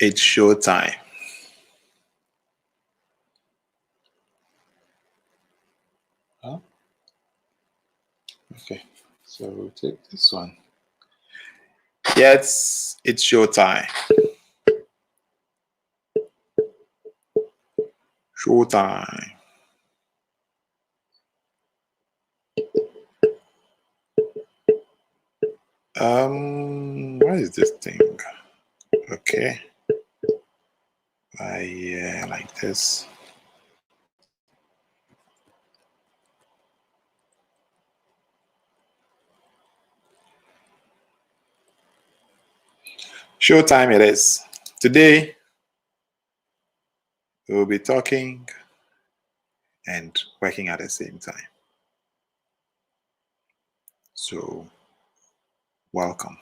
It's showtime. Huh? Okay, so we'll take this one. Yes, it's showtime. Showtime. What is this thing? Okay. Yeah, like this. Showtime it is. Today, we'll be talking and working at the same time. So, welcome.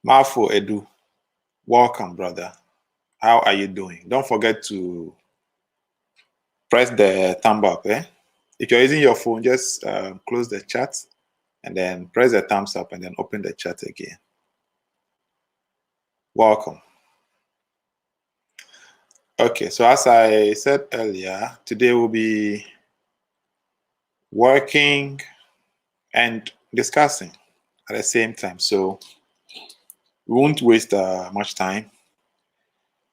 Mafo Edu, welcome, brother. How are you doing? Don't forget to press the thumb up. If you're using your phone, just close the chat and then press the thumbs up and then open the chat again. Welcome. Okay, so as I said earlier, today we'll be working and discussing at the same time. So we won't waste much time.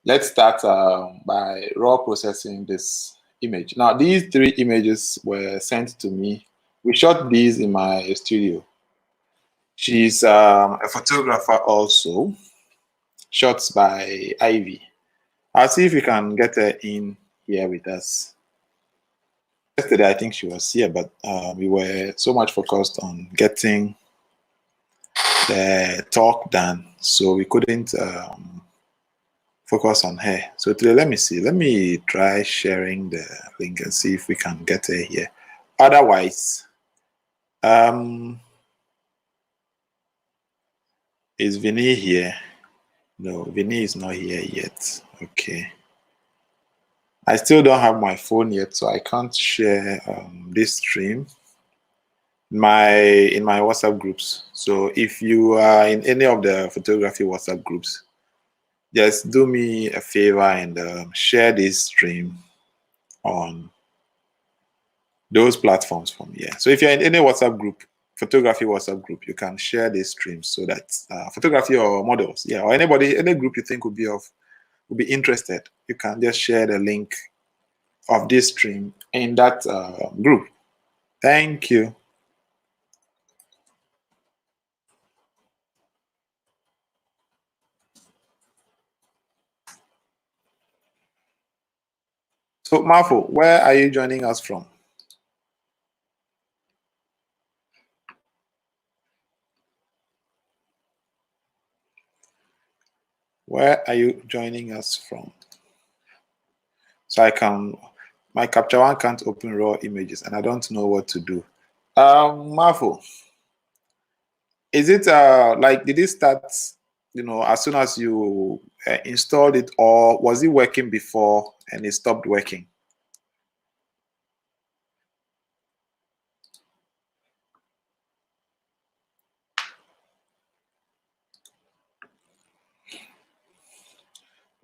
Let's start by raw processing this image. Now, these three images were sent to me. We shot these in my studio. She's a photographer also. Shots by Ivy. I'll see if we can get her in here with us. Yesterday, I think she was here, but we were so much focused on getting the talk done, so we couldn't focus on her. So today, let me see. Let me try sharing the link and see if we can get her here. Otherwise, is Vinny here? No, Vinny is not here yet. Okay. I still don't have my phone yet, so I can't share this stream in my WhatsApp groups. So if you are in any of the photography WhatsApp groups, just do me a favor and share this stream on those platforms from here. So if you're in any WhatsApp group, photography WhatsApp group, you can share this stream so that photography or models, or anybody, any group you think would be interested, you can just share the link of this stream in that group. Thank you. So, Marfo, where are you joining us from? Where are you joining us from? So my Capture One can't open raw images and I don't know what to do. Marfo, is it did it start, as soon as you installed it, or was it working before and it stopped working?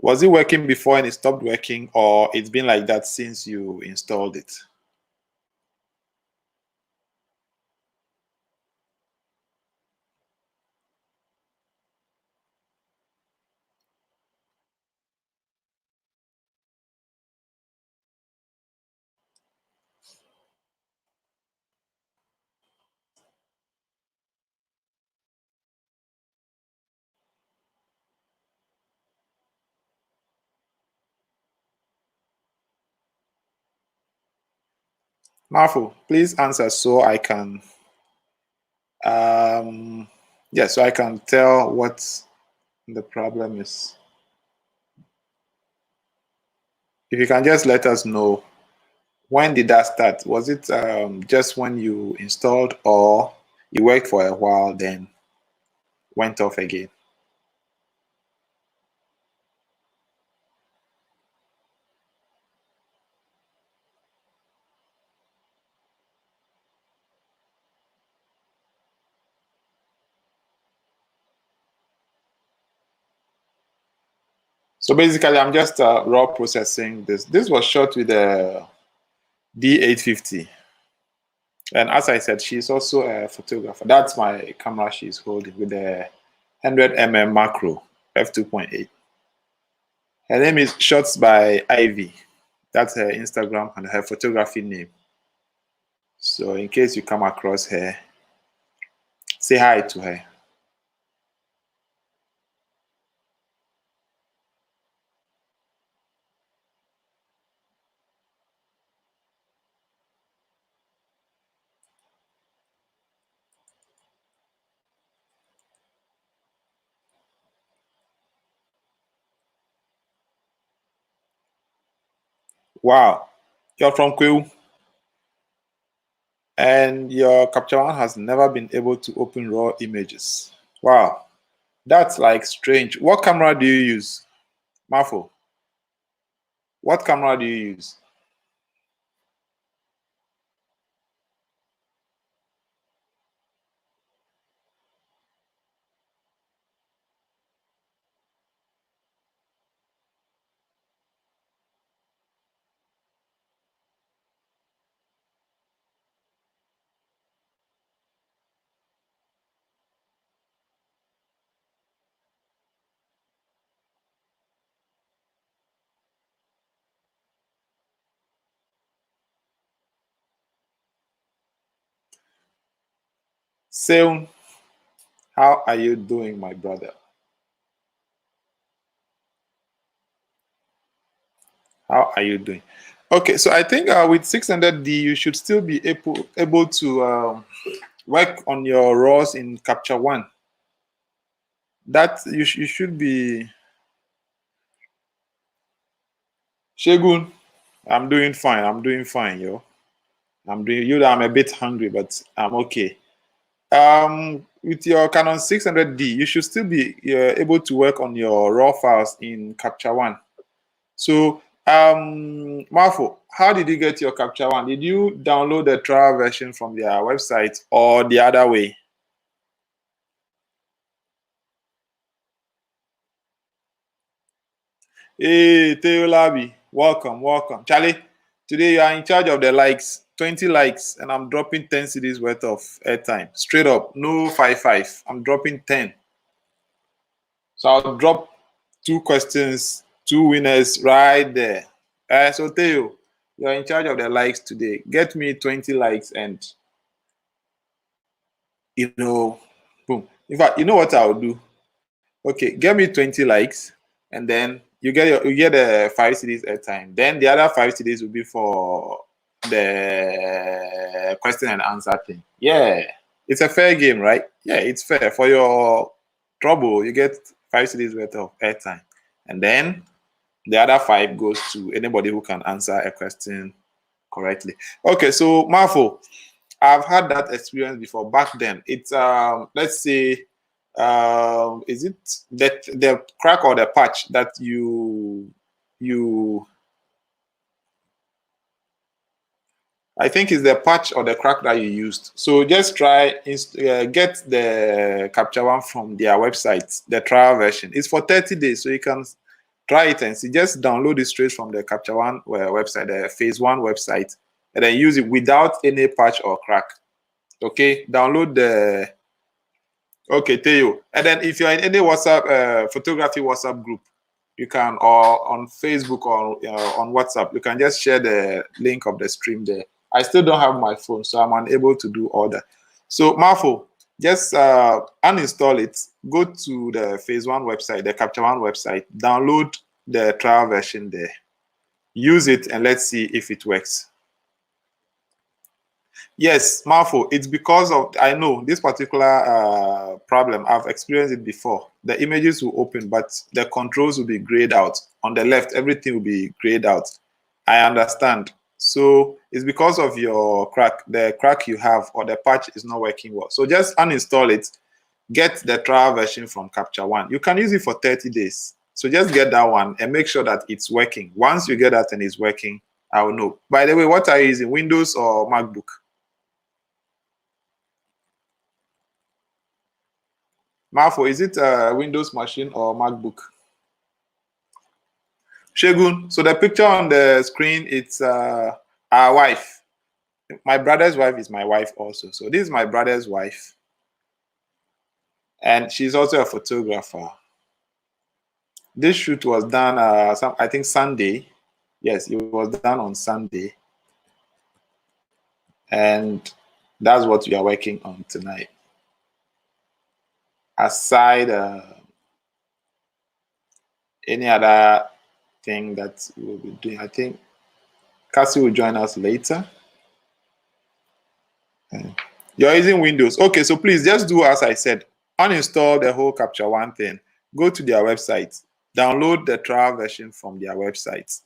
Was it working before and it stopped working, or it's been like that since you installed it? Marfo, please answer so I can so I can tell what the problem is. If you can just let us know, when did that start? Was it just when you installed, or it worked for a while then went off again? So basically, I'm just raw processing this. This was shot with a D850. And as I said, she's also a photographer. That's my camera she's holding with the 100mm macro f2.8. Her name is Shots by Ivy. That's her Instagram and her photography name. So in case you come across her, say hi to her. Wow, you're from Kwewu, and your Capture One has never been able to open raw images. Wow, that's like strange. What camera do you use, Mafo? What camera do you use? Seun, how are you doing, my brother? How are you doing? Okay, so I think with 600D, you should still be able to work on your RAWs in Capture One. That you should be. Shegun, I'm doing fine. I'm doing fine, yo. I'm a bit hungry, but I'm okay. With your Canon 600D, you should still be able to work on your raw files in Capture One. So, Marfo, how did you get your Capture One? Did you download the trial version from their website or the other way? Hey, Theo Labi, welcome, welcome. Charlie, today you are in charge of the likes, 20 likes, and I'm dropping 10 CDs worth of airtime. Straight up, no 5-5. I'm dropping 10. So I'll drop 2 questions, 2 winners right there. So Theo, you're in charge of the likes today. Get me 20 likes and, boom. In fact, you know what I'll do? Okay, get me 20 likes, and then you get the 5 CDs airtime. Then the other 5 CDs will be for the question and answer thing. Yeah, it's a fair game, right? Yeah, it's fair. For your trouble, you get 5 CDs worth of airtime, and then the other 5 goes to anybody who can answer a question correctly. Okay, so Marfo, I've had that experience before. Back then, it's let's say, is it that the crack or the patch that you I think is the patch or the crack that you used. So just try get the Capture One from their website, the trial version. It's for 30 days, so you can try it and see. Just download it straight from the Capture One website, the Phase One website, and then use it without any patch or crack. Okay, download the. Okay, Theo. And then if you're in any WhatsApp photography WhatsApp group, you can, or on Facebook or on WhatsApp, you can just share the link of the stream there. I still don't have my phone, so I'm unable to do all that. So Marfo, just uninstall it. Go to the Phase One website, the Capture One website. Download the trial version there. Use it and let's see if it works. Yes, Marfo, it's because of, I know this particular problem. I've experienced it before. The images will open, but the controls will be grayed out. On the left, everything will be grayed out. I understand. So it's because of your crack, the crack you have, or the patch is not working well. So just uninstall it, get the trial version from Capture One. You can use it for 30 days. So just get that one and make sure that it's working. Once you get that and it's working, I will know. By the way, what are you using, Windows or MacBook? Marfo, is it a Windows machine or MacBook? Shegun. So the picture on the screen, it's our wife. My brother's wife is my wife also. So this is my brother's wife. And she's also a photographer. This shoot was done, I think Sunday. Yes, it was done on Sunday. And that's what we are working on tonight. Aside any other thing that we'll be doing, I think Cassie will join us later. You're using Windows. Okay, so please just do as I said. Uninstall the whole Capture One thing. Go to their website. Download the trial version from their website.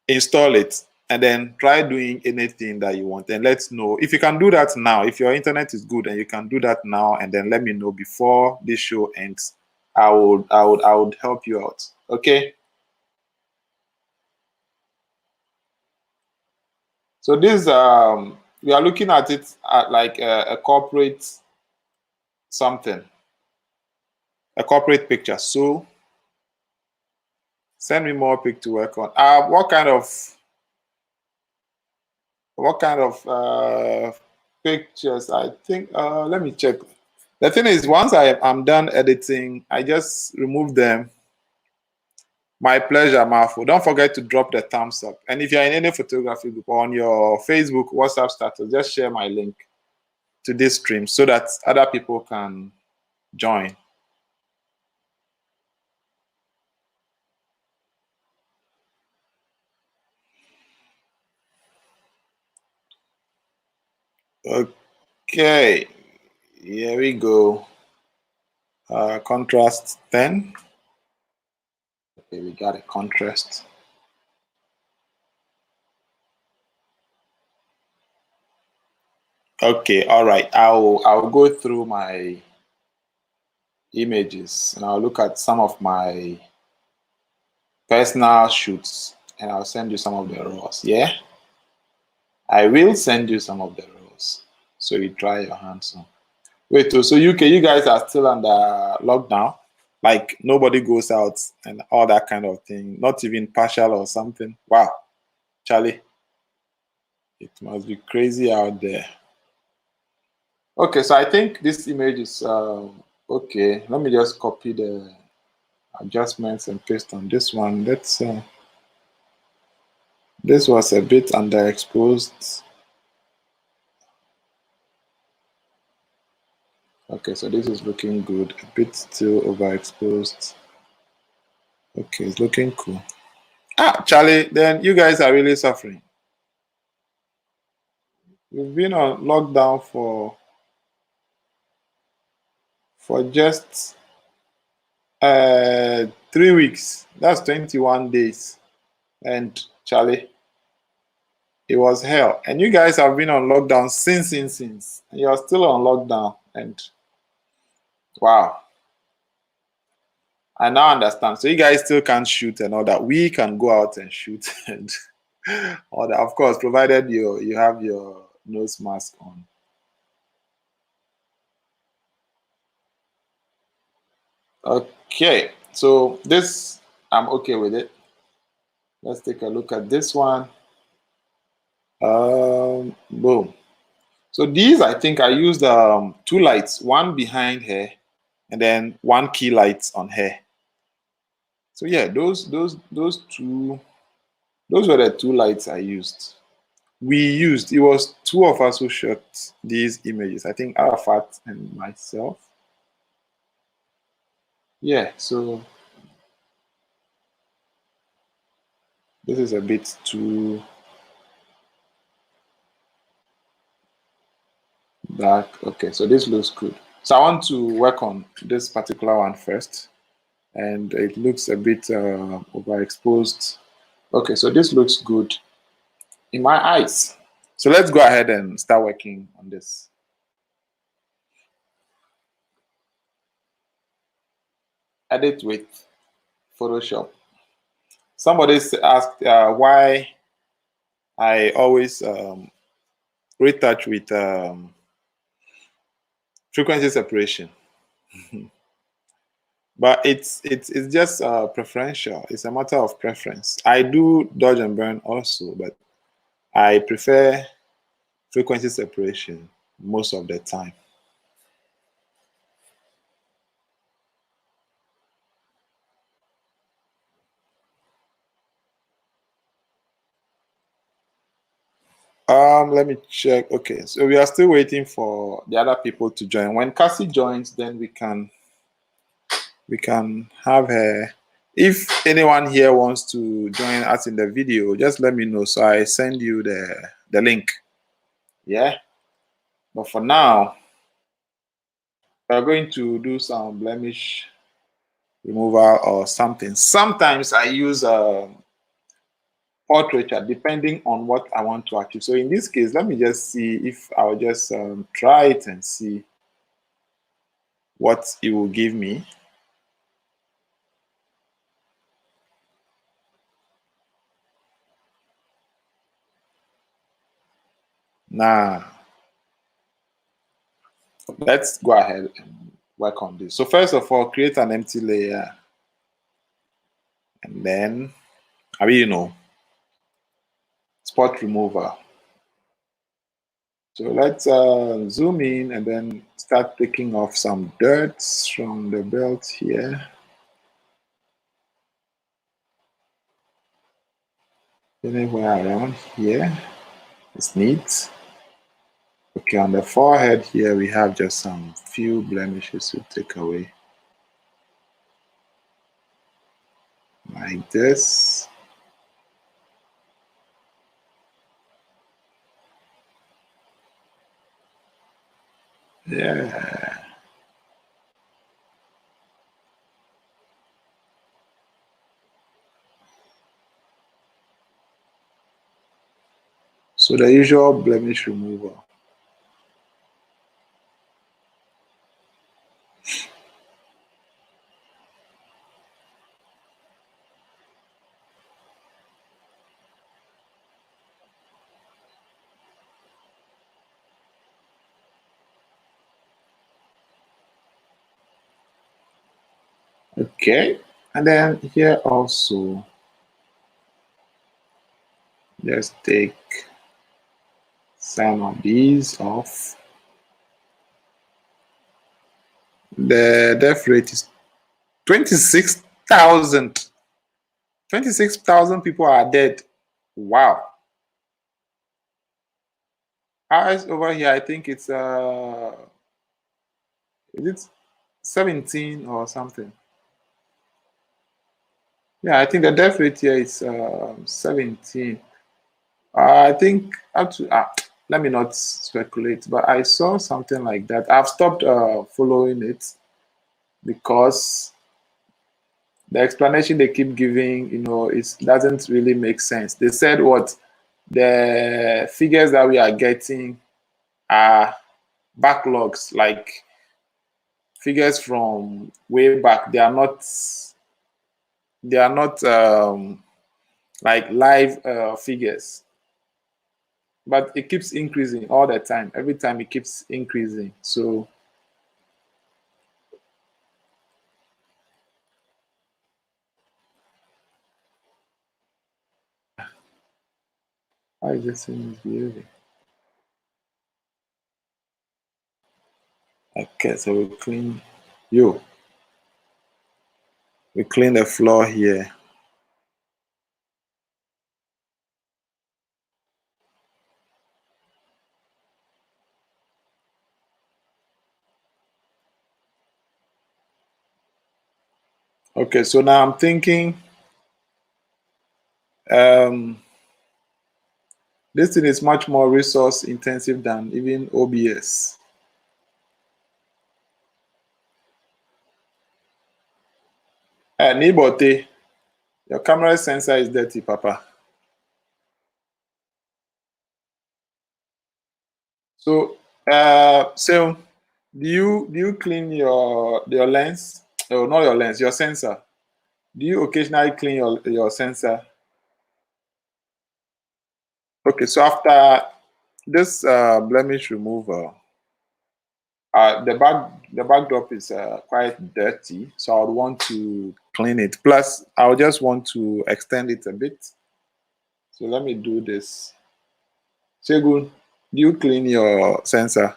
Install it. And then try doing anything that you want. And let's know. If you can do that now, if your internet is good and you can do that now, and then let me know before this show ends, I would help you out. Okay? So this we are looking at it at like a corporate something, a corporate picture. So send me more pic to work on. What kind of pictures? I think let me check. The thing is, once I'm done editing, I just remove them. My pleasure, Marfo. Don't forget to drop the thumbs up. And if you're in any photography group or on your Facebook, WhatsApp status, just share my link to this stream so that other people can join. Okay, here we go. Contrast 10. Okay, we got a contrast. Okay, all right. I'll go through my images and I'll look at some of my personal shoots and I'll send you some of the raws. Yeah, I will send you some of the raws so you try your hands on. Wait, so UK, you guys are still under lockdown? Like nobody goes out and all that kind of thing, not even partial or something? Wow, Charlie, it must be crazy out there. Okay, so I think this image is okay. Let me just copy the adjustments and paste on this one. Let's this was a bit underexposed. Okay, so this is looking good. A bit still overexposed. Okay, it's looking cool. Charlie, then you guys are really suffering. We've been on lockdown for just 3 weeks. That's 21 days. And Charlie, it was hell. And you guys have been on lockdown since. And you're still on lockdown. And wow. I now understand. So you guys still can't shoot and all that. We can go out and shoot and all that. Of course, provided you have your nose mask on. Okay. So this, I'm okay with it. Let's take a look at this one. Boom. So these, I think I used 2 lights, one behind her and then 1 key light on her. So yeah, those two, those were the 2 lights I used. It was 2 of us who shot these images. I think Arafat and myself. Yeah, so this is a bit too dark. Okay, so this looks good. So I want to work on this particular one first. And it looks a bit overexposed. Okay, so this looks good in my eyes. So let's go ahead and start working on this. Edit with Photoshop. Somebody asked why I always retouch with frequency separation. But it's just preferential. It's a matter of preference. I do dodge and burn also, but I prefer frequency separation most of the time. Let me check. Okay, so we are still waiting for the other people to join. When Cassie joins, then we can have her. If anyone here wants to join us in the video, just let me know. So I send you the link. Yeah. But for now, we're going to do some blemish removal or something. Sometimes I use portraiture depending on what I want to achieve. So in this case, let me just see if I'll just try it and see what it will give me. Now, let's go ahead and work on this. So first of all, create an empty layer. And then, spot remover. So let's zoom in and then start taking off some dirt from the belt here. Anywhere around here. It's neat. Okay, on the forehead here, we have just some few blemishes to take away. Like this. Yeah. So the usual blemish removal. Okay, and then here also, let's take some of these off. The death rate is 26,000. 26,000 people are dead. Wow. Ours over here, I think it's is it 17 or something? Yeah, I think the death rate here is 17. I think up to let me not speculate, but I saw something like that. I've stopped following it because the explanation they keep giving, it doesn't really make sense. They said what the figures that we are getting are backlogs, like figures from way back. They are not like live figures, but it keeps increasing all the time. Every time it keeps increasing. So how is this thing misbehaving? Okay, so we clean we clean the floor here. Okay, so now I'm thinking this thing is much more resource intensive than even OBS. Nibote, your camera sensor is dirty, Papa. So, so do you clean your lens? Oh, not your lens, your sensor. Do you occasionally clean your sensor? Okay, so after this blemish removal, The backdrop is quite dirty, so I would want to clean it. Plus, I would just want to extend it a bit. So let me do this. Segun, do you clean your sensor?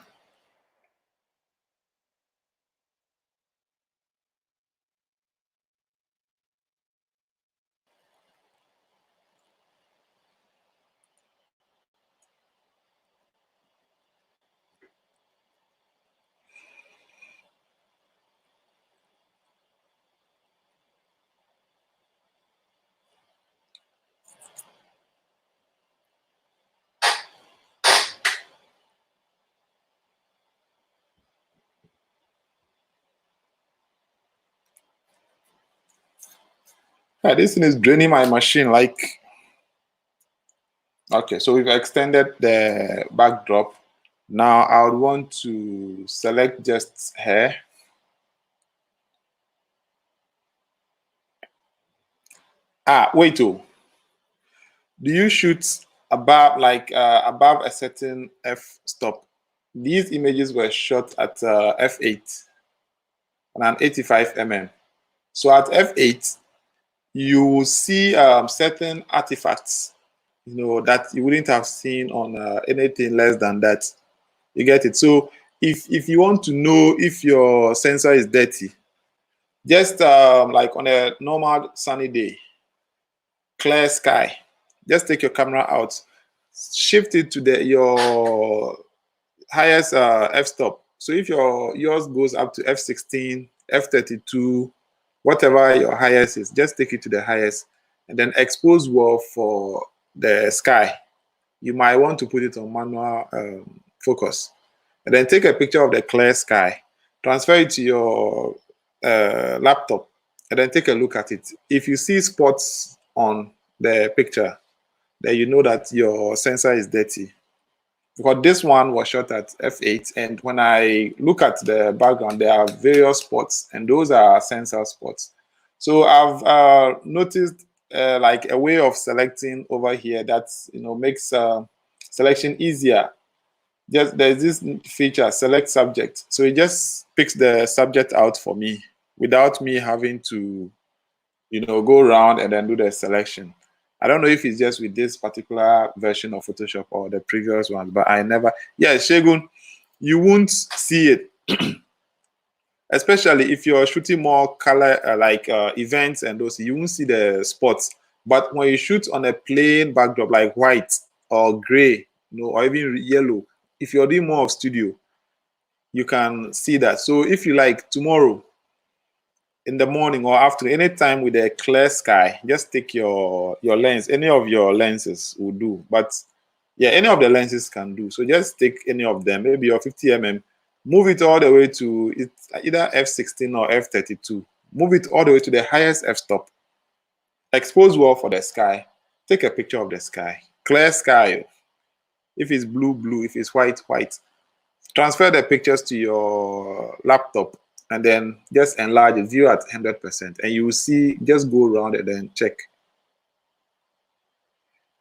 Yeah, this thing is draining my machine. Like, okay, so we've extended the backdrop. Now I would want to select just hair. Wait, oh, do you shoot above above a certain f stop? These images were shot at f8 and an 85 mm. So at f8, you will see certain artifacts, that you wouldn't have seen on anything less than that. You get it? So if you want to know if your sensor is dirty, just like on a normal sunny day, clear sky, just take your camera out, shift it to your highest f-stop. So if yours goes up to f16, f32, whatever your highest is, just take it to the highest, and then expose WAV for the sky. You might want to put it on manual focus, and then take a picture of the clear sky, transfer it to your laptop, and then take a look at it. If you see spots on the picture, then you know that your sensor is dirty. Because this one was shot at f8, and when I look at the background, there are various spots, and those are sensor spots. So I've noticed like a way of selecting over here that makes selection easier. Just there's this feature, select subject, so it just picks the subject out for me without me having to go around and then do the selection. I don't know if it's just with this particular version of Photoshop or the previous ones, but I never. Yeah, Shegun, you won't see it, especially if you're shooting more color events and those. You won't see the spots. But when you shoot on a plain backdrop like white or gray, or even yellow, if you're doing more of studio, you can see that. So if you like tomorrow, in the morning or afternoon, anytime with a clear sky, just take your lens. Any of your lenses will do. But yeah, any of the lenses can do. So just take any of them, maybe your 50 mm, move it all the way to either f16 or f32. Move it all the way to the highest f-stop. Expose WAV for the sky. Take a picture of the sky. Clear sky. If it's blue, blue. If it's white, white. Transfer the pictures to your laptop and then just enlarge it, view at 100%, and you will see, just go around it and check.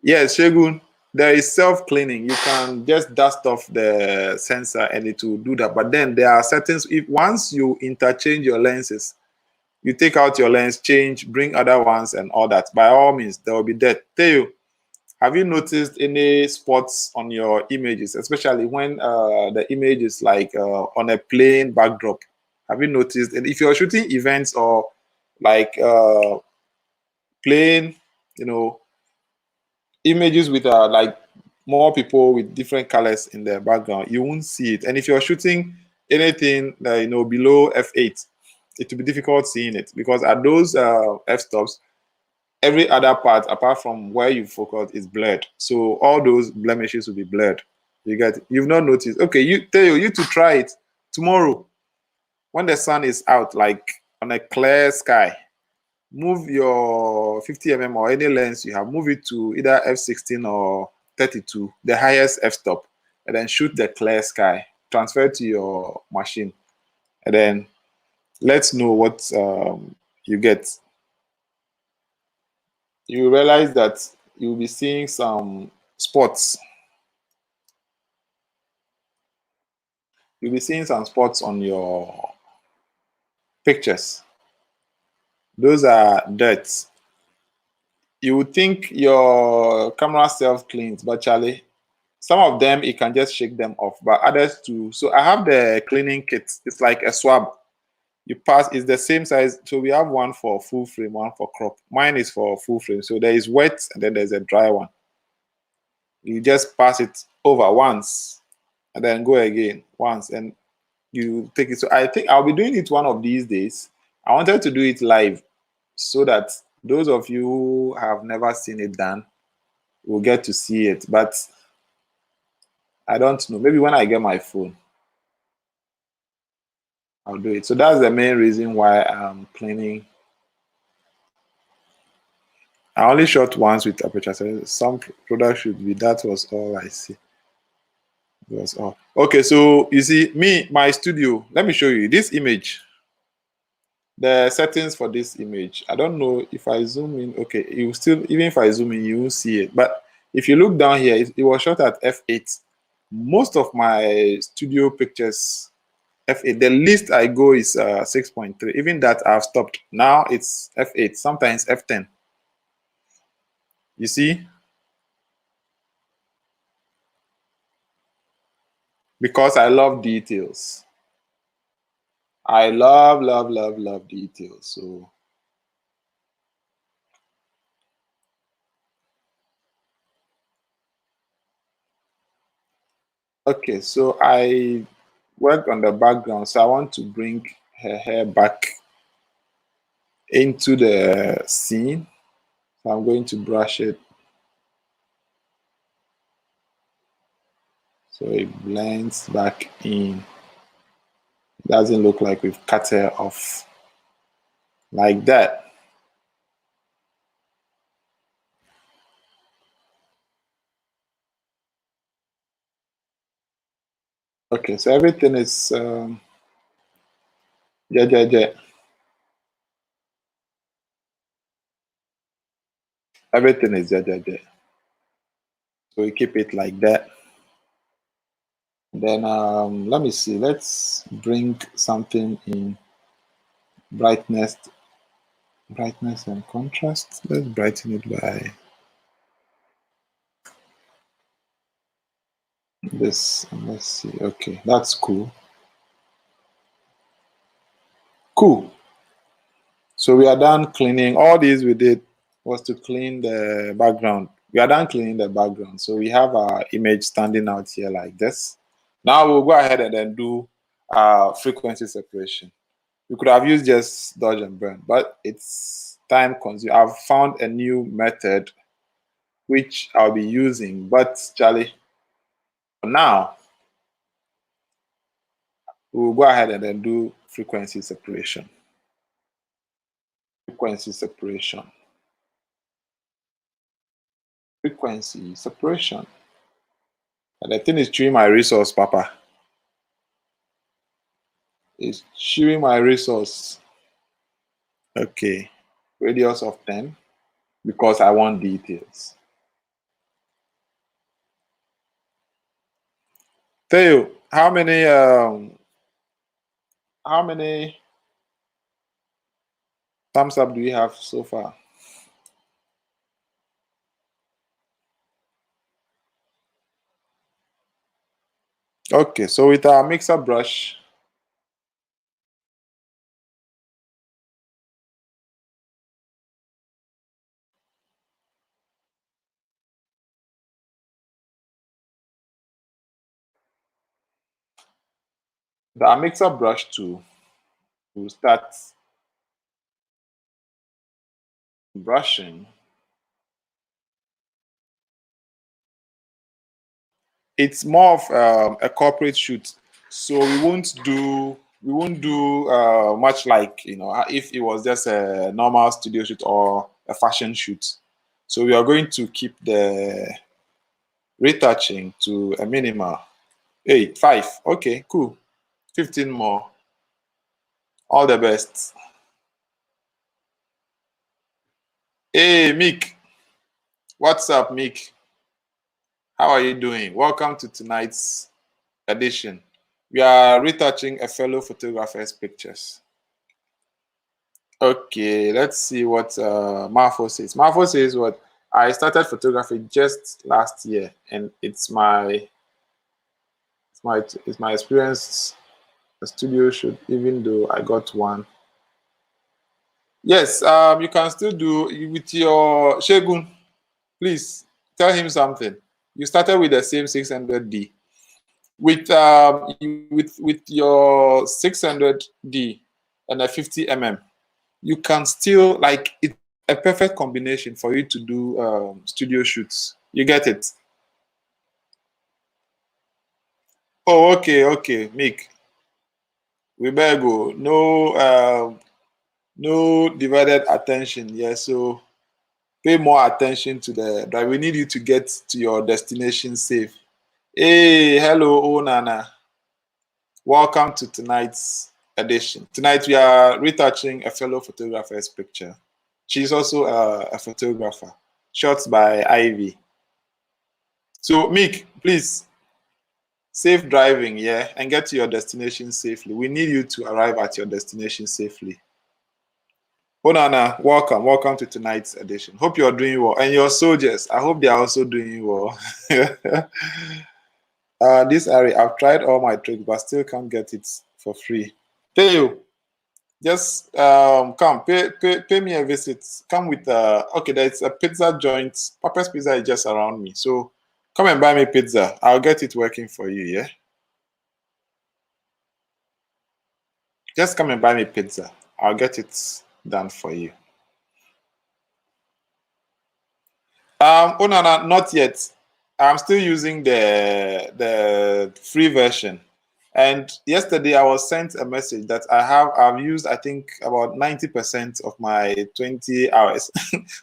Yes, Shegun, there is self-cleaning. You can just dust off the sensor and it will do that. But then there are settings. If once you interchange your lenses, you take out your lens, change, bring other ones and all that, by all means, there will be that. Theo, have you noticed any spots on your images, especially when the image is like on a plain backdrop? Have you noticed? And if you're shooting events or like plain, images with like more people with different colors in the background, you won't see it. And if you're shooting anything below f8, it will be difficult seeing it because at those f-stops, every other part apart from where you focus is blurred. So all those blemishes will be blurred. You get it? You've not noticed. Okay, you to try it tomorrow when the sun is out, like on a clear sky. Move your 50 mm or any lens you have, move it to either f16 or 32, the highest f-stop, and then shoot the clear sky. Transfer to your machine, and then let's know what you get. You realize that you'll be seeing some spots. you'll be seeing some spots on your pictures. Those are dirt. You would think your camera self-cleans, but Charlie, some of them, it can just shake them off, but others too. So I have the cleaning kit. It's like a swab. You pass, it's the same size. So we have one for full frame, one for crop. Mine is for full frame. So there is wet and then there's a dry one. You just pass it over once and then go again once and you take it. So I think I'll be doing it one of these days. I wanted to do it live so that those of you who have never seen it done will get to see it. But I don't know. Maybe when I get my phone, I'll do it. So that's the main reason why I'm cleaning. I only shot once with aperture. So some product should be. That was all I see. That was all. Okay, so you see me, my studio. Let me show you this image. The settings for this image. I don't know if I zoom in. Okay, you still, even if I zoom in, you will see it. But if you look down here, it was shot at f8. Most of my studio pictures f8. The least I go is 6.3. Even that I've stopped. Now it's f8. Sometimes f10. You see, because I love details. I love details. So okay, so I work on the background. So I want to bring her hair back into the scene. So I'm going to brush it so it blends back in. It doesn't look like we've cut her off like that. Okay, so everything is yeah. Everything is yeah. So we keep it like that. Then let me see. Let's bring something in brightness and contrast. Let's brighten it by this. Let's see. Okay, that's cool. Cool. So we are done cleaning. All these we did was to clean the background. We are done cleaning the background. So we have our image standing out here like this. Now we'll go ahead and then do frequency separation. We could have used just dodge and burn, but it's time consuming. I've found a new method which I'll be using. But Charlie, for now, we'll go ahead and then do frequency separation. Frequency separation. Frequency separation. And the thing is chewing my resource, Papa. It's chewing my resource. Okay. Radius of 10 because I want details. Tell you how many thumbs up do we have so far? Okay, so with our mixer brush, the mixer brush tool will start brushing. It's more of a corporate shoot, so we won't do much like if it was just a normal studio shoot or a fashion shoot. So we are going to keep the retouching to a minimal. Hey, 5. Okay, cool. 15 more. All the best. Hey, Mick. What's up, Mick? How are you doing? Welcome to tonight's edition. We are retouching a fellow photographer's pictures. Okay, let's see what Marfo says. Marfo says what I started photography just last year, and it's my experience a studio shoot, even though I got one. Yes, you can still do with your Shegun. Please tell him something. You started with the same 600D. With with your 600D and a 50 mm, you can still like it's a perfect combination for you to do studio shoots. You get it? Oh, okay, Mick. We better go. No divided attention. Yeah, so pay more attention to the drive. We need you to get to your destination safe. Hey, hello, oh Nana. Welcome to tonight's edition. Tonight we are retouching a fellow photographer's picture. She's also a photographer. Shots by Ivy. So, Mick, please, safe driving, yeah, and get to your destination safely. We need you to arrive at your destination safely. Oh, Nana, welcome to tonight's edition. Hope you're doing well. And your soldiers, I hope they are also doing well. This area, I've tried all my tricks, but still can't get it for free. Theo, just come, pay me a visit. Come with, okay, there's a pizza joint. Papa's Pizza is just around me. So come and buy me pizza. I'll get it working for you, yeah? Just come and buy me pizza. I'll get it done for you. Oh, no, not yet. I'm still using the free version. And yesterday I was sent a message that I've used, I think, about 90% of my 20 hours.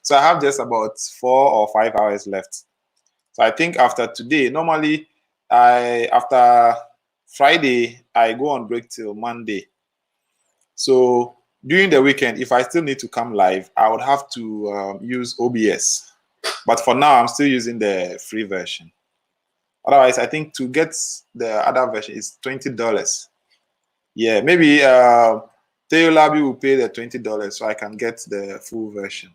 So I have just about 4 or 5 hours left. So I think after today, normally after Friday, I go on break till Monday. So during the weekend, if I still need to come live, I would have to use OBS. But for now, I'm still using the free version. Otherwise, I think to get the other version is $20. Yeah, maybe Teo Labi will pay the $20 so I can get the full version.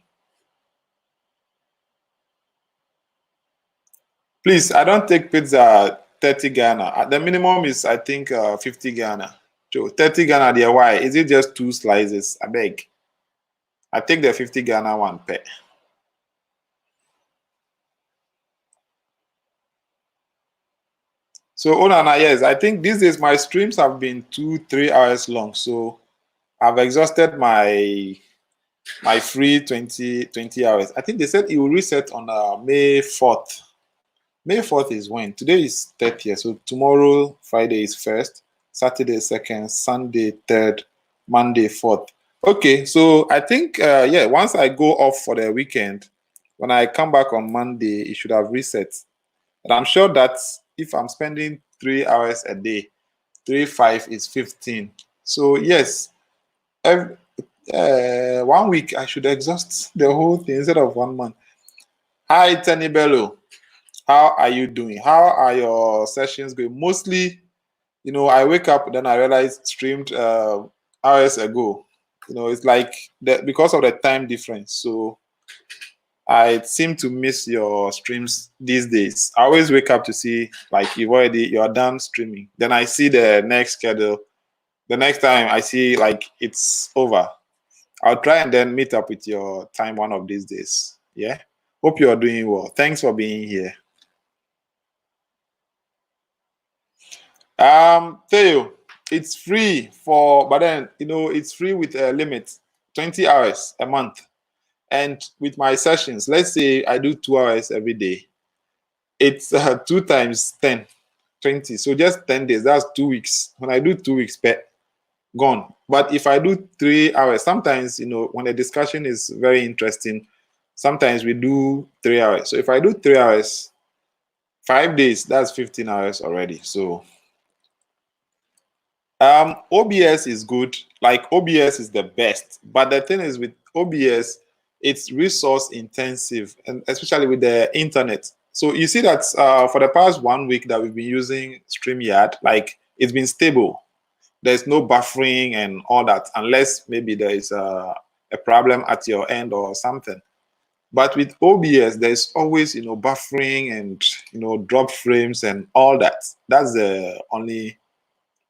Please, I don't take pizza 30 Ghana. The minimum is, I think, 50 Ghana. So 30 Ghana, there, why? Is it just 2 slices? I beg. I take the 50 Ghana one per. So, Onana, yes, I think these days my streams have been 2-3 hours long. So I've exhausted my free 20 hours. I think they said it will reset on May 4th. May 4th is when? Today is 30th. So tomorrow, Friday is 1st, Saturday 2nd, Sunday 3rd, Monday 4th. Okay, so I think, yeah, once I go off for the weekend, when I come back on Monday, it should have reset. And I'm sure that if I'm spending 3 hours a day, 3 5 is 15. So yes, 1 week I should exhaust the whole thing instead of 1 month. Hi, Tenny Bello. How are you doing? How are your sessions going? Mostly, I wake up, then I realize streamed hours ago. It's like because of the time difference. So I seem to miss your streams these days. I always wake up to see like you're done streaming. Then I see the next schedule. The next time I see like it's over. I'll try and then meet up with your time one of these days. Yeah. Hope you're doing well. Thanks for being here. Theo, it's free but then it's free with a limit, 20 hours a month. And with my sessions, let's say I do 2 hours every day. It's 2 times 10, 20. So just 10 days, that's 2 weeks. When I do 2 weeks, gone. But if I do 3 hours, sometimes, when the discussion is very interesting, sometimes we do 3 hours. So if I do 3 hours, 5 days, that's 15 hours already. So OBS is good. Like OBS is the best. But the thing is with OBS, it's resource intensive, and especially with the internet. So you see that for the past 1 week that we've been using StreamYard, like it's been stable. There's no buffering and all that, unless maybe there is a problem at your end or something. But with OBS, there's always, buffering and, drop frames and all that. That's the only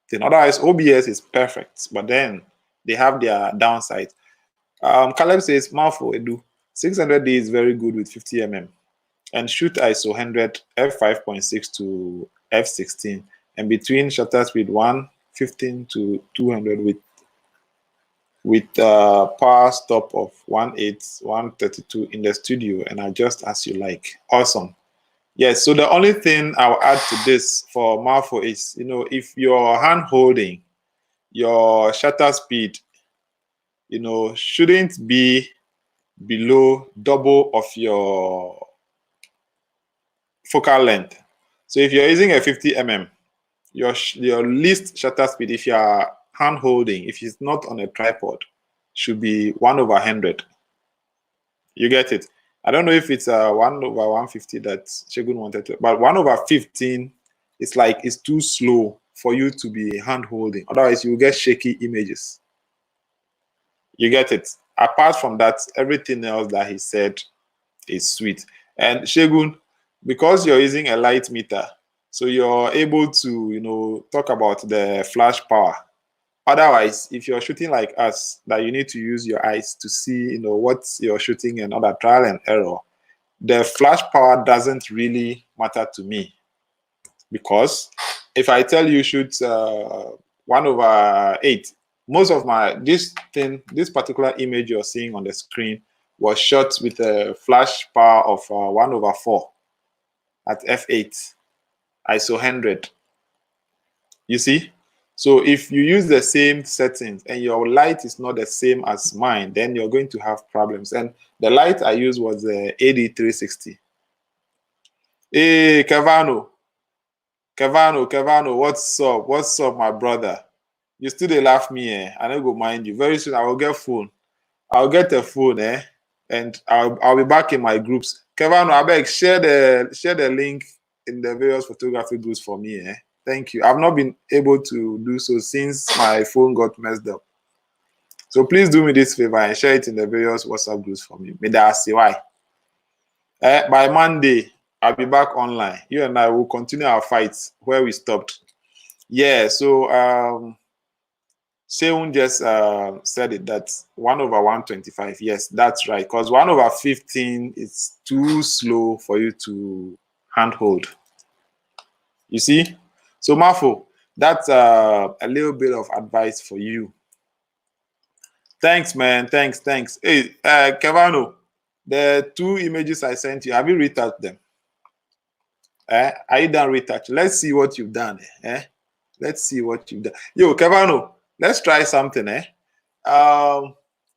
thing. Otherwise, OBS is perfect, but then they have their downside. Caleb says, Malfo Edu, 600D is very good with 50mm. And shoot ISO 100, f5.6 to f16. And between shutter speed 115 to 200 with power stop of 1.8, 132 in the studio, and adjust as you like. Awesome. Yes, so the only thing I'll add to this for Malfo is, if you're hand holding, your shutter speed, shouldn't be below double of your focal length. So if you're using a 50mm, your least shutter speed, if you are hand holding, if it's not on a tripod, should be 1/100. You get it? I don't know if it's 1/150 that Shegun wanted to, but 1/15 it's like it's too slow for you to be hand holding. Otherwise, you will get shaky images. You get it? Apart from that, everything else that he said is sweet. And Shegun, because you're using a light meter, so you're able to, talk about the flash power. Otherwise, if you're shooting like us, that you need to use your eyes to see, what you're shooting and other trial and error, the flash power doesn't really matter to me. Because if I tell you shoot 1/8, most of this particular image you're seeing on the screen was shot with a flash power of 1/4 at f8, ISO 100. You see? So if you use the same settings and your light is not the same as mine, then you're going to have problems. And the light I used was the AD360. Hey, Cavano, what's up? What's up, my brother? You still dey laugh me, eh? I don't go mind you. Very soon I will get phone. I'll get a phone, eh? And I'll be back in my groups. Cavano, I beg, share the link in the various photography groups for me, eh? Thank you. I've not been able to do so since my phone got messed up. So please do me this favor and share it in the various WhatsApp groups for me. May I say why? By Monday, I'll be back online. You and I will continue our fights where we stopped. Yeah, so Seun just said it, that's 1/125. Yes, that's right. Because 1/15 is too slow for you to handhold. You see? So Mafo, that's a little bit of advice for you. Thanks, man. Thanks. Hey, Cavano, the 2 images I sent you, have you retouched them? Are you done retouch? Let's see what you've done. Let's see what you've done. Yo, Cavano, let's try something.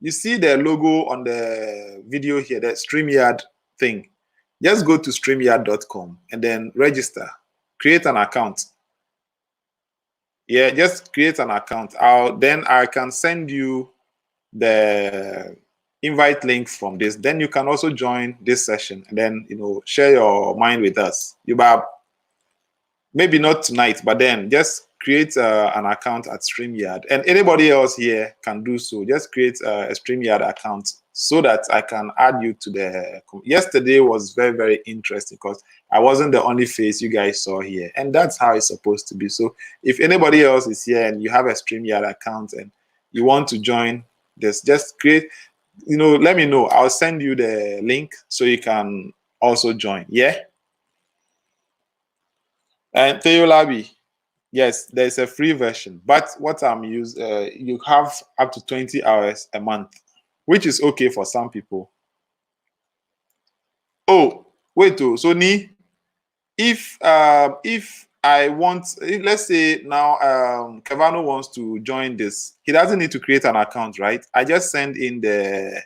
You see the logo on the video here, that StreamYard thing. Just go to StreamYard.com and then register. Create an account. Yeah, just create an account. Then I can send you the invite link from this. Then you can also join this session and then share your mind with us. Maybe not tonight, but then just create an account at StreamYard, and anybody else here can do so. Just create a StreamYard account so that I can add you to the. Yesterday was very, very interesting because I wasn't the only face you guys saw here, and that's how it's supposed to be. So if anybody else is here and you have a StreamYard account and you want to join this, just create. Let me know. I'll send you the link so you can also join. Yeah. And Theolabi, yes, there's a free version, but what I'm using, you have up to 20 hours a month, which is okay for some people. Oh, wait, so Ni, if I want, let's say now Cavano wants to join this, he doesn't need to create an account, right? I just send in the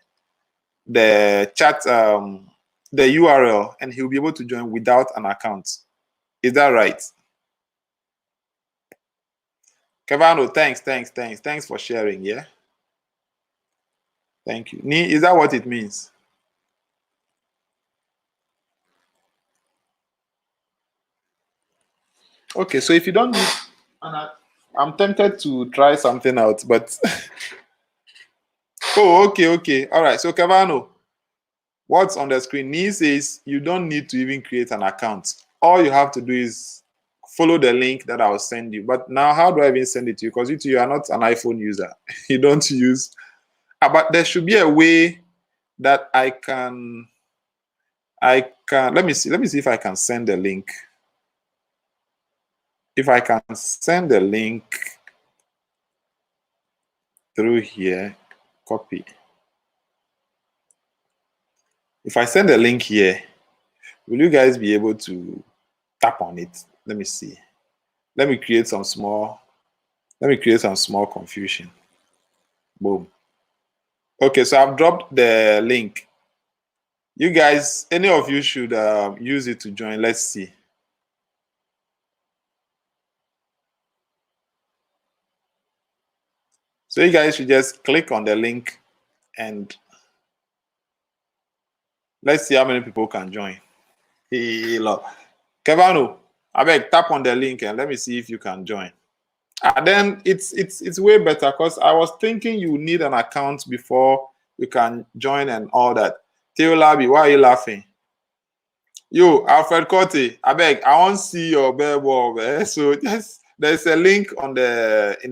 chat, the URL, and he'll be able to join without an account. Is that right? Cavano, thanks for sharing. Yeah, thank you. Ni, is that what it means? Okay, so if you don't need I'm tempted to try something out, but oh, okay. All right. So Cavano, what's on the screen? Nee says you don't need to even create an account. All you have to do is follow the link that I'll send you. But now, how do I even send it to you? Because you are not an iPhone user. You don't use. But there should be a way that I can. Let me see if I can send a link. If I can send a link through here, copy. If I send a link here, will you guys be able to tap on it? Let me see. Let me create some small confusion. Boom. Okay, so I've dropped the link. You guys, any of you should use it to join. Let's see. So you guys should just click on the link and let's see how many people can join. Hey, look. Kevano, I beg, tap on the link and let me see if you can join. And then it's way better because I was thinking you need an account before you can join and all that. Theo Labi, why are you laughing? Yo, Alfred Corte, I beg, I want to see your bell. So just there's a link on in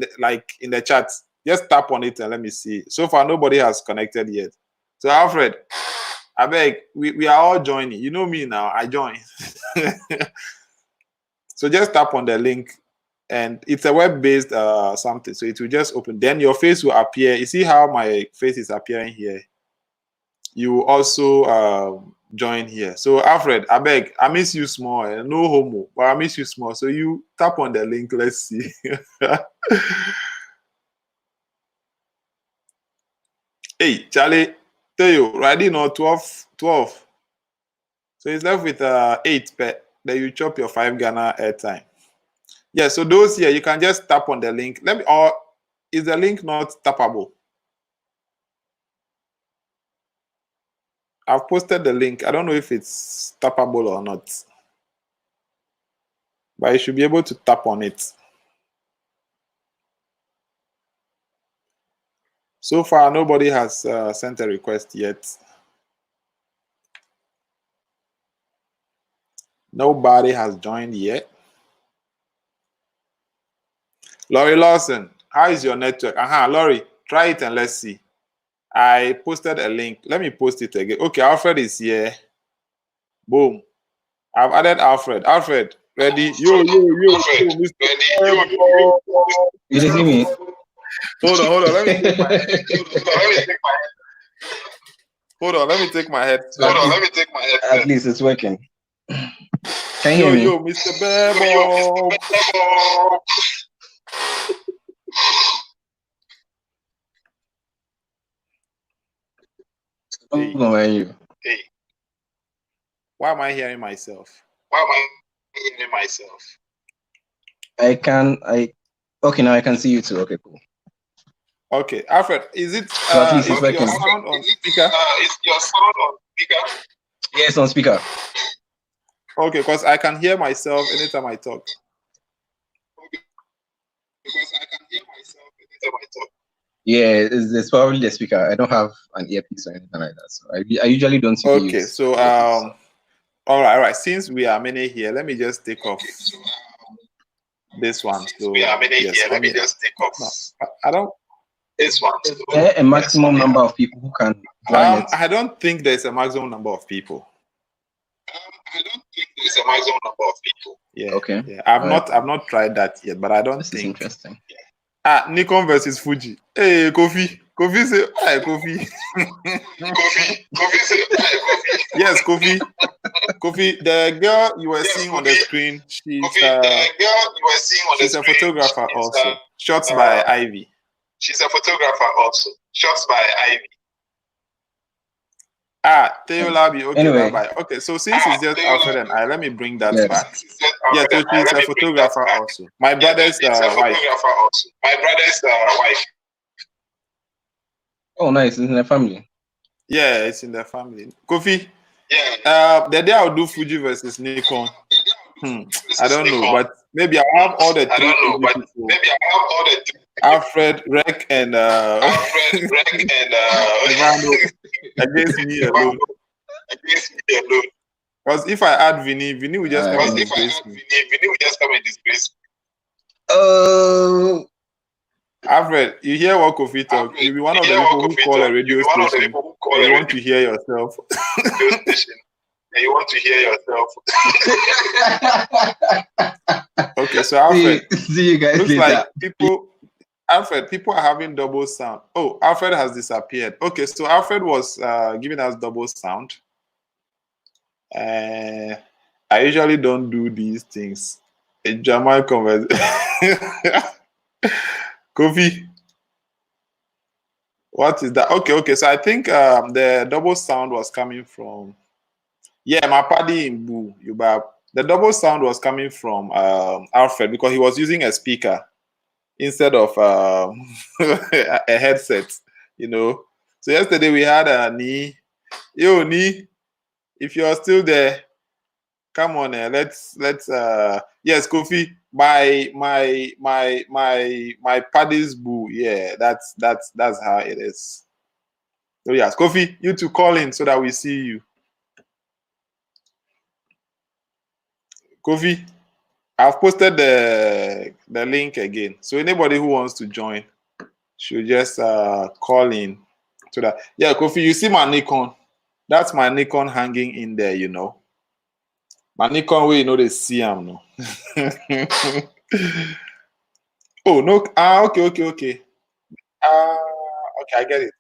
the chat. Just tap on it and let me see. So far, nobody has connected yet. So Alfred, I beg, we are all joining. You know me now. I join. So just tap on the link, and it's a web-based something. So it will just open. Then your face will appear. You see how my face is appearing here? You will also join here. So Alfred, I beg, I miss you small. No homo, but I miss you small. So you tap on the link. Let's see. Hey, Charlie, tell you, right now 12. So it's left with 8 pet. Then you chop your 5 Ghana airtime. Yeah, so those here, you can just tap on the link. Or is the link not tappable? I've posted the link. I don't know if it's tappable or not. But you should be able to tap on it. So far, nobody has sent a request yet. Nobody has joined yet. Laurie Lawson, how is your network? Laurie, try it and let's see. I posted a link. Let me post it again. Okay, Alfred is here. Boom. I've added Alfred. Alfred, ready? Yo, Mr. Ready? You see me? Hold on. Let me take my head. Hold on, let me take my head. At least it's working. Can you hear me? Yo, Mr. Bebo. Hey. Why am I hearing myself? Okay, now I can see you too. Okay, cool. Okay, Alfred, is it is your sound on speaker? Is your sound on speaker? Yes, on speaker. Okay, because I can hear myself anytime I talk. Yeah, it's probably the speaker. I don't have an earpiece or anything like that, so I usually don't. Okay, so all right. Since we are many here, let me just take off this one. So yes, let me just take off. No, I don't. This one. Is there a maximum number of people who can join it? I don't think there's a maximum number of people. Yeah. Okay. Yeah. I've not tried that yet, but I don't think. This is interesting. Nikon versus Fuji. Hey, Kofi say hi, Kofi. Kofi say hi, Kofi. Yes, Kofi, the girl you were seeing on the screen, she's a photographer also. Shots by Ivy. She's a photographer also. Shots by Ivy. Theo Labi. Okay, anyway. Bye. Okay, so since it's just Alfred and I, let me bring that back. Yeah, so she's a photographer also. My brother's wife. Oh, nice. It's in the family. Yeah, it's in the family. Kofi. Yeah. The day I'll do Fuji versus Nikon. I don't know, but maybe I'll have all the I three don't know, but people. maybe I have all the three. Alfred, Rec, and Alfred, Greg, and Evano against me alone. against me alone. Because if I add Vinny will just come and Because if I disgrace add me. Vinny will just come and disgrace me. Oh, Alfred, you hear what Kofi talk? You'll be one of the people who call a radio station and you want to hear yourself. Radio station and you want to hear yourself. Okay, so Alfred, see you guys looks later. like people are having double sound. Oh, Alfred has disappeared. Okay, so Alfred was giving us double sound. I usually don't do these things. A German conversation. Kofi, what is that? Okay. So I think the double sound was coming from. Yeah, my party in Boo, the double sound was coming from Alfred because he was using a speaker instead of a headset, you know. So yesterday we had a Ni. Yo, Ni, if you're still there, come on, let's yes, Kofi, my paddy's boo. Yeah, that's how it is. So yes, Kofi, you to call in so that we see you. Kofi, I've posted the link again. So anybody who wants to join should just call in so that yeah, Kofi, you see my Nikon. That's my Nikon hanging in there, you know. My Nikon way, you know, they see them, no. Oh no! Okay. Okay, I get it.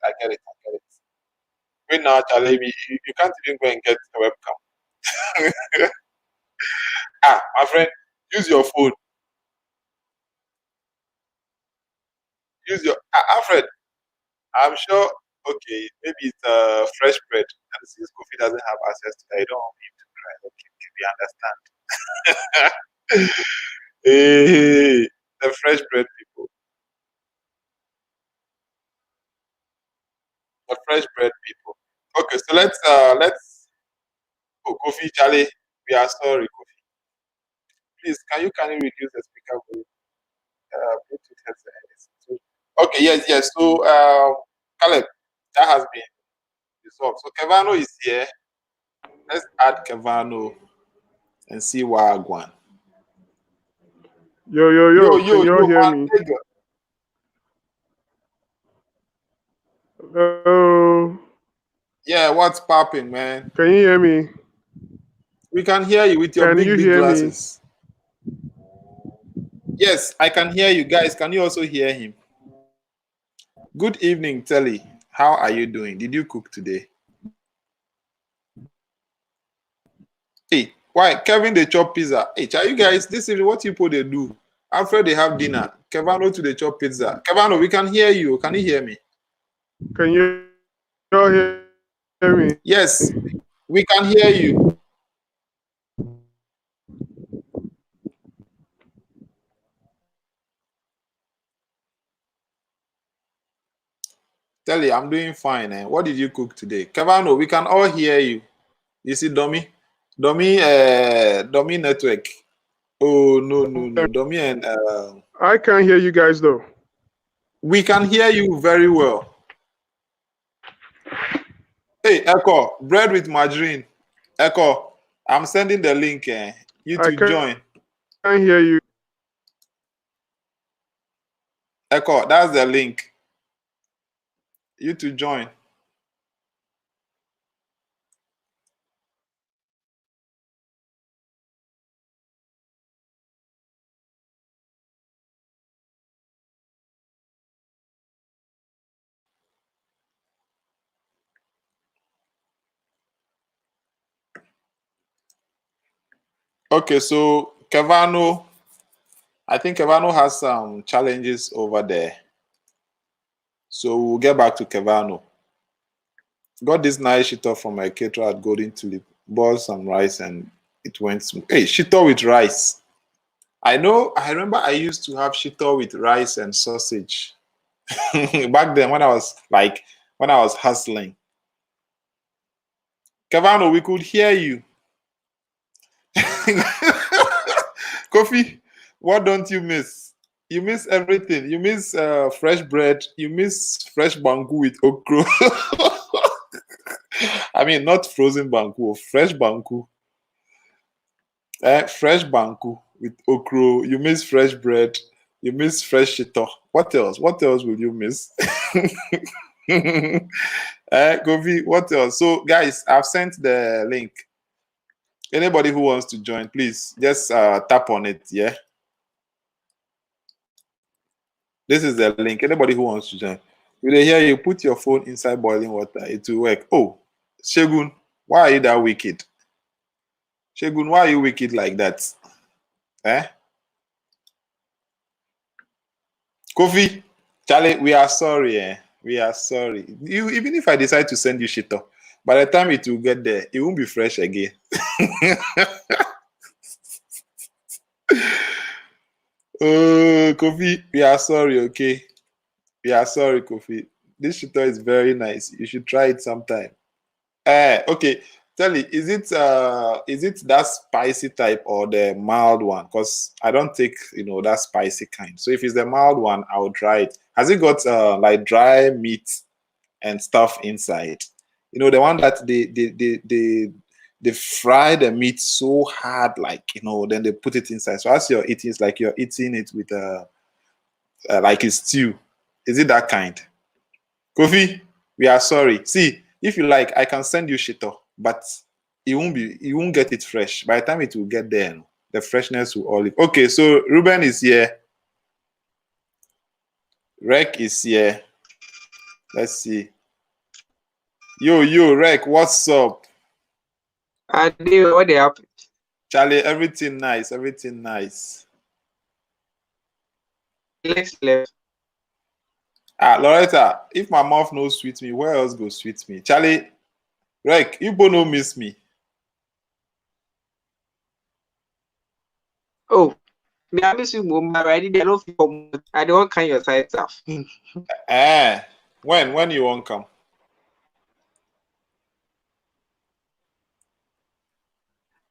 Wait now, Charlie, you can't even go and get the webcam. My friend, use your phone. Use your Alfred. I'm sure. Okay, maybe it's fresh bread, and since Kofi doesn't have access to that, you don't want him to cry. Okay, we understand. Hey, the fresh bread people. The fresh bread people. Okay, so let's. Oh, Kofi, Charlie, we are sorry, Kofi. Please, can you kindly reduce the speaker volume? Bluetooth headset. Okay, yes. So, Caleb, that has been resolved. So, Kevano is here. Let's add Kevano and see what I want. Yo. Can y'all hear man, me? nigga. Hello. Yeah, what's popping, man? Can you hear me? We can hear you with your Can you big hear me? glasses. Yes, I can hear you guys. Can you also hear him? Good evening, Telly. How are you doing? Did you cook today? Hey, why? Kevin, they chop pizza. Hey, are you guys, this is what people they do. After they have dinner, Kevano to the chop pizza. Kevano, we can hear you. Can you hear me? Can you all hear me? Yes, we can hear you. Telly, I'm doing fine. What did you cook today? Kevano, we can all hear you. You see, Domi network. Oh, no. Domi and I can't hear you guys though. we can hear you very well. Hey, Echo, bread with margarine. Echo, I'm sending the link. You to join. I can't hear you. Echo, that's the link. You to join. Okay, so Kevano, I think Kevano has some challenges over there. So we'll get back to Kevano. Got this nice shito from my caterer at Golden Tulip. Bought some rice and it went smooth. Hey, shito with rice. I remember I used to have shito with rice and sausage. Back then when I was hustling. Kevano, we could hear you. Kofi, What don't you miss? You miss everything. You miss fresh bread. You miss fresh banku with okra. I mean, not frozen banku, fresh banku. Fresh banku with okra. You miss fresh bread. You miss fresh shito. What else? What else will you miss? Kofi, what else? So, guys, I've sent the link. Anybody who wants to join, please just tap on it. Yeah. This is the link. Anybody who wants to join. Will they hear you put your phone inside boiling water? It will work. Oh, Shegun, why are you that wicked? Shegun, why are you wicked like that? Kofi, Charlie, we are sorry. We are sorry. Even if I decide to send you shit up, by the time it will get there, it won't be fresh again. Oh, Kofi, we are sorry, okay? We are sorry, Kofi. This shito is very nice. You should try it sometime. Okay. Tell me, is it that spicy type or the mild one? Because I don't take that spicy kind. So if it's the mild one, I'll try it. Has it got like dry meat and stuff inside? The one that they fry the meat so hard, like then they put it inside. So as you're eating, it's like you're eating it with like a stew. Is it that kind? Kofi, we are sorry. See, if you like, I can send you shito, but you won't get it fresh. By the time it will get there, the freshness will all leave. Okay, so Ruben is here. Rek is here. Let's see. Yo, Rek, what's up? What happened? Charlie, everything nice, everything nice. Lex left. Loretta, if my mouth no sweet me, where else go sweet me? Charlie, Rek, you both no miss me. Oh, me I miss you, Mom. I don't feel. I don't kind your side stuff. When you won't come?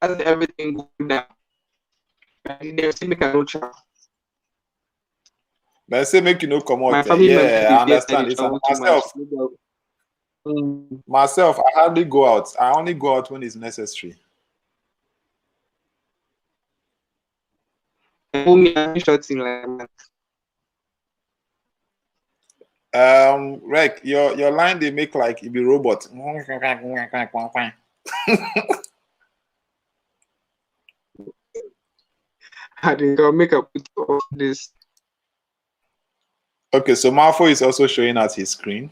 As everything go down. They say make a no travel. But say make you no come out. My family Yeah, I understand. It's travel myself. Myself, I hardly go out. I only go out when it's necessary. Rek, your line they make like it be robot. I didn't make up with all this. Okay, so Marfo is also showing us his screen.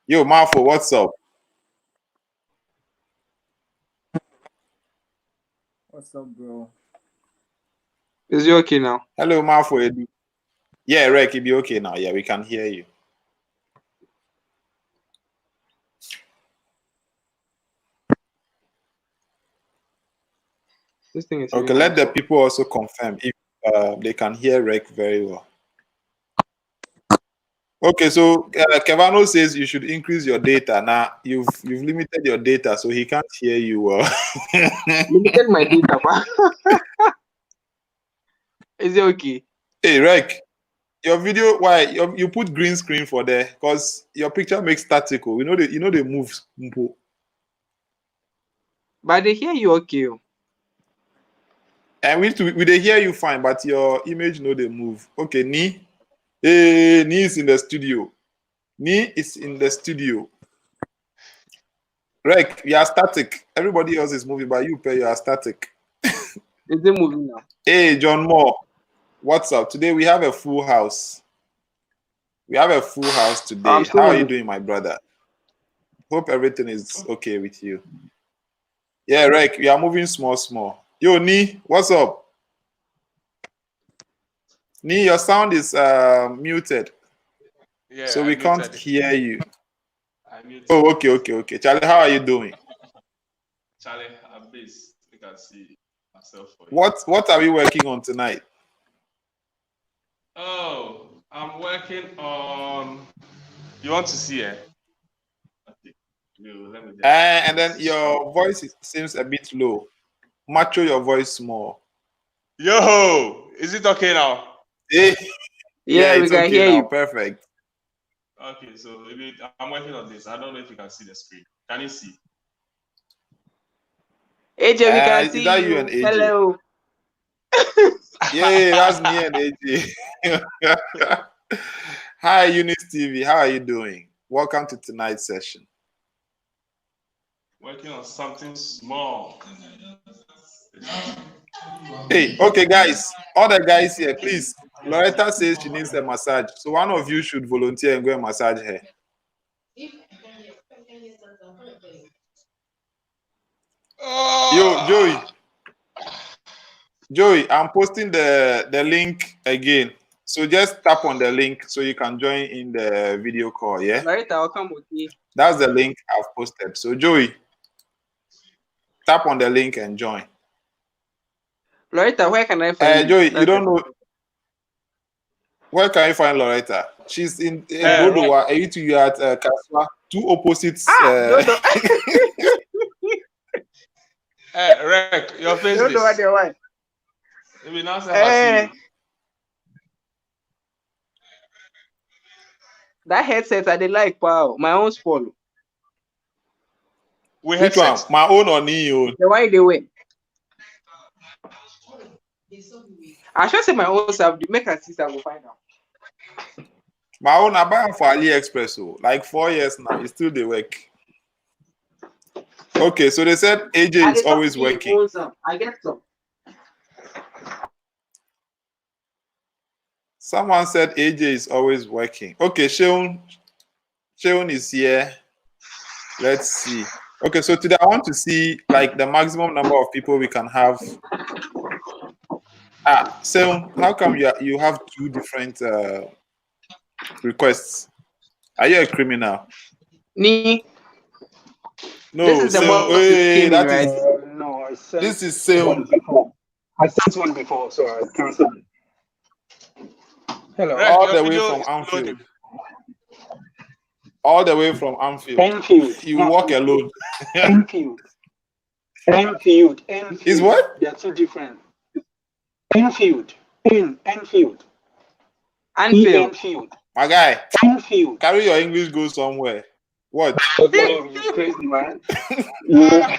Yo, Marfo, what's up? What's up, bro? Is you okay now? Hello, Marfo. Yeah, Rek, it be okay now. Yeah, we can hear you. This thing is okay. Let the people also confirm if they can hear Rek very well. Okay, so Kevano says you should increase your data. Now you've limited your data, so he can't hear you well. Limited my data, Is it okay? Hey, Rek, your video, why you put green screen for there? Because your picture makes statical. They move. But they hear you okay. And we they hear you fine, but your image they move. Okay, Ni. Hey, Ni is in the studio. Ni is in the studio. Rek, you are static. Everybody else is moving, but you are static. Is it moving now? Hey, John Moore. What's up? Today we have a full house. We have a full house today. How are you doing, my brother? Hope everything is okay with you. Yeah, Rek, we are moving small. Yo, Ni, what's up? Ni, your sound is muted. Yeah, so we can't hear you. Oh, okay. Charlie, how are you doing? Charlie, I'm busy. You can see myself. What are we working on tonight? Oh, I'm working on. You want to see it? Okay. Let me and then your voice seems a bit low. Macho your voice more. Yo, is it okay now? Hey, Yeah, we it's can okay hear now. you. Perfect. Okay, so I'm working on this. I don't know if you can see the screen. Can you see? AJ, we can Is see that you. you and AJ? Hello. Yeah, that's me and AJ. Hi, Eunice TV. How are you doing? Welcome to tonight's session. Working on something small. Hey, okay, guys. All the guys here, please. Loretta says she needs a massage. So one of you should volunteer and go and massage her. Yo, Joey. Joey, I'm posting the link again. So just tap on the link so you can join in the video call, yeah? Loretta, I'll come with you. That's the link I've posted. So Joey, tap on the link and join. Loretta, where can I find you? Joey, you That's don't the- know. Where can you find Loretta? She's in Right. Brodowa. You at Kaswa. Two opposites. No. Hey, Rek, your face Don't know what this. they want. Maybe now say I see you. That headset I did like, wow. My own spoil. We Which one? headset. My own or Neo? The why they win. I should say my own self. Make a sister will find out. My own, I buy them for AliExpress. So, like 4 years now, it's still they work. Okay, so they said AJ is always working. I get some. Someone said AJ is always working. Okay, Sheon is here. Let's see. Okay, so today I want to see like the maximum number of people we can have. Sheon, how come you have two different requests? Are you a criminal? Ni. No, This is the Sheon, one hey, that right? is No, I sent this is one Sheon. before. I sent one before, so I canceled it. Hello. Rek, All your the way video from is Anfield. loading. All the way from Anfield. Enfield. You not walk Anfield. alone. Enfield. Enfield. Is what? They are two different. Enfield. Enfield. Anfield. Enfield. My guy, Enfield. carry your English, go somewhere. What? Oh, you crazy, man. Yeah.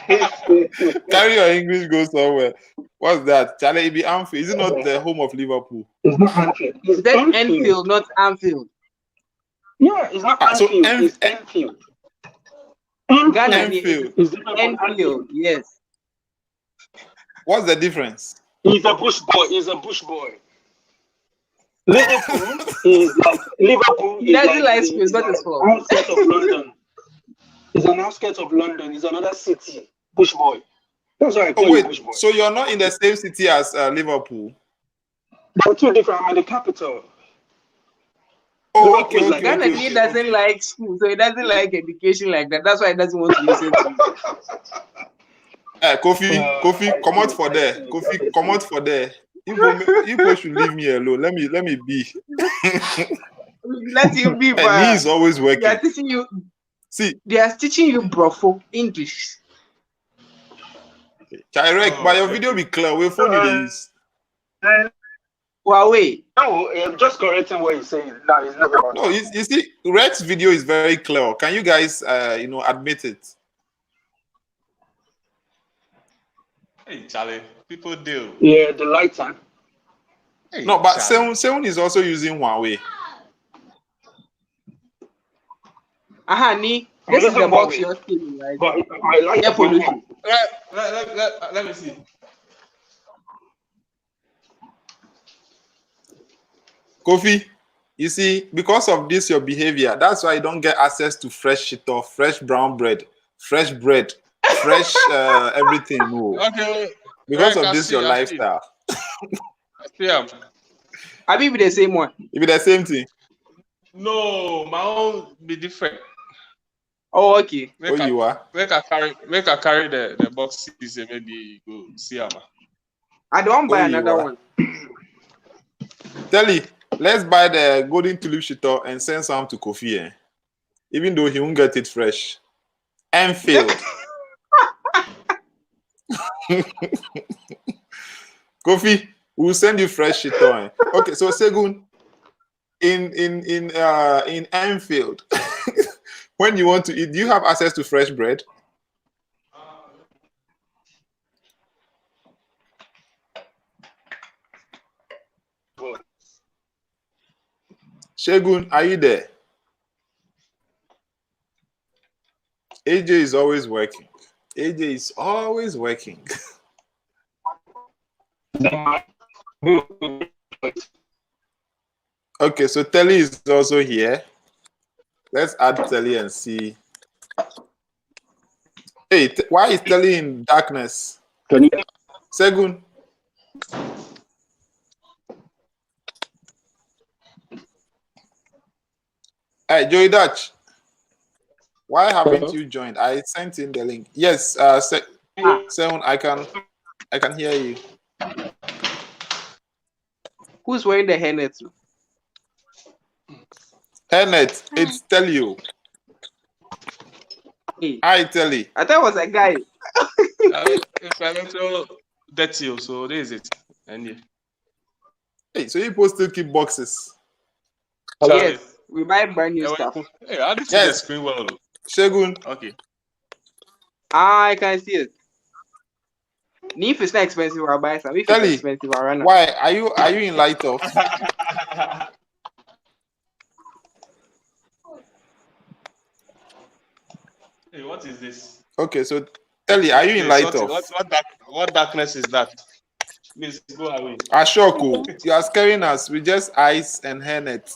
Carry your English, go somewhere. What's that? Charlie, it be Anfield. Is it not the home of Liverpool? It's not Anfield. It's That Enfield. Enfield, not Anfield. Yeah, it's not So Anfield. It's Enfield. Ghananie. Enfield. It's different from Enfield, Anfield. yes. What's the difference? He's a bush boy. He's a bush boy. Liverpool is like Liverpool. He doesn't like the space, not his fault. outskirts of London. It's an outskirts of London. It's another city. Bush boy. That's why I call Oh you bush wait, boy. so you're not in the same city as Liverpool? They're two different. I'm at the capital. Oh, Liverpool is okay, like okay, Ghananie okay. doesn't like school, so he doesn't like education like that. That's why he doesn't want to listen to you. Kofi, come out for there. Kofi, come out for there. Igbo should leave me alone. Let me be. Let him be, And he is but always they working. are teaching you. See, They are teaching you brofo English. Chirek, but your video be clear. We phone you they use. Huawei. No, I'm just correcting what he's saying. No, it's never about No, you see, Rex's video is very clear. Can you guys, admit it? Hey, Charlie, people do. Yeah, the lights on. Hey, No, but Charlie. Seun is also using Huawei. Aha, Ni. This is the box you're stealing, right? But I like Yeah, the pollution. Let me see. Kofi, you see, because of this, your behavior, that's why you don't get access to fresh shit or fresh brown bread, fresh everything. No. Okay. Because Rek, of I this, see, your I see. lifestyle. Yeah. I be the same one. It be the same thing. No, my own be different. Oh, okay. Oh, you are? Make I carry the boxes and maybe go see him. I don't buy Oh, you another are. one. Tell you, let's buy the golden tulip shito and send some to Kofi. Even though he won't get it fresh. Enfield. Kofi, We'll send you fresh shit on. Okay, so Segun, in Enfield, when you want to eat, do you have access to fresh bread? Shegun, are you there? AJ is always working. AJ is always working. Okay, so Telly is also here. Let's add Telly and see. Hey, why is Telly in darkness? Can you? Segun. Hey, Joey Dutch. Why haven't you joined? I sent in the link. Yes, Segun, I can hear you. Who's wearing the hairnet? Hairnet, it's Telly. Hey, Hi, Telly. I thought it was a guy. If I don't know dirty, so this is it. And yeah. Hey, so you supposed to keep boxes? Yes, we buy brand new stuff. Hey, I didn't see the screen well. Shegun. Okay. I can see it. If it's not expensive, I'll buy some. If Telly, it's expensive, I'll run out. why are you in light off? Hey, what is this? Okay, so Telly, are you in light off? What darkness is that? Please go away. Ashoko, you are scaring us with just ice and hairnet.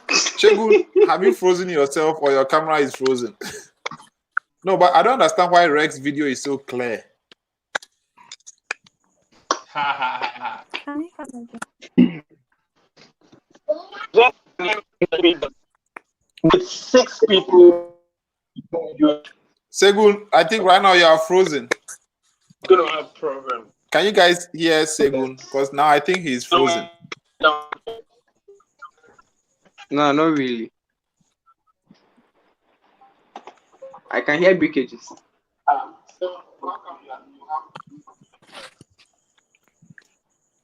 Shegun, have you frozen yourself or your camera is frozen? No, but I don't understand why Rex's video is so clear. With 6 people, you're Segun, I think right now you are frozen. gonna have problem. Can you guys hear Segun? Because now I think he's frozen. No, not really. I can hear breakages.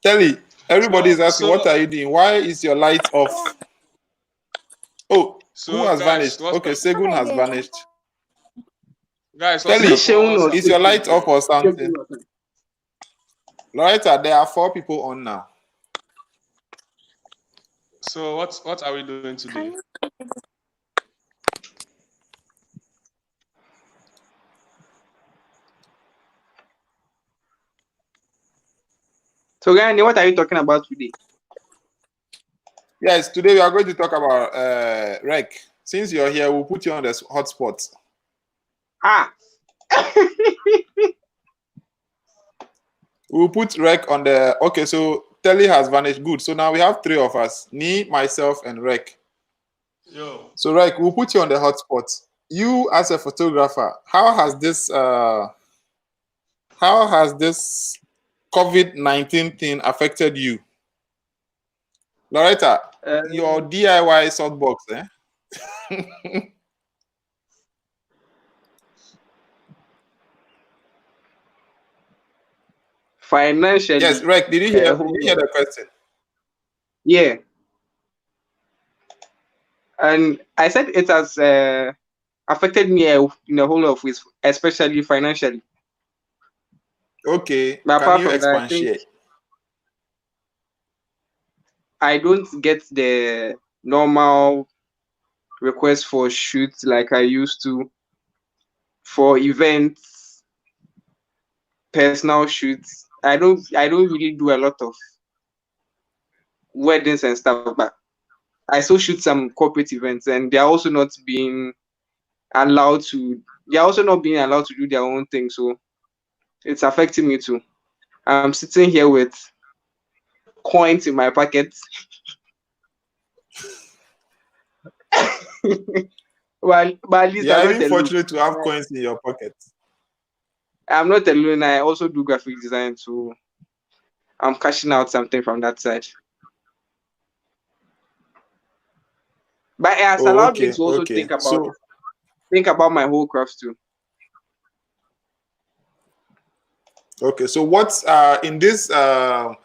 Telly, everybody is asking, what are you doing? Why is your light off? Oh, So, who has guys, vanished? what's Okay, the- Segun has vanished. Guys, Telly, what's the- is your light off or something? Loretta, there are 4 people on now. So what are we doing today? So, Ghananie, what are you talking about today? Yes, today we are going to talk about Rec. Since you're here, we'll put you on the hotspot. Ah. We'll put Rec on the... Okay, so Telly has vanished. Good. So now we have 3 of us. Me, myself, and Rec. Yo. So Rec, we'll put you on the hotspot. You as a photographer, how has this COVID-19 thing affected you? Loretta, your DIY softbox, eh? Financially. Yes, Rec, did you hear the question? Yeah. And I said it has affected me in a whole lot of ways, especially financially. Okay, But can apart you from that, I expatiate? think I don't get the normal requests for shoots like I used to for events, personal shoots. I don't really do a lot of weddings and stuff, but I still shoot some corporate events, and they're also not being allowed to do their own thing. So it's affecting me too. I'm sitting here with coins in my pockets. Well, but at least You I'm are not even alone. fortunate to have coins in your pocket. I'm not alone. I also do graphic design, so I'm cashing out something from that side. But it has allowed me to also think about my whole craft too. Okay, so what's in this? Let's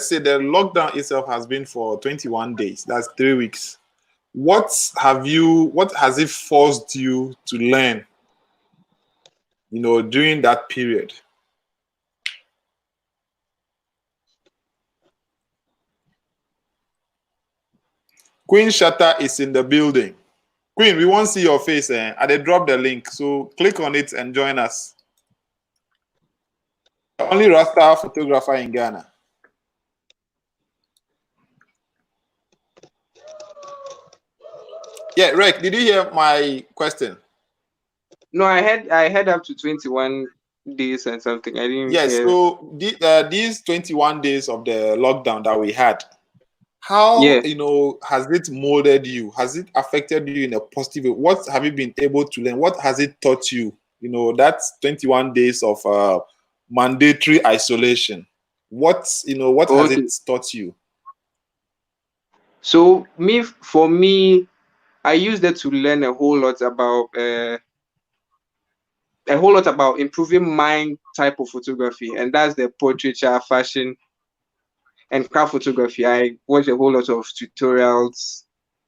say the lockdown itself has been for 21 days. That's 3 weeks. What has it forced you to learn? During that period. Queen Shatta is in the building. Queen, we won't see your face. I they drop the link, so click on it and join us. Only Rasta photographer in Ghana. Yeah, Rick, did you hear my question? No, I had up to 21 days and something. I didn't Yes, hear. so these 21 days of the lockdown that we had, how has it molded you? Has it affected you in a positive way? What have you been able to learn? What has it taught you? That's 21 days of mandatory isolation. What has it taught you? So for me, I used it to learn a whole lot about improving my type of photography, and that's the portraiture, fashion, and craft photography. I watched a whole lot of tutorials.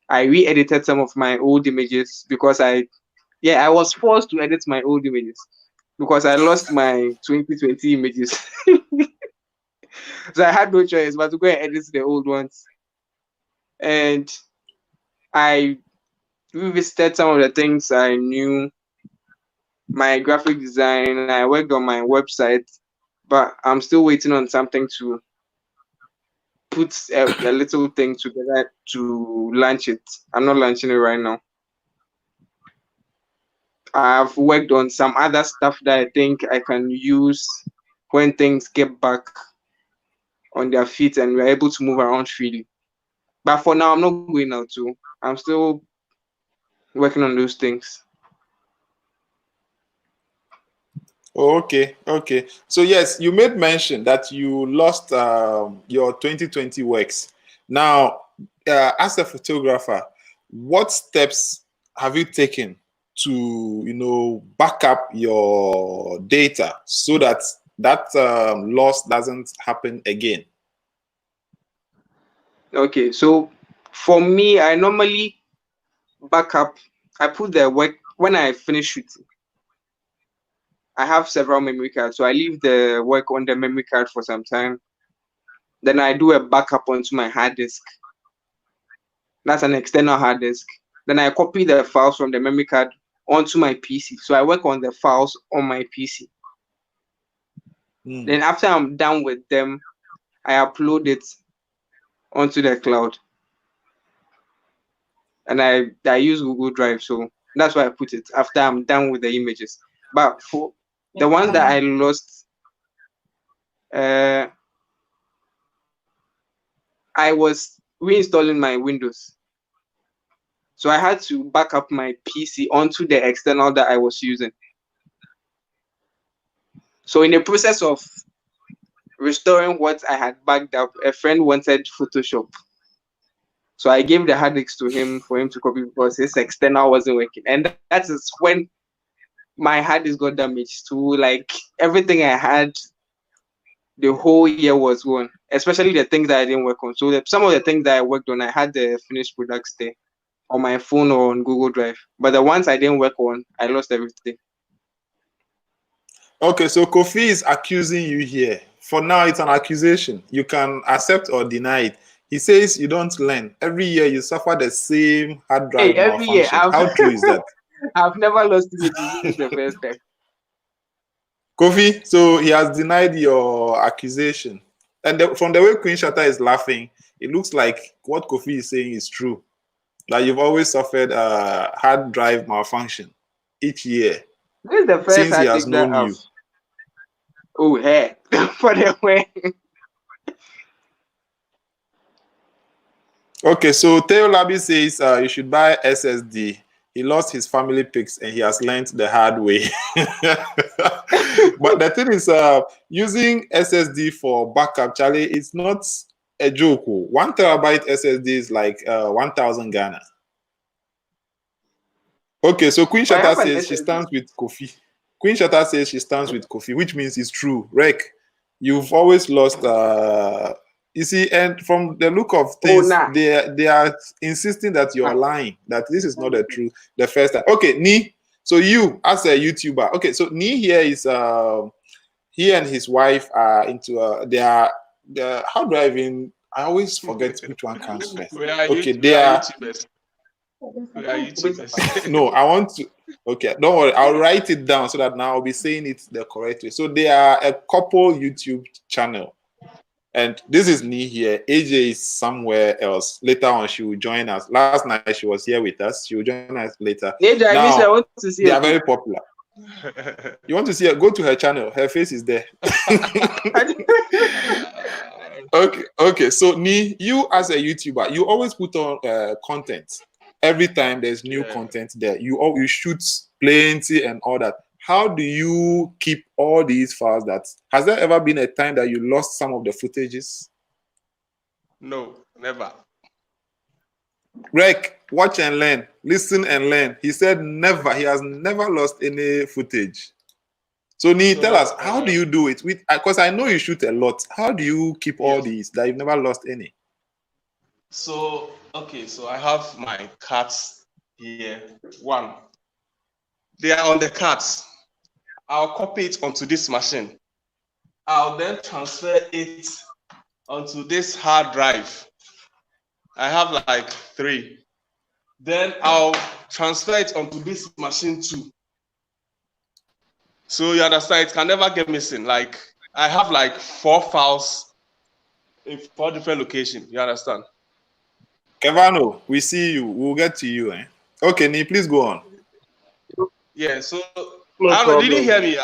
I re-edited some of my old images because I was forced to edit my old images because I lost my 2020 images. So I had no choice but to go and edit the old ones. And I revisited some of the things I knew, my graphic design. I worked on my website, but I'm still waiting on something to put a little thing together to launch it. I'm not launching it right now. I've worked on some other stuff that I think I can use when things get back on their feet and we're able to move around freely. But for now, I'm not going out too. I'm still working on those things. Okay. So yes, you made mention that you lost your 2020 works. Now, as a photographer, what steps have you taken to back up your data so that loss doesn't happen again? Okay, so for me, I normally back up. I put the work when I finish shooting. I have several memory cards, so I leave the work on the memory card for some time. Then I do a backup onto my hard disk. That's an external hard disk. Then I copy the files from the memory card onto my PC. So I work on the files on my PC. Then after I'm done with them, I upload it onto the cloud. And I use Google Drive, so that's why I put it after I'm done with the images. But for the ones that I lost, I was reinstalling my Windows. So I had to back up my PC onto the external that I was using. So in the process of restoring what I had backed up, a friend wanted Photoshop. So I gave the hard disk to him for him to copy because his external wasn't working. And that is when my hard disk got damaged too. Like everything I had the whole year was gone, especially the things that I didn't work on. So some of the things that I worked on, I had the finished products there on my phone or on Google Drive. But the ones I didn't work on, I lost everything. Okay, so Kofi is accusing you here. For now, it's an accusation. You can accept or deny it. He says you don't learn. Every year you suffer the same hard drive every year, malfunction. How true is that? I've never lost images. This is the first time. Kofi, so he has denied your accusation. And from the way Queen Shatta is laughing, it looks like what Kofi is saying is true. That you've always suffered a hard drive malfunction each year. This is the first since he has known you. Oh, hey, for the way. Okay, so Theo Labi says you should buy SSD. He lost his family pics and he has learned the hard way. But the thing is, using SSD for backup, Charlie, it's not a joke. 1 terabyte SSD is like 1,000 Ghana. Okay, so Queen Shatta says she stands with Kofi. Queen Shata says she stands with Kofi, which means it's true. Rek, you've always lost. You see, and from the look of things, nah. they are insisting that you're lying, that this is not the truth. The first time. Okay, Ni. So you, as a YouTuber, okay, so Ni here is he and his wife are into they are how do I even I always forget which one comes first. Okay, they are YouTubers. We are YouTubers. no, I want to. Okay, don't worry. I'll write it down so that now I'll be saying it the correct way. So they are a couple YouTube channel, and this is me here. AJ is somewhere else. Later on, she will join us. Last night she was here with us. She will join us later. AJ, I miss her. I want to see they her. are very popular. You want to see her? Go to her channel. Her face is there. Okay. So Ni, you as a YouTuber, you always put on content. Every time there's new content there, you shoot plenty and all that. How do you keep all these files? That has there ever been a time that you lost some of the footages? No, never. Rek, watch and learn, listen and learn. He said never. He has never lost any footage. So Ni, tell us, how do you do it? Because I know you shoot a lot. How do you keep all these that you've never lost any? So I have my cards here. One, they are on the cards. I'll copy it onto this machine. I'll then transfer it onto this hard drive. I have like 3. Then I'll transfer it onto this machine too. So you understand, it can never get missing. Like I have like 4 files in 4 different locations. You understand? Kevano, we see you. We'll get to you. Okay, Ni, please go on. Yeah, so No I don't know, problem. did you hear me?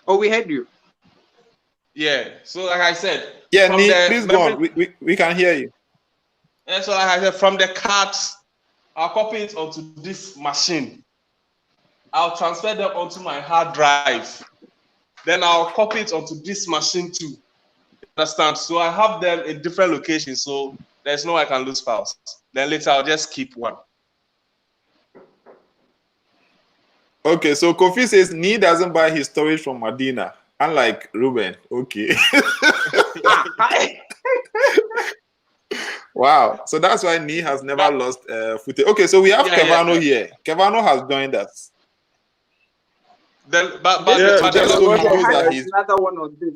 Oh, we heard you. Yeah, so like I said. Yeah, Ni, please go on. We can hear you. Yeah, so like I said, from the cards, I'll copy it onto this machine. I'll transfer them onto my hard drive. Then I'll copy it onto this machine too. Understand? So I have them in different locations, so there's no way I can lose files. Then later I'll just keep one. Okay, so Kofi says Ni doesn't buy his storage from Medina, unlike Ruben. Okay. Wow. So that's why Ni has never lost footage. Okay, so we have Kevano here. Kevano has joined us. Then, but just so he knows that he's another one on this.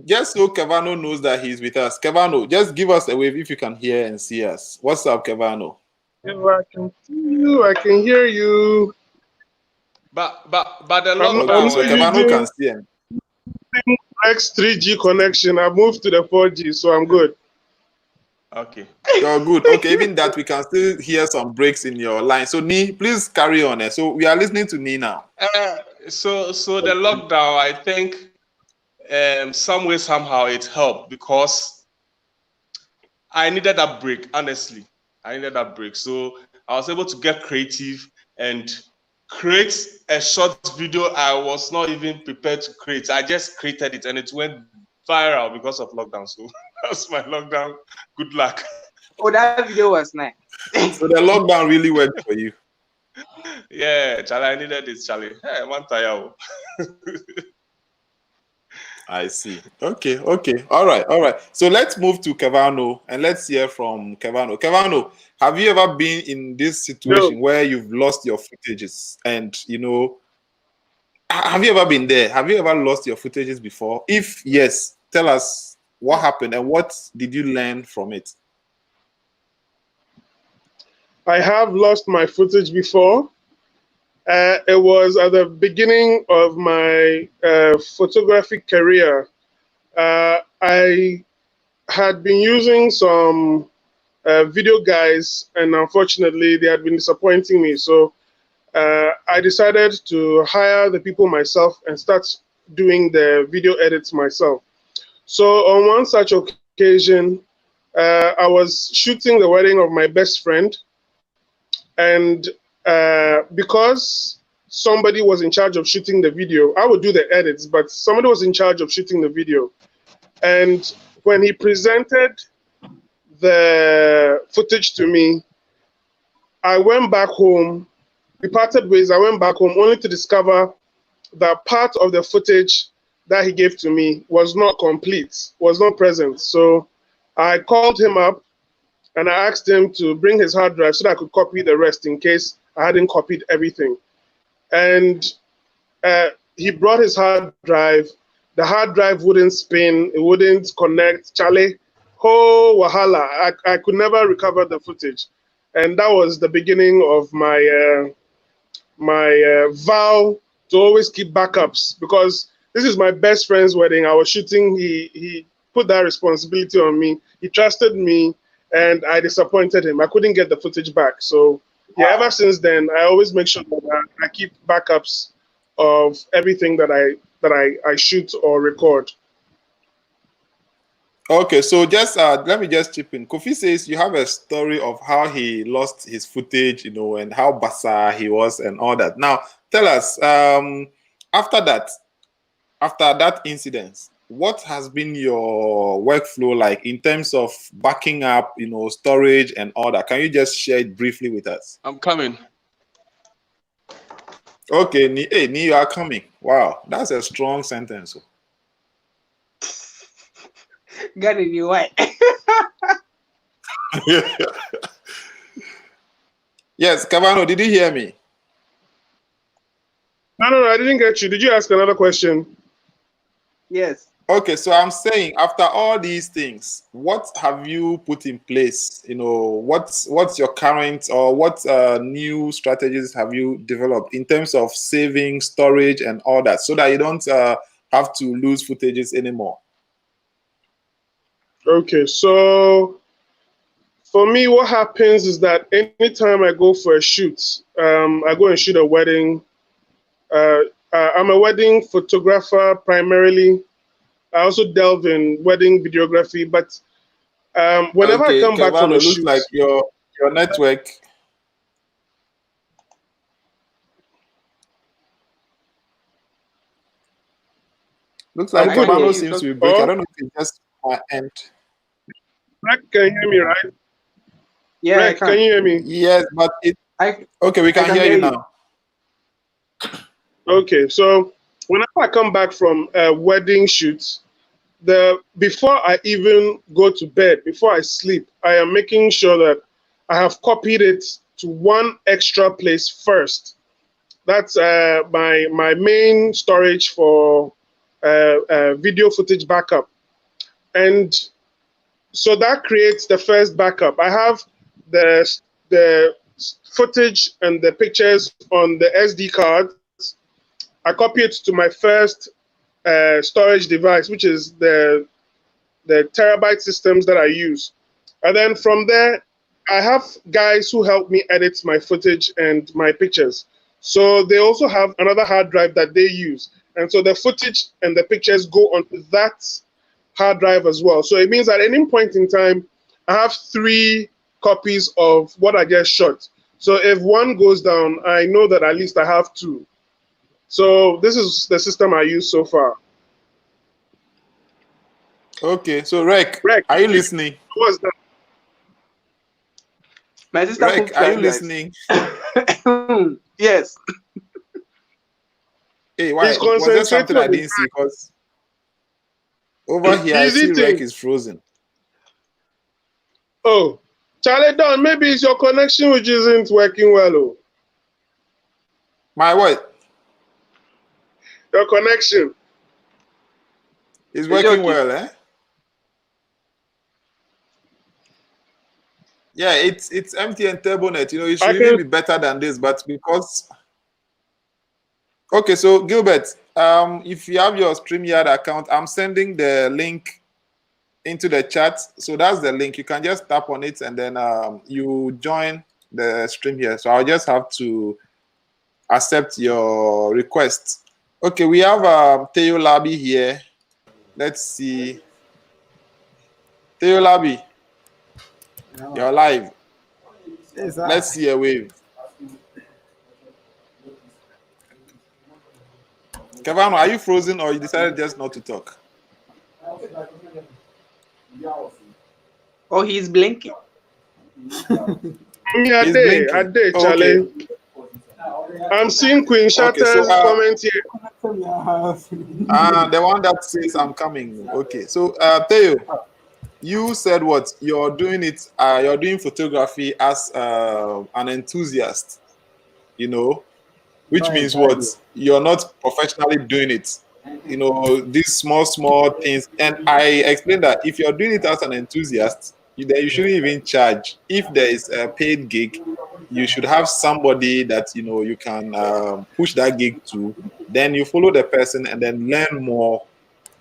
Just so Kevano knows that he's with us. Kevano, just give us a wave if you can hear and see us. What's up, Kevano? I can see you. I can hear you. But the lockdown. So Kevano can see him. Next 3G connection. I moved to the 4G, so I'm good. Okay. You're good. Okay, even that we can still hear some breaks in your line. So Ni, please carry on. So we are listening to Ni now. So the lockdown, I think. Some way, somehow it helped because I needed that break, honestly. I needed that break. So I was able to get creative and create a short video I was not even prepared to create. I just created it and it went viral because of lockdown. So that's my lockdown. Good luck. Oh, that video was nice. So the lockdown really worked for you. Yeah, Charlie, I needed this, Charlie. Hey, one tire. I see. Okay. All right. So let's move to Kevano and let's hear from Kevano. Kevano, have you ever been in this situation where you've lost your footages? And, have you ever been there? Have you ever lost your footages before? If yes, tell us what happened and what did you learn from it? I have lost my footage before. It was at the beginning of my photographic career. I had been using some video guys, and unfortunately, they had been disappointing me. So I decided to hire the people myself and start doing the video edits myself. So on one such occasion, I was shooting the wedding of my best friend, and because somebody was in charge of shooting the video, I would do the edits, but somebody was in charge of shooting the video. And when he presented the footage to me, I went back home. We parted ways. I went back home only to discover that part of the footage that he gave to me was not complete, was not present. So I called him up and I asked him to bring his hard drive so that I could copy the rest in case I hadn't copied everything. And he brought his hard drive. The hard drive wouldn't spin, it wouldn't connect. Charlie, oh, wahala. I could never recover the footage. And that was the beginning of my vow to always keep backups, because this is my best friend's wedding. I was shooting. He put that responsibility on me. He trusted me, and I disappointed him. I couldn't get the footage back. So yeah, ever since then, I always make sure that I keep backups of everything that I shoot or record. Okay, so just let me just chip in. Kofi says you have a story of how he lost his footage, you know, and how basa he was and all that. Now, tell us, after that incident, what has been your workflow like in terms of backing up, you know, storage and all that? Can you just share it briefly with us? I'm coming. Okay, hey, you are coming. Wow, that's a strong sentence. Ghananie, why? Yes, Cavano, did you hear me? No, I didn't get you. Did you ask another question? Yes. Okay, so I'm saying after all these things, what have you put in place? You know, what's your current or what new strategies have you developed in terms of saving storage and all that, so that you don't have to lose footages anymore? Okay, so for me, what happens is that anytime I go for a shoot, I go and shoot a wedding. I'm a wedding photographer primarily. I also delve in wedding videography, but whenever I come back from a shoot, looks like your network. Looks like Cavano seems to be breaking. I don't know if it's just my end. Rick, can you hear me, right? Yeah, Rick, can you hear me? Yes, but okay, we can hear you now. Okay, so whenever I come back from a wedding shoot, before I even go to bed, before I sleep, I am making sure that I have copied it to one extra place first. That's my main storage for video footage backup. And so that creates the first backup. I have the footage and the pictures on the SD cards. I copy it to my first storage device, which is the terabyte systems that I use. And then from there, I have guys who help me edit my footage and my pictures. So they also have another hard drive that they use. And so the footage and the pictures go onto that hard drive as well. So it means at any point in time, I have 3 copies of what I just shot. So if one goes down, I know that at least I have 2. So this is the system I use so far. Okay, so Rek, are you listening? What's that? My sister, Rek, are you listening? Yes. Hey, why? Was there something I didn't see? Because over here, I see Rek is frozen. Oh, Charlie Don, maybe it's your connection which isn't working well. Oh. My what? Your connection. It's working well, eh? Yeah, it's MTN TurboNet. You know, it should even be better than this, but because... Okay, so Gilbert, if you have your StreamYard account, I'm sending the link into the chat. So that's the link. You can just tap on it and then you join the stream here. So I'll just have to accept your request. Okay, we have Teo Labi here. Let's see. Teo Labi, you're live. Let's see a wave. Cavano, are you frozen or you decided just not to talk? Oh, he's blinking. Me a He's day, blinking. Oh, okay. Charlie. I'm seeing Queen Okay, so Shatter's comment here. the one that says I'm coming. Okay, so Theo, you said what? You're doing it. You're doing photography as an enthusiast. You know, which Not means what? entirely. You're not professionally doing it. You know, these small things. And I explained that if you're doing it as an enthusiast, then you shouldn't even charge. If there is a paid gig, you should have somebody that you know you can push that gig to. Then you follow the person and then learn more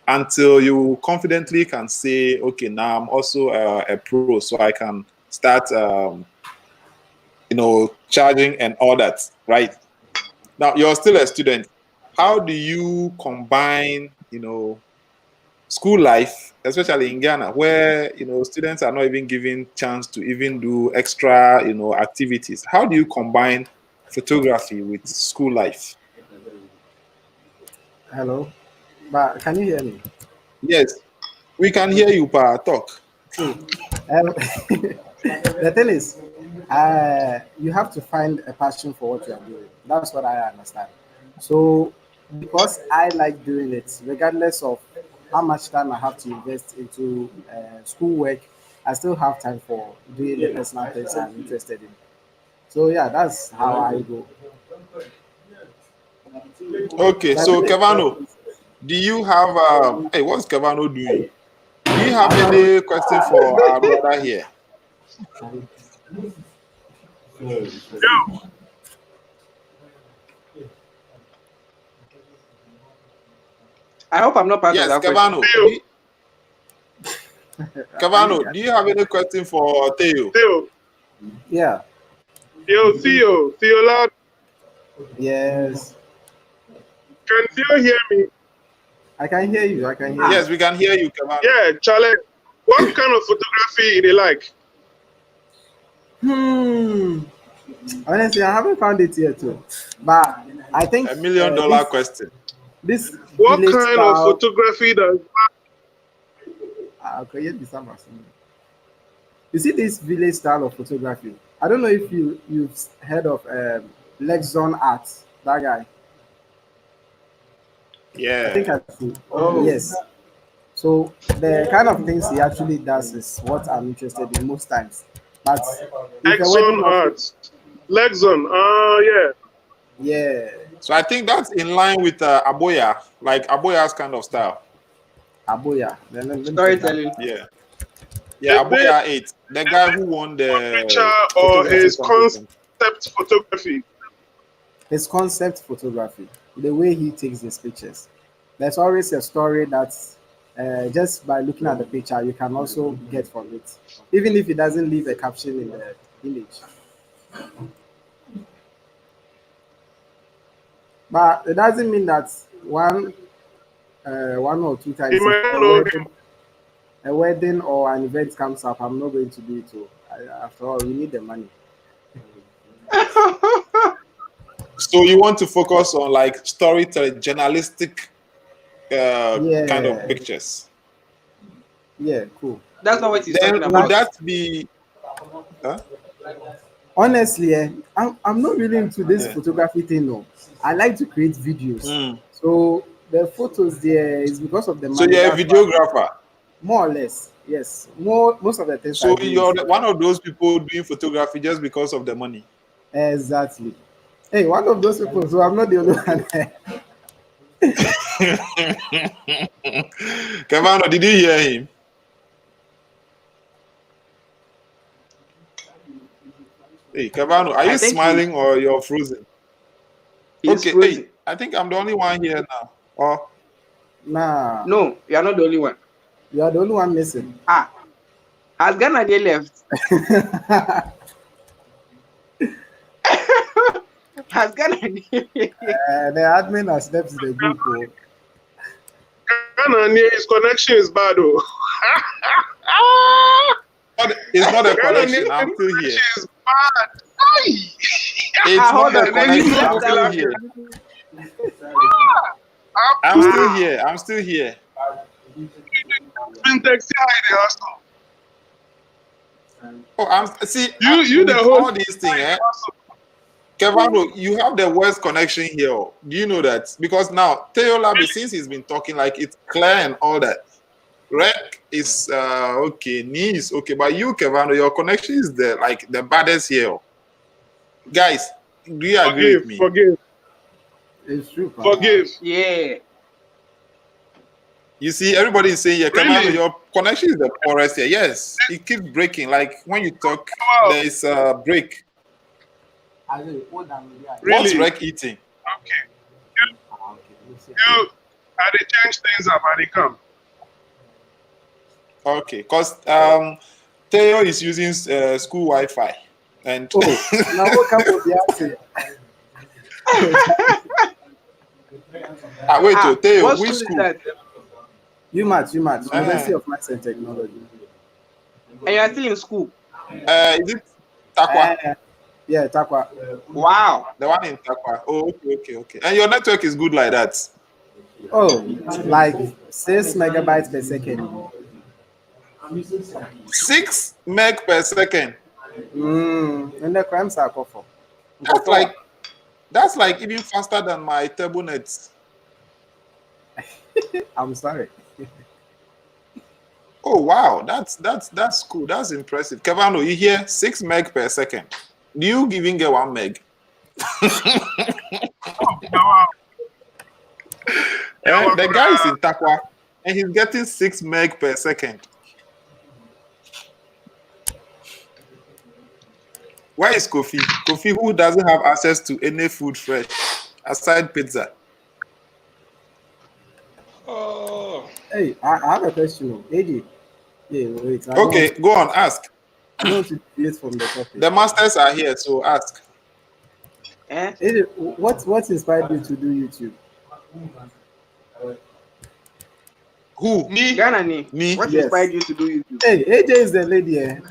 until you confidently can say, okay, now I'm also a pro, so I can start, charging and all that, right? Now you're still a student. How do you combine, school life, especially in Ghana, where students are not even given chance to even do extra, activities? How do you combine photography with school life? Hello, but can you hear me? Yes, we can hear you, Pa. Talk. See, the thing is, you have to find a passion for what you are doing. That's what I understand. So, because I like doing it, regardless of how much time I have to invest into schoolwork, I still have time for doing the personal things I'm interested in. So, yeah, that's how I go. Okay, The so thing Kevano, is, do you have hey, what's Kevano doing? Do you have any question for our brother here? I hope I'm not part of Yes, that question. Kevano. Theo, Kevano, do you have any question for Theo? Theo, yeah, Theo Loud. yes, Can Theo hear me? I can hear you. I can hear you. Yes, we can hear you, Kevano. Yeah, Charlie. What kind of photography they like? Honestly, I haven't found it yet, too. But I think $1 million this question. this What village kind of style. photography does Okay, yes, this time I've seen it. You see this village style of photography. I don't know if you've heard of Lexon Art. That guy. I think Yeah. I've seen. Oh yes. So the kind of things he actually does is what I'm interested in most times. But if a Exxon wedding also, Art? Lexon. Yeah. yeah, So I think that's in line with Aboya, like Aboya's kind of style. Aboya. Then let me check that. Storytelling. Yeah. Is Yeah, it Aboya 8. The guy who won picture the or photography his competition. concept photography? His concept photography, the way he takes his pictures. There's always a story that just by looking at the picture you can also get from it, even if it doesn't leave a caption in the image. But it doesn't mean that one or two You times if might not know him. a wedding or an event comes up, I'm not going to do it. Too. After all, we need the money. So you want to focus on like storytelling, journalistic kind of Yeah, pictures. yeah, cool. That's not what he's talking Then would about. Like that be honestly, I'm not really into this yeah. photography thing. No, I like to create videos. Mm. So the photos there is because of the So money. you're a That's why, videographer. more or less, yes. Most of the things I So do you're is one of those people doing photography just because of the money. exactly. Hey, one of those people. So I'm not the only one. Kevano, did you hear him? Hey, Kevano, are I you think smiling or you're frozen? he's Okay, hey, frozen. I think I'm the only one here now. Oh, Nah, No, you're not the only one. you are the only one missing. Ah, has Ghananie left? Has Ghananie? The admin has left the group. Oh. Ghananie, his connection is bad. Oh. it's not a Ghananie, connection. I'm still here. connection is bad. Aye. It's Hold not a on. He connection. I'm left still out. here. I've I'm still here. I'm still here. been texting her in the hostel. Oh, I'm see. You the with host. all these things, eh? Kevano, you have the worst connection here. Do you know that? Because now Theo Labi, since he's been talking, like it's clear and all that. Rec is okay, knee is okay, but you, Kevano, your connection is the baddest here. Guys, do you agree with me? Forgive. It's true. Forgive. Yeah. You see, everybody is saying, yeah, Kevano, Really? your connection is the poorest here. Yes, it keeps breaking. Like when you talk, Wow. there is a break. Really? What's Rec eating? Okay. You had to change things up and they come. Okay, because Theo is using school Wi-Fi. And now what come with the answer? wait, Theo, what which school school? is that? UMass, University of Maths and Technology. And you are still in school? Is it Takwa? Yeah, Takwa. Wow. The one in Takwa. Oh, okay. And your network is good like that? Oh, like 6 megabytes per second. 6 meg per second. And the crimes are for. That's like even faster than my turbo nets. I'm sorry. Oh wow, that's cool. That's impressive. Kevano, you hear 6 meg per second. Do you even get 1 meg? The guy is in Takwa and he's getting 6 meg per second. Where is Kofi? Kofi, who doesn't have access to any food fresh aside pizza? Oh. Hey, I have a question. AJ. Yeah, wait. Okay, go on, ask. I don't want to deviate from the topic. The masters are here, so ask. AJ, what inspired you to do YouTube? Who? Me? Ghananie. Me? What Yes. inspired you to do YouTube? Hey, AJ is the lady. AJ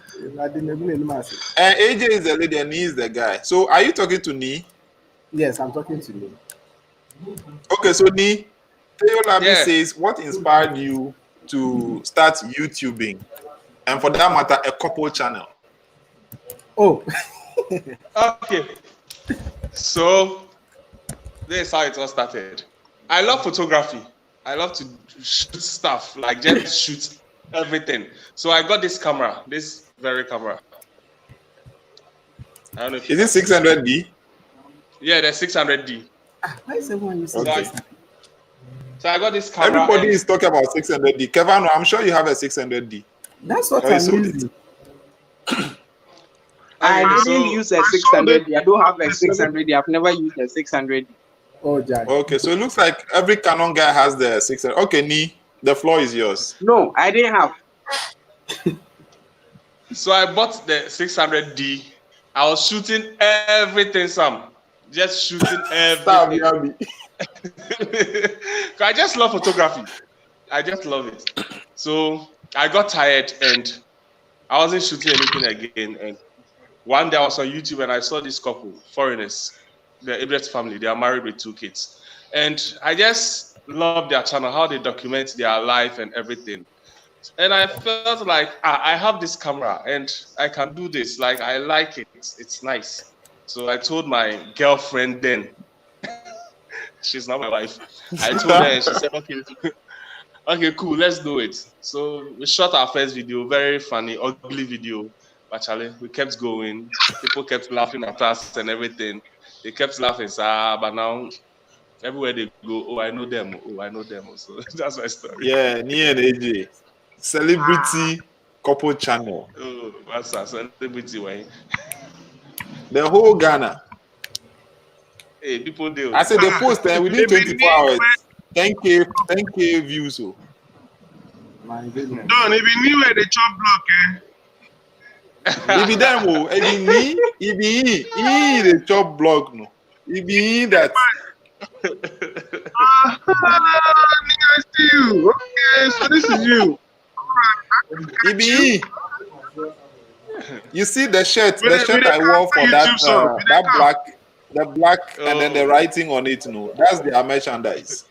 is the lady and he is the guy. So are you talking to Nee? Yes, I'm talking to you. Okay, so Nee, Theo Labi Yeah. says, what inspired you to start YouTubing? And for that matter, a couple channel. Oh. Okay. So this is how it all started. I love photography. I love to shoot stuff, like just shoot everything. So I got this camera, this very camera. I don't know if Is it 600D? Yeah, the 600D. Why is everyone using Okay. this? So I got this camera. Everybody is talking about 600D. Kevin, I'm sure you have a 600D. That's what Oh, you I'm sold using. I Okay, didn't so- use a 600. I don't have a 600. I've never used a 600. Oh, Jack. Okay, so it looks like every Canon guy has the 600. Okay, Nee, the floor is yours. No, I didn't have. So I bought the 600D. I was shooting everything, Sam. Just shooting Stop, everything. Yabi. I just love photography. I just love it. So I got tired and I wasn't shooting anything again. And one day I was on YouTube and I saw this couple, foreigners, the Ibret family. They are married with 2 kids. And I just love their channel, how they document their life and everything. And I felt like I have this camera and I can do this. Like, I like it. It's nice. So I told my girlfriend then, she's not my wife. I told her and she said, okay, cool, let's do it. So we shot our first video, very funny, ugly video. Actually, we kept going. People kept laughing at us and everything. They kept laughing, but now everywhere they go, oh, I know them. So that's my story. Yeah, Nee and AJ. Celebrity couple channel. Oh, that's a celebrity way. The whole Ghana. Hey, people do. I said the post within 24 hours. 10K views. Oh. My goodness. Don, if you knew where the chop block, It be them, oh. It be me. It be he the chop blog, no. It be he that. I see you. Okay, so this is you. It be he. You see the shirt With the I wore for that YouTube song, with the black and then the writing on it, no. That's their merchandise.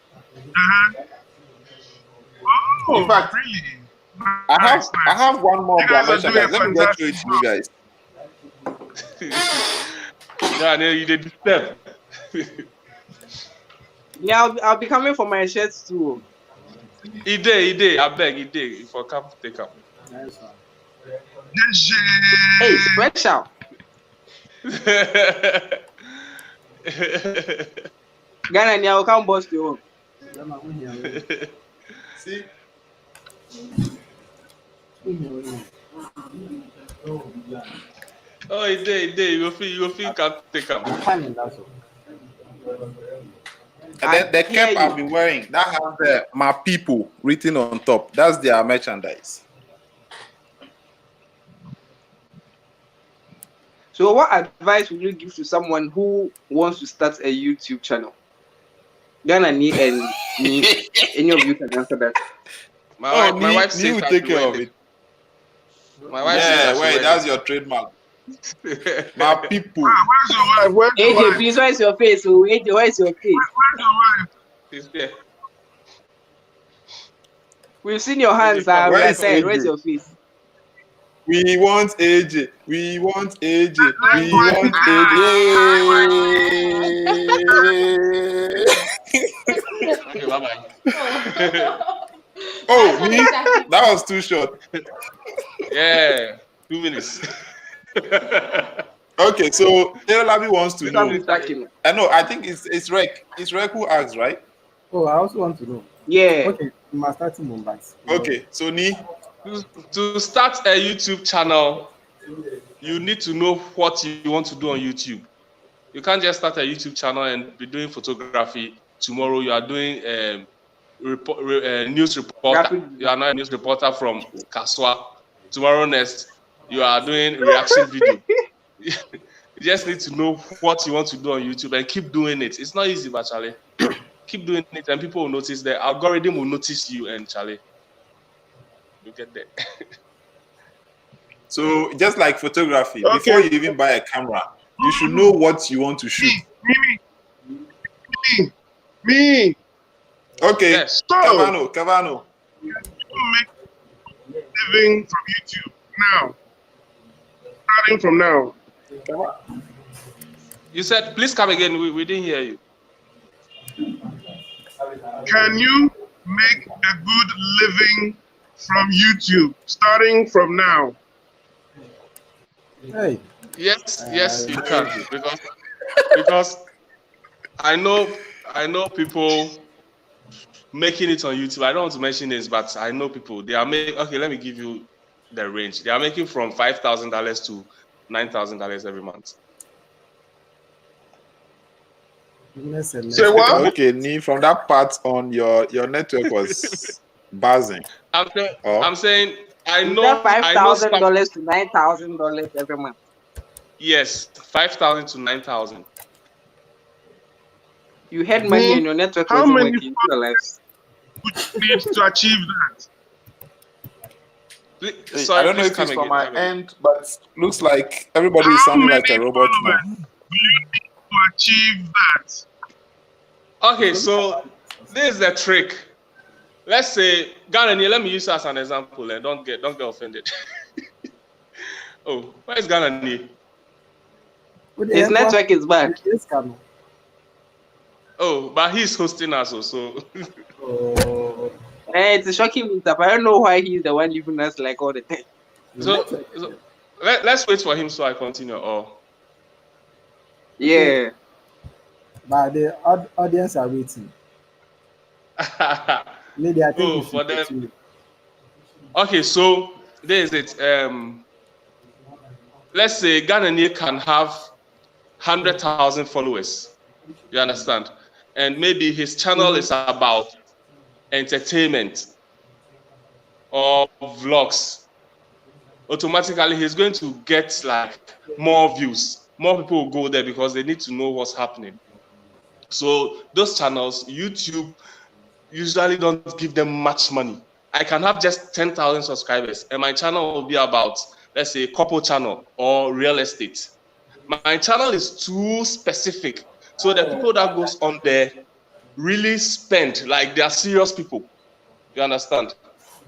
Oh, In fact, really? I Nice. have one more You guys are doing merchandise. a Let me get through fantastic it to you guys. Yeah, you did step. Yeah, I'll be coming for my shirts too. He did. I beg, he did. If I come, take up. Nice one. Hey, special. Ghananie, I'll come bust you up. Grandma, who here? See, Who here? Oh, he did. You feel can't take up. Fine, that's all. and then the cap I've been wearing that has the my people written on top. That's their merchandise. So, what advice would you give to someone who wants to start a YouTube channel? Ghananie and me, any of you can answer that. My wife says you take care of it. My wife says wait, that's your trademark. My people. Where's your wife? Where's your AJ, wife? please, where's your face? Oh, AJ, where's your face? Where's your wife? He's there. We've seen your hands, Where we are is tired. AJ? Where's your face? We want AJ. We want AJ. We Let's want AJ. Okay, bye-bye. Oh, me? That was too short. Yeah, 2 minutes. Okay, so Labi wants to know. I know. I think it's Rek. It's Rek who asks, right? Oh, I also want to know. Yeah. Okay, you must start in Mumbai. Okay, so Ni. To start a YouTube channel, you need to know what you want to do on YouTube. You can't just start a YouTube channel and be doing photography. Tomorrow you are doing news reporter. You are not a news reporter from Kaswa. Tomorrow next, you are doing reaction video. You just need to know what you want to do on YouTube and keep doing it. It's not easy, but Charlie, keep doing it and people will notice. The algorithm will notice you, and Charlie, you get there. So just like photography, before you even buy a camera, you should know what you want to shoot. Me. Okay, Yes. Cavano. You make living from YouTube now. Starting from now. You said, please come again. We didn't hear you. Can you make a good living from YouTube starting from now? Hey. Yes, you can, because I know people making it on YouTube. I don't want to mention this, but I know people. They are making. Okay, let me give you the range. They are making from $5,000 to $9,000 every month. Say what? Okay, Ni, from that part on your network was buzzing. I'm saying I know $5,000 to $9,000 every month. Yes, 5,000 to 9,000. You had money and your network How wasn't many working. Your lives. would you need to achieve that? Sorry, I don't know if it's from my end, but looks like everybody is How sounding like a many robot now. followers do you need to achieve that? Okay, so this is the trick. Let's say Ghananie. Let me use as an example, and don't get offended. Oh, where is Ghananie? His network is bad. Oh, but he's hosting us also. It's shocking me stuff. I don't know why he's the one leaving us like all the time. So let's wait for him so I continue. Oh, yeah. But the audience are waiting. Maybe I think for them. Okay, so there is it. Let's say Ghananie can have 100,000 followers. You understand? And maybe his channel is about entertainment or vlogs. Automatically, he's going to get like more views. More people will go there because they need to know what's happening. So those channels, YouTube usually don't give them much money. I can have just 10,000 subscribers and my channel will be about, let's say, couple channel or real estate. My channel is too specific. So the people that goes on there really spend, like they are serious people. You understand?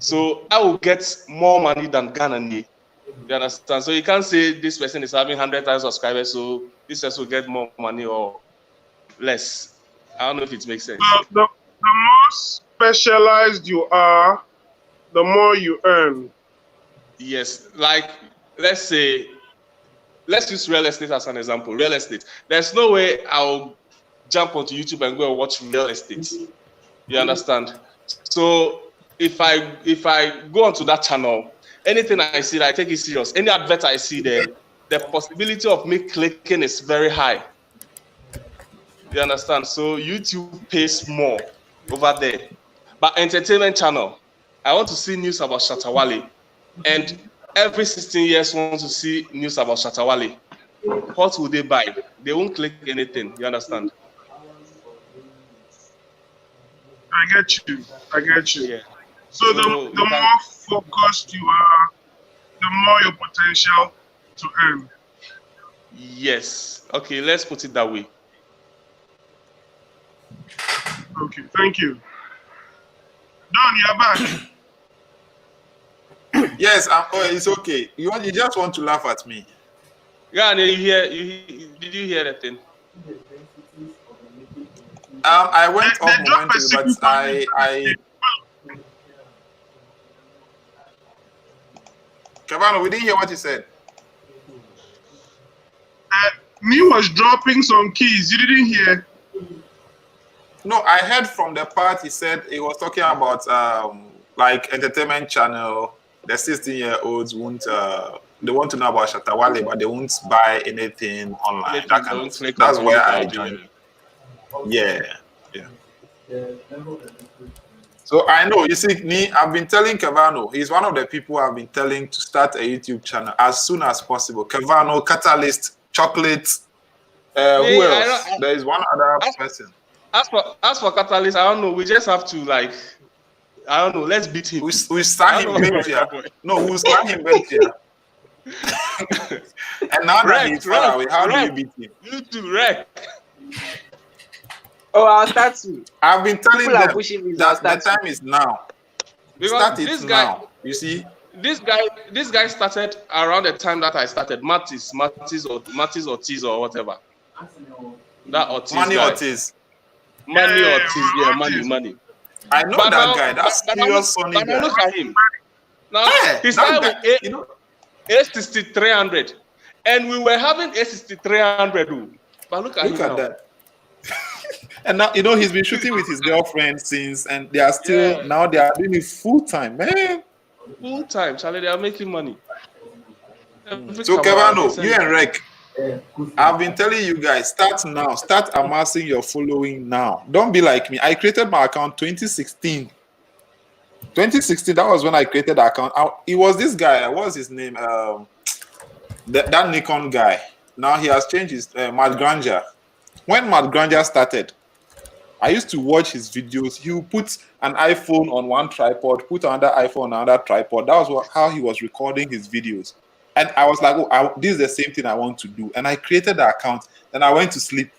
So I will get more money than Ghananie. You understand? So you can't say this person is having 100,000 subscribers, so this person will get more money or less. I don't know if it makes sense. The more specialized you are, the more you earn. Yes, like let's use real estate as an example. Real estate. There's no way I'll jump onto YouTube and go and watch real estate. You understand? So if I go onto that channel, anything I see, I take it serious. Any advert I see there, the possibility of me clicking is very high. You understand? So YouTube pays more over there. But entertainment channel, I want to see news about Shatawale. And every 16 years want to see news about Shatawale. What will they buy? They won't click anything. You understand? I get you. Yeah. So the more focused you are, the more your potential to earn. Yes. Okay, let's put it that way. Okay, thank you. Don, you're back. Yes, it's okay. You just want to laugh at me. Yeah, did you hear that thing? I went off momentarily, but I Kavano, we didn't hear what you said. Me was dropping some keys. You didn't hear? No, I heard from the part he said he was talking about like entertainment channel. The 16-year-olds won't they want to know about Shatawale, but they won't buy anything online. That kind of thing. That's where I joined. Yeah. So I know, you see, me, I've been telling Kavano, he's one of the people I've been telling to start a YouTube channel as soon as possible. Kavano, Catalyst, Chocolate, who else? There is one other person. As for Catalyst, I don't know. We just have to like, I don't know. Let's beat him. We stand him back here. No, we'll stand him back here. And now that he's far away, how do you beat him? You too, wreck. Oh, I'll start to. I've been telling People are them pushing me, that the time is now. Because Start it this guy, now. You see? This guy started around the time that I started. Mattis Ortiz or whatever. That Ortiz Money guy. Ortiz. Money Ortiz, yeah, money. I know But that now, guy. That's serious funny but guy. look at him. Now Yeah, he started with A6300, and we were having A6300. But look at him now. that. And now he's been shooting with his girlfriend since, and they are still now they are doing it full time, man. Full time, Charlie. They are making money. So Kavano, you and Rek, I've been telling you guys, start now. Start amassing your following now. Don't be like me. I created my account 2016. 2016, that was when I created the account. It was this guy. What was his name? That Nikon guy. Now he has changed his Matt Granger. When Matt Granger started, I used to watch his videos. He would put an iPhone on one tripod, put another iPhone on another tripod. That was how he was recording his videos. And I was like, this is the same thing I want to do. And I created the account. Then I went to sleep.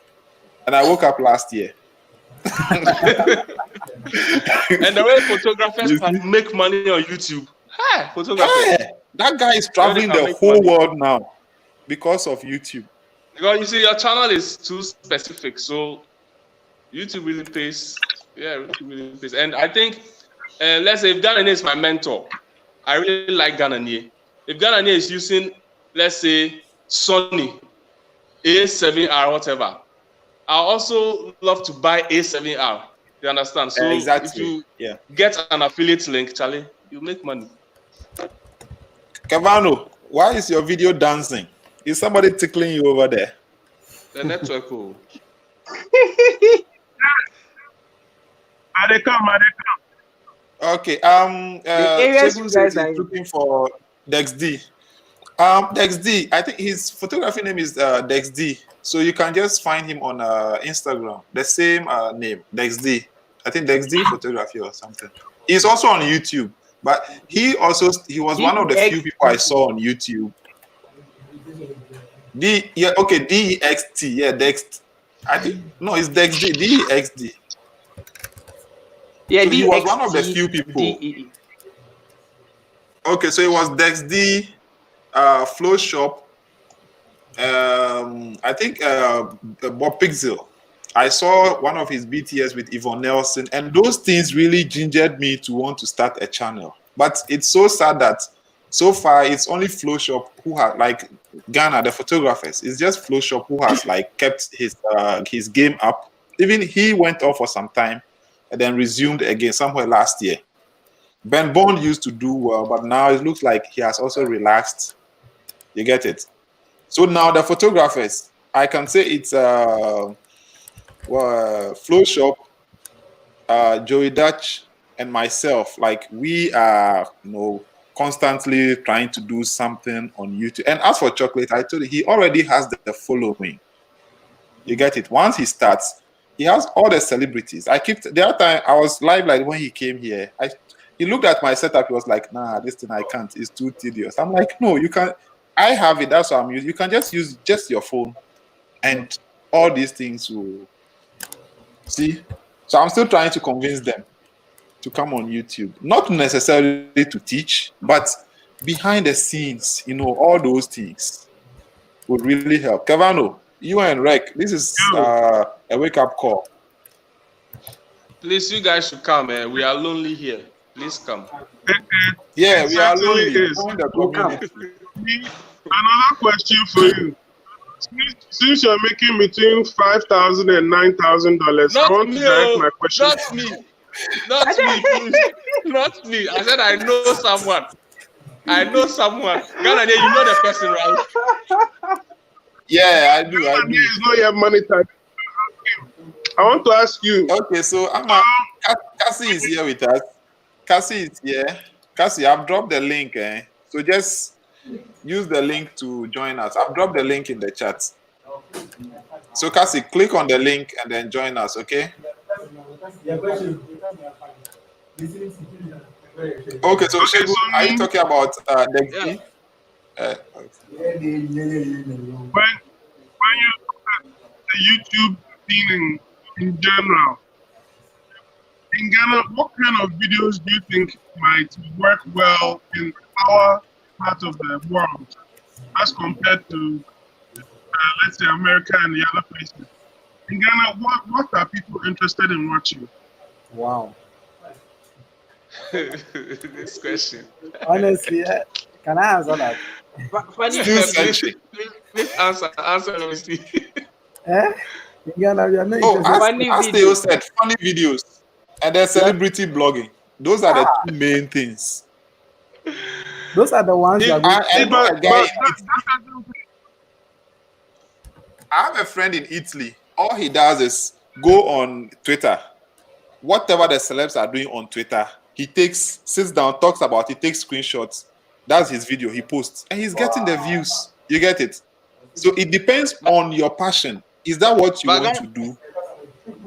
And I woke up last year. And the way photographers can make money on YouTube. That guy is traveling the whole world now because of YouTube. Because you see, your channel is too specific. So YouTube really pays. Yeah, YouTube really pays. And I think, let's say if Ghananie is my mentor, I really like Ghananie. If Ghananie is using, let's say, Sony A7R, whatever, I also love to buy A7R. You understand? So exactly. If you get an affiliate link, Charlie, you make money. Kavano, why is your video dancing? Is somebody tickling you over there? The network. Oh. They come. Okay. The areas you guys are looking for Dex D. Dex D, I think his photography name is Dex D. So you can just find him on Instagram. The same name, Dex D. I think Dex D photography or something. He's also on YouTube, but he was one of the few people I saw on YouTube. DEXT. Yeah, Dex. I think no, it's Dex D. DEXD. Yeah, so he was one of the few people. DEXD. DEE. Yeah, He Okay, so it was Dex D, Flow Shop. I think Bob Pixel. I saw one of his BTS with Yvonne Nelson, and those things really gingered me to want to start a channel. But it's so sad that so far it's only Flow Shop who has, like Ghana, the photographers. It's just Flow Shop who has like kept his game up. Even he went off for some time and then resumed again somewhere last year. Ben Bond used to do well, but now it looks like he has also relaxed. You get it? So now the photographers, I can say it's Flow Shop, Joey Dutch, and myself. Like we are, constantly trying to do something on YouTube. And as for Chocolate, I told you he already has the following. You get it? Once he starts, he has all the celebrities. The other time I was live, like when he came here, he looked at my setup. He was like, "Nah, this thing I can't. It's too tedious." I'm like, "No, you can. I have it. That's what I'm using. You can just use just your phone, and all these things will see." So I'm still trying to convince them to come on YouTube, not necessarily to teach, but behind the scenes, all those things would really help. Cavano, you and Rec, this is a wake-up call. Please, you guys should come. We are lonely here. Please come. Yeah, It we are certainly lonely. is. Join the community. Another question for you. Since you're making between $5,000 and $9,000, I want to direct my question. Not me. Not me, please. Not me. I said I know someone. I know someone. Ghananie, you know the person, right? Yeah, I do. Ghananie is not yet monetized. I want to ask you. Okay, so Cassie is here with us. Cassie is here. Cassie, I've dropped the link. So just use the link to join us. I've dropped the link in the chat. So Cassie, click on the link and then join us, okay? Okay, so Shegun, are you talking about Dexy? Yeah. When you look at the YouTube thing in general, in Ghana, what kind of videos do you think might work well in our part of the world as compared to, let's say, America and the other places? In Ghana, what are people interested in watching? Wow. This question. Honestly, can I answer that? Funny, please answer. Let me see. In Ghana, we are not Oh, interested. as Theo said, funny videos and then celebrity blogging. Those are the two main things. Those are the ones that I know a guy. I have a friend in Italy. All he does is go on Twitter. Whatever the celebs are doing on Twitter, he sits down, talks about it, takes screenshots. That's his video he posts, and he's getting the views. You get it? So it depends on your passion. Is that what you want to do?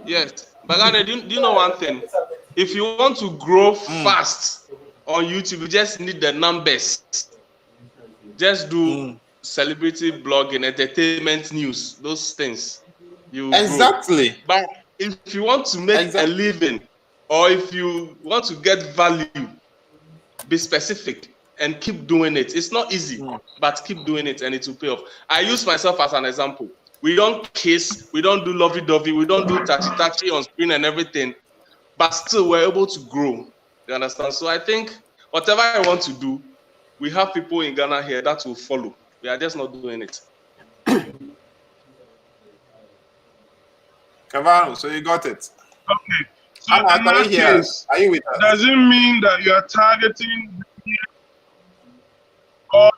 Yes. But Ghananie, do you know one thing? If you want to grow fast on YouTube, you just need the numbers. Just do celebrity blogging, entertainment news, those things. Exactly. Grow. But if you want to make a living, or if you want to get value, be specific and keep doing it. It's not easy, but keep doing it and it will pay off. I use myself as an example. We don't kiss, we don't do lovey-dovey, we don't do touchy-touchy on screen and everything, but still we're able to grow. You understand? So I think whatever I want to do, we have people in Ghana here that will follow. We are just not doing it. Cavano, so you got it. Okay. So in that case, are you with us? Does it mean that you are targeting or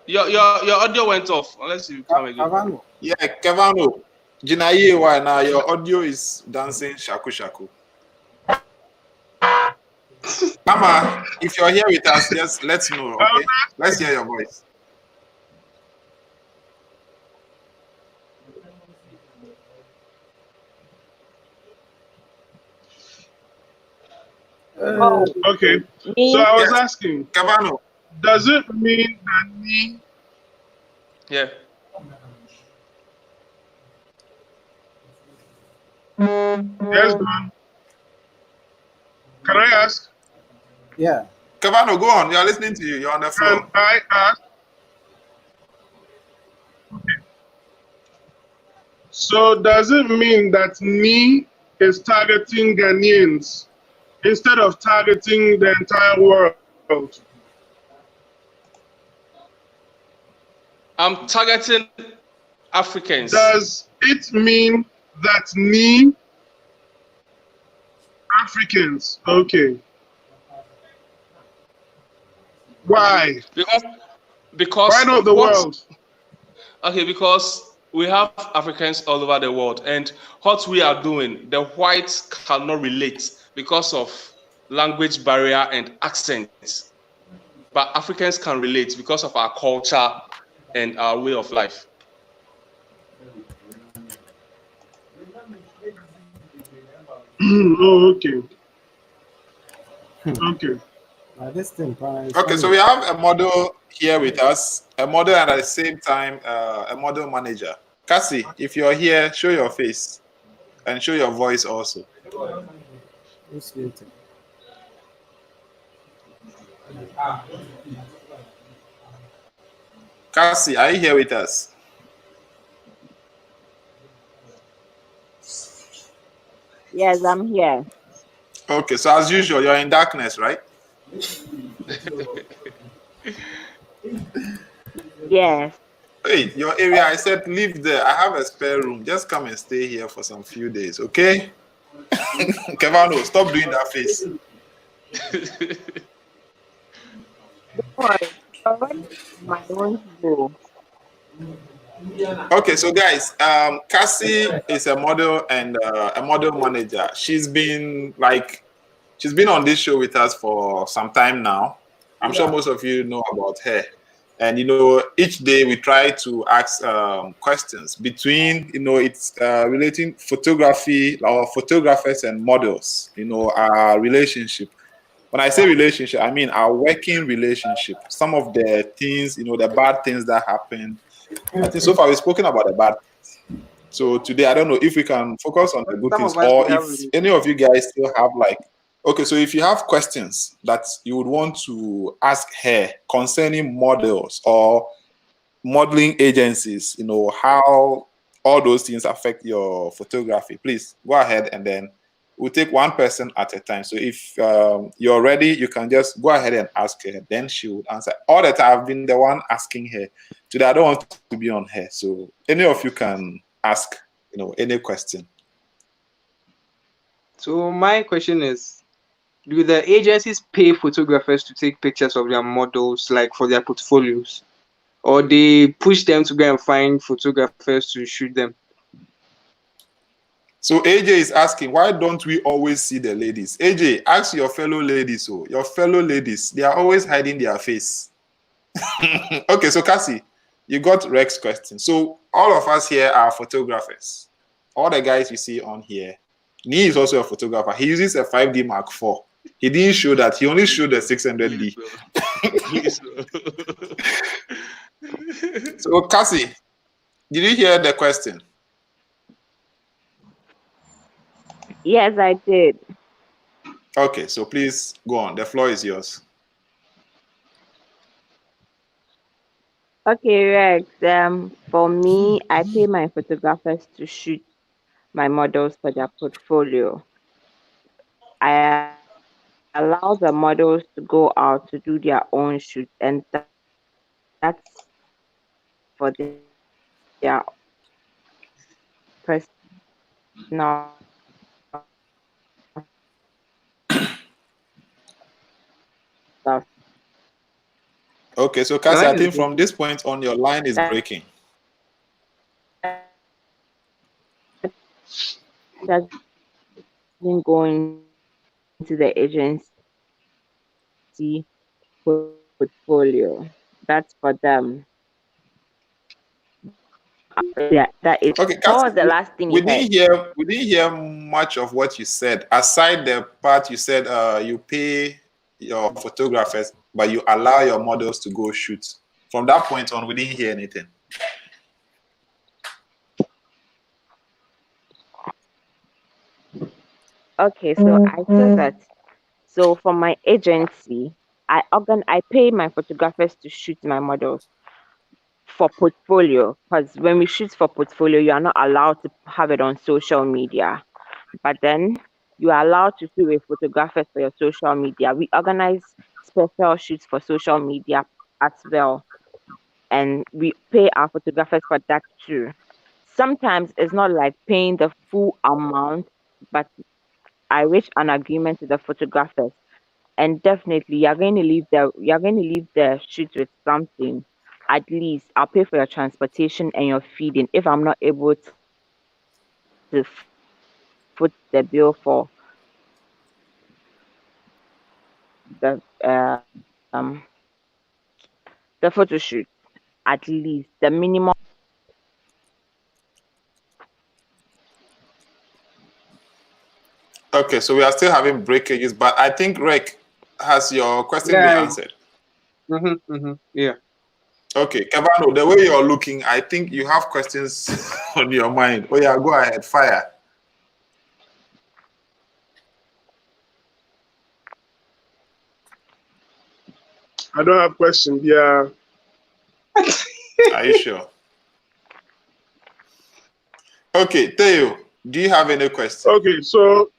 your audio went off, unless you come again. Yeah, Cavano. Jinaye, why now your audio is dancing shaku shaku. Mama, if you're here with us, just let's know, okay? Let's hear your voice. Okay. So I was asking, Cavano, does it mean that me? Yeah. Yes, man. Can I ask? Yeah. Kavano, go on. We are listening to you. You're on the Can floor. I ask? So does it mean that me is targeting Ghanaians instead of targeting the entire world? I'm targeting Africans. Does it mean that me Africans? Okay. Why? Because Why because not the what world? okay, because we have Africans all over the world, and what we are doing, the whites cannot relate because of language barrier and accents. But Africans can relate because of our culture and our way of life. Oh, okay. Okay. This thing, is Okay, so funny. we have a model here with us, a model and at the same time a model manager. Cassie, if you're here, show your face and show your voice also. Who's waiting? Cassie, are you here with us? Yes, I'm here. Okay, so as usual, you're in darkness, right? Yes. Hey, your area, I said leave there. I have a spare room. Just come and stay here for some few days, okay? Kevano, stop doing that face. Don't worry. Already my own go. Okay, so guys, Cassie is a model and a model manager. She's been on this show with us for some time now. I'm sure most of you know about her. And each day we try to ask questions between it's relating photography or photographers and models. Our relationship. When I say relationship, I mean our working relationship. Some of the things, the bad things that happen. I think so far we've spoken about the bad things. So today, I don't know if we can focus on the good Some things, of us or we have if any of you guys still have okay, so if you have questions that you would want to ask her concerning models or modeling agencies, how all those things affect your photography, please go ahead and then we'll take one person at a time. So if you're ready, you can just go ahead and ask her. Then she would answer. All that I've been the one asking her. Today, I don't want to be on her. So any of you can ask, any question. So my question is, do the agencies pay photographers to take pictures of their models, like for their portfolios, or they push them to go and find photographers to shoot them? So AJ is asking, why don't we always see the ladies? AJ, ask your fellow ladies. Your fellow ladies, they are always hiding their face. Okay, so Cassie, you got Rex's question. So all of us here are photographers. All the guys you see on here. Nee is also a photographer. He uses a 5D Mark IV. He didn't show that. He only showed the 600D. So Cassie, did you hear the question? Yes, I did. Okay, so please go on. The floor is yours. Okay, Rex. For me, I pay my photographers to shoot my models for their portfolio. I allow the models to go out to do their own shoot, and that's for their personal stuff. Okay, so Your Cassie, line I is think from breaking. this point on, your line is breaking. Doesn't go into the agency portfolio. That's for them. Yeah, that is. Okay, What Cassie, was the last thing we you heard? didn't hear much of what you said. Aside the part you said, you pay your photographers, but you allow your models to go shoot. From that point on, we didn't hear anything. Okay, so I said that. So for my agency, I pay my photographers to shoot my models for portfolio, because when we shoot for portfolio, you are not allowed to have it on social media. But then you are allowed to pay with photographers for your social media. We organize special shoots for social media as well, and we pay our photographers for that too. Sometimes it's not like paying the full amount, but I reach an agreement with the photographers, and definitely you're going to leave the shoot with something. At least I'll pay for your transportation and your feeding if I'm not able to foot the bill for the the photo shoot. At least the minimum. Okay, so we are still having breakages, but I think Rick, has your question been Yeah. answered? Yeah. Okay, Kevano, the way you're looking, I think you have questions on your mind. Oh yeah, go ahead, fire. I don't have questions. Yeah. Are you sure? Okay, Theo, do you have any questions? Okay, so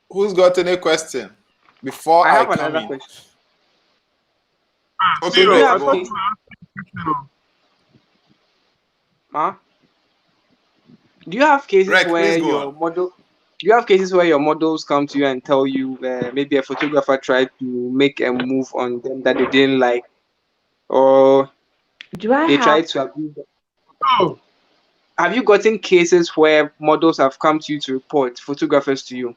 Who's got any question before I I have come another in? question. Okay, Theo, Rick, I go thought on. you asked. Huh? Do you have cases Rick, where please go your on. model? Do you have cases where your models come to you and tell you maybe a photographer tried to make a move on them that they didn't like, or Do I they have? tried to abuse them? Oh, Have you gotten cases where models have come to you to report photographers to you?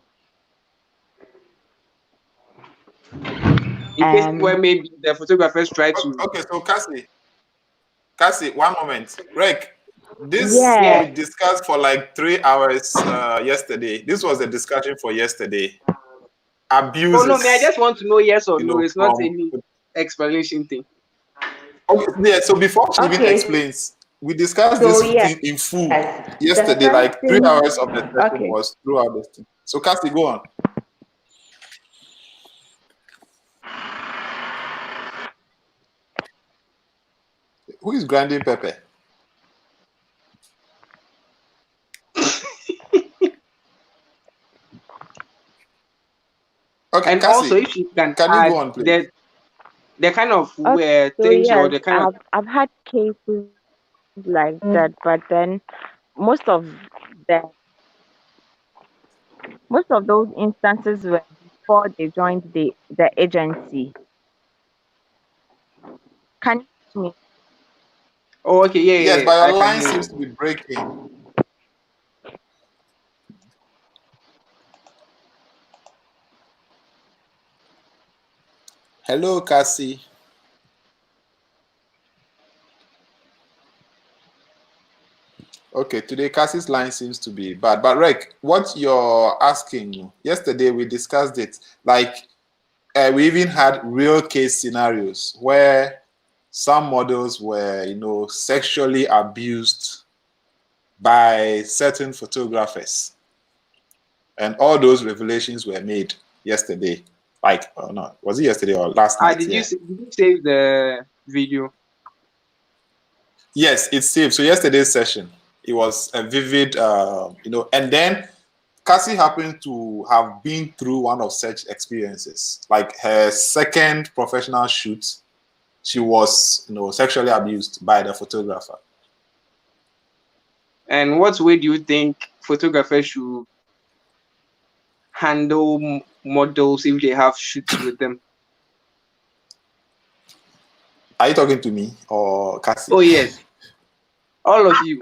In cases where maybe the photographers try to. Okay, so Cassie, one moment. Rick, this Yeah. we discussed for like 3 hours yesterday. This was a discussion for yesterday. Abuses. Oh no, I just want to know yes or no. It's not from any explanation thing. okay, yeah. So before she even Okay. explains, we discussed So this yes, thing in full the yesterday. first Like 3 thing. hours of the session Okay. was throughout this thing. So Cassie, go on. Who is grinding pepper? Okay, And Cassie, also, if you can you add go on, please? the kind of Okay. So things or yes, the kind of. I've had cases like that, but then most of the most of those instances were before they joined the agency. Can you hear me? Oh, okay, Yes, yeah, but I your can line hear seems you. to be breaking. Hello, Cassie. Okay, today Cassie's line seems to be bad. But Rick, what you're asking, yesterday we discussed it. Like we even had real case scenarios where some models were, sexually abused by certain photographers. And all those revelations were made yesterday. Like, oh no, was it yesterday or last night? Did Yeah. you save the video? Yes, it's saved. So yesterday's session, it was a vivid, and then Cassie happened to have been through one of such experiences. Like her second professional shoot, she was, sexually abused by the photographer. And what way do you think photographers should handle models if they have shoots with them? Are you talking to me or Cassie? Oh yes, all of you.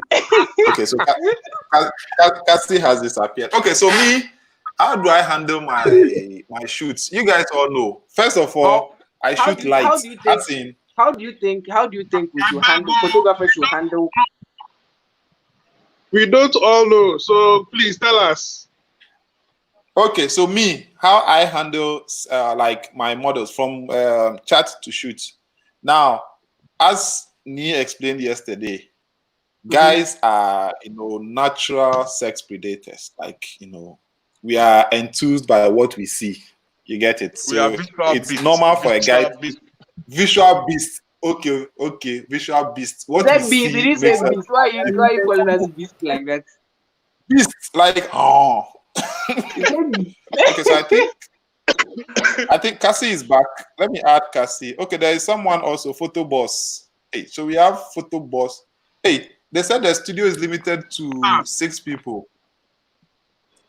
Okay, so Cassie has disappeared. Okay, so me, how do I handle my shoots? You guys all know. First of all, I shoot light. How do you think? How do you think we should handle photographers should handle? we don't all know, so please tell us. Okay, so me, how I handle like my models from chat to shoot. Now, as Ni explained yesterday, guys are natural sex predators. Like we are enthused by what we see. You get it? We are So visual it's beasts. normal for a guy. Visual beasts. Visual beast. Okay, visual beast. Is What we that beast? Did see you say makes us beast? Why are you calling us beast like that? beast. Like oh. Is that Okay, so I think Cassie is back. Let me add Cassie. Okay, there is someone also, photo boss. Hey, so we have photo boss. Hey, they said the studio is limited to 6 people.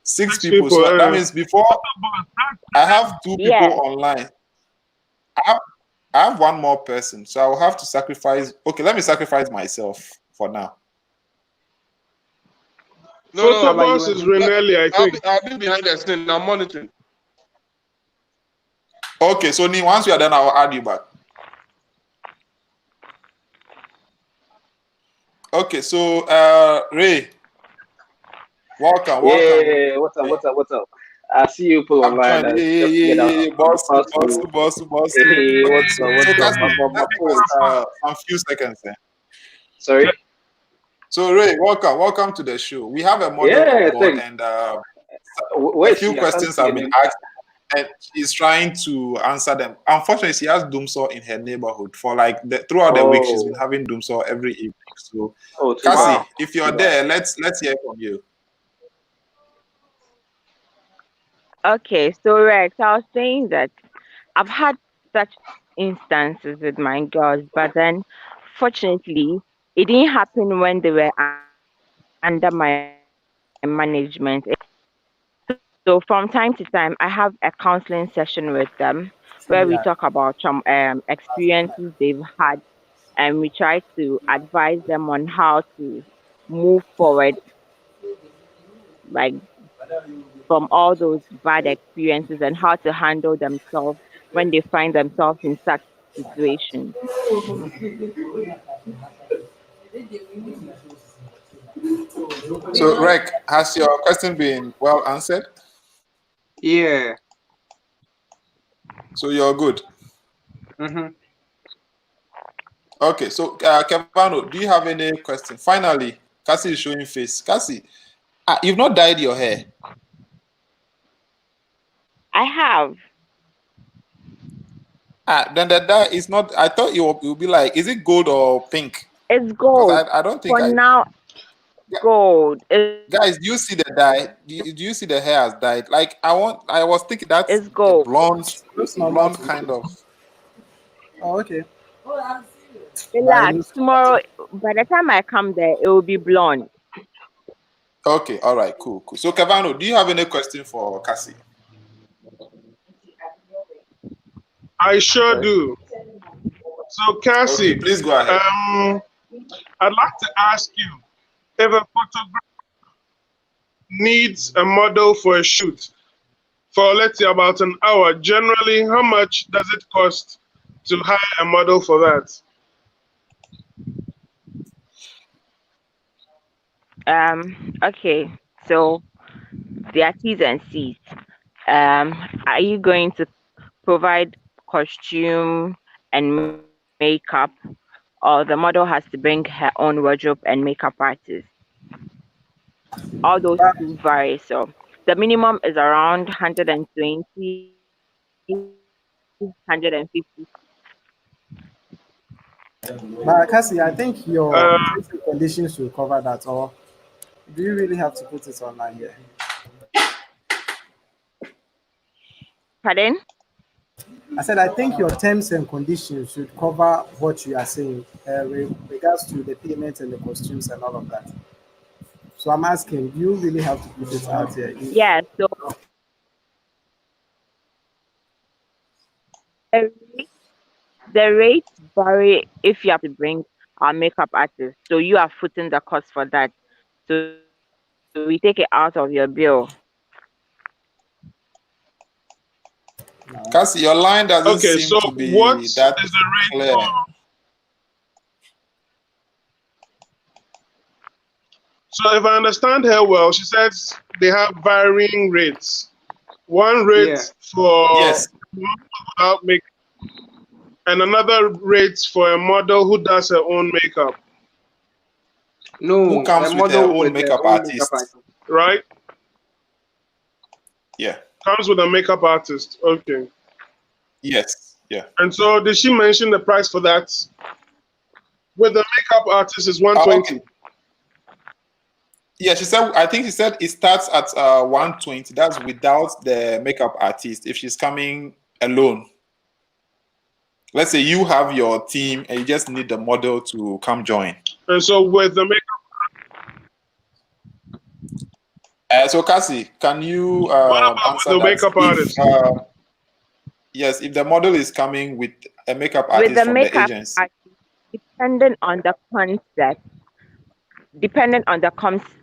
6 6 people. people. So that means before I have 2 people Yes. online. I have one more person. So I will have to sacrifice. Okay, let me sacrifice myself for now. No, Photo no. boss is Renelli, I think. I'll be behind the scene. I'm monitoring. Okay, so Ni, once you are done, I will add you back. Okay, so Ray, welcome. Yeah, what's up? I see you people I've online. joined. I just get out Yeah. on the Boss. bus to. Hey, Okay, what's up? so What's up? Cassie, My let's make phone. this some few seconds there. Sorry. So Ray, welcome to the show. We have a model on Yeah, board, thanks. and Where a is few she? I can't questions see her have been name. asked, and she's trying to answer them. Unfortunately, she has Doomsaw in her neighborhood for like throughout the week. She's been Oh, having Doomsaw every evening. So, oh, too bad. Cassie, wow? if you're Too bad. there, let's hear from you. Okay, so Rex, I was saying that I've had such instances with my girls, but then fortunately, it didn't happen when they were under my management. So from time to time, I have a counseling session with them where we talk Yeah. about some experiences they've had, and we try to advise them on how to move forward, like from all those bad experiences, and how to handle themselves when they find themselves in such situations. So, Rec, has your question been well answered? Yeah. So you're good. Mm-hmm. Okay, so Kevano, do you have any question? Finally, Cassie is showing face. Cassie, you've not dyed your hair. I have. Then the dye is not. I thought it would be like, is it gold or pink? It's Because gold. I don't think For now, gold. guys, do you see the dye? Do you see the hair has dyed? Like I was thinking that's It's a gold. Looks normal blonde to kind me. of. Oh, okay. But it Relax. looks Tomorrow, by the time I come there, it will be blonde. Okay, all right, cool. So Kevano, do you have any question for Cassie? I sure Sorry. do. So, Okay, Cassie, please go ahead. I'd like to ask you if a photographer needs a model for a shoot for, let's say, about an hour, generally, how much does it cost to hire a model for that? Okay. So there are T's and C's. Are you going to provide costume and makeup, or the model has to bring her own wardrobe and makeup artist? All those but, two vary. So the minimum is around 120, 150. but Cassie, I think your Uh, terms and conditions will cover that. Or do you really have to put it online here? Pardon? I said I think your terms and conditions should cover what you are saying with regards to the payment and the costumes and all of that. So I'm asking, do you really have to put it out here? Yeah. So the rate, the rates vary if you have to bring our makeup artist. So you are footing the cost for that. So we take it out of your bill. No. Cassie, your line doesn't okay, seem so to what be is that the rate clear. for? So if I understand her well, she says they have varying rates. One rate Yeah. for Yes. without makeup, and another rate for a model who does her own makeup, No, Who a comes with their model own with their makeup own makeup artist? artist. right? Yeah. Comes with a makeup artist. Okay. Yes. Yeah. And so did she mention the price for that? With the makeup artist is Okay. 120. Yeah, she said. I think she said it starts at 120. That's without the makeup artist. If she's coming alone, let's say you have your team and you just need the model to come join. And so with the makeup, So Cassie, can you what about with answer the that? makeup If artist? yes, if the model is coming with a makeup With artist the from the makeup agency. artist, dependent on the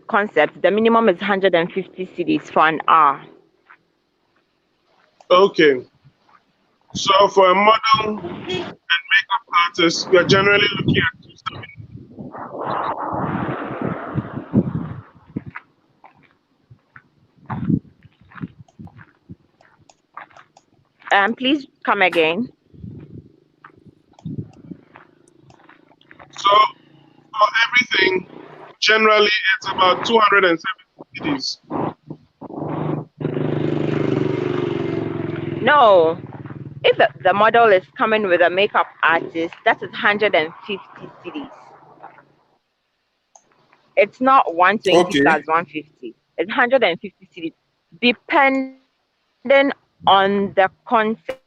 concept, the minimum is 150 cedis for an hour. Okay. So for a model and makeup artist, we are generally looking at 270. Please come again. So for everything, generally it's about 270 CDs. No, if the model is coming with a makeup artist, that is 150 cedis. It's not 120 Okay. plus 150. It's 150 cedis, depending on the concept.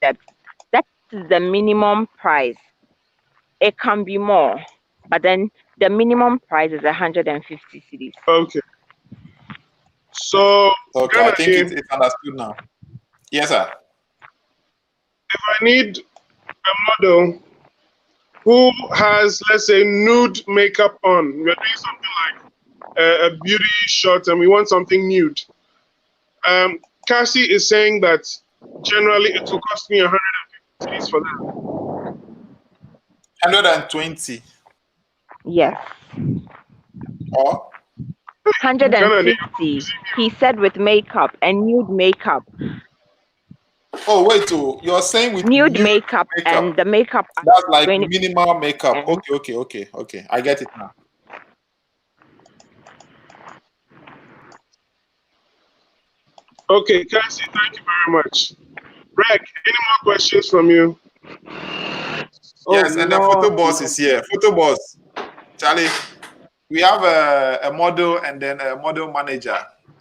That is the minimum price. It can be more, but then the minimum price is 150 cedis. Okay. So Okay, I think Ghananie, it's understood now. Yes, sir. if I need a model who has, let's say, nude makeup on, we're doing something like a beauty shot and we want something nude. Cassie is saying that generally it will cost me 150 CDs for that. 120 Yes, or 150. He said with makeup and nude makeup. oh wait, oh, you're saying with Nude nude makeup and makeup. the makeup That's like going minimal makeup. in. Okay. I get it now. Okay, Cassie, thank you very much. Greg, any more questions from you? Oh Yes, and the photo no, boss is here. Photo boss, Charlie. We have a model and then a model manager.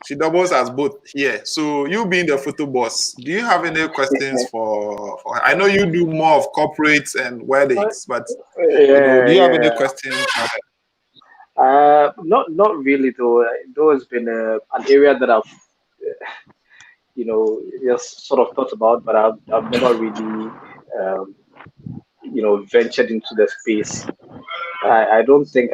She doubles as both here. So you being the photo boss, do you have any questions for her? I know you do more of corporates and weddings, but do you have any Yeah. questions for her? Not really though. Though it's been an area that I've just sort of thought about, but I've never really um, ventured into the space. I don't think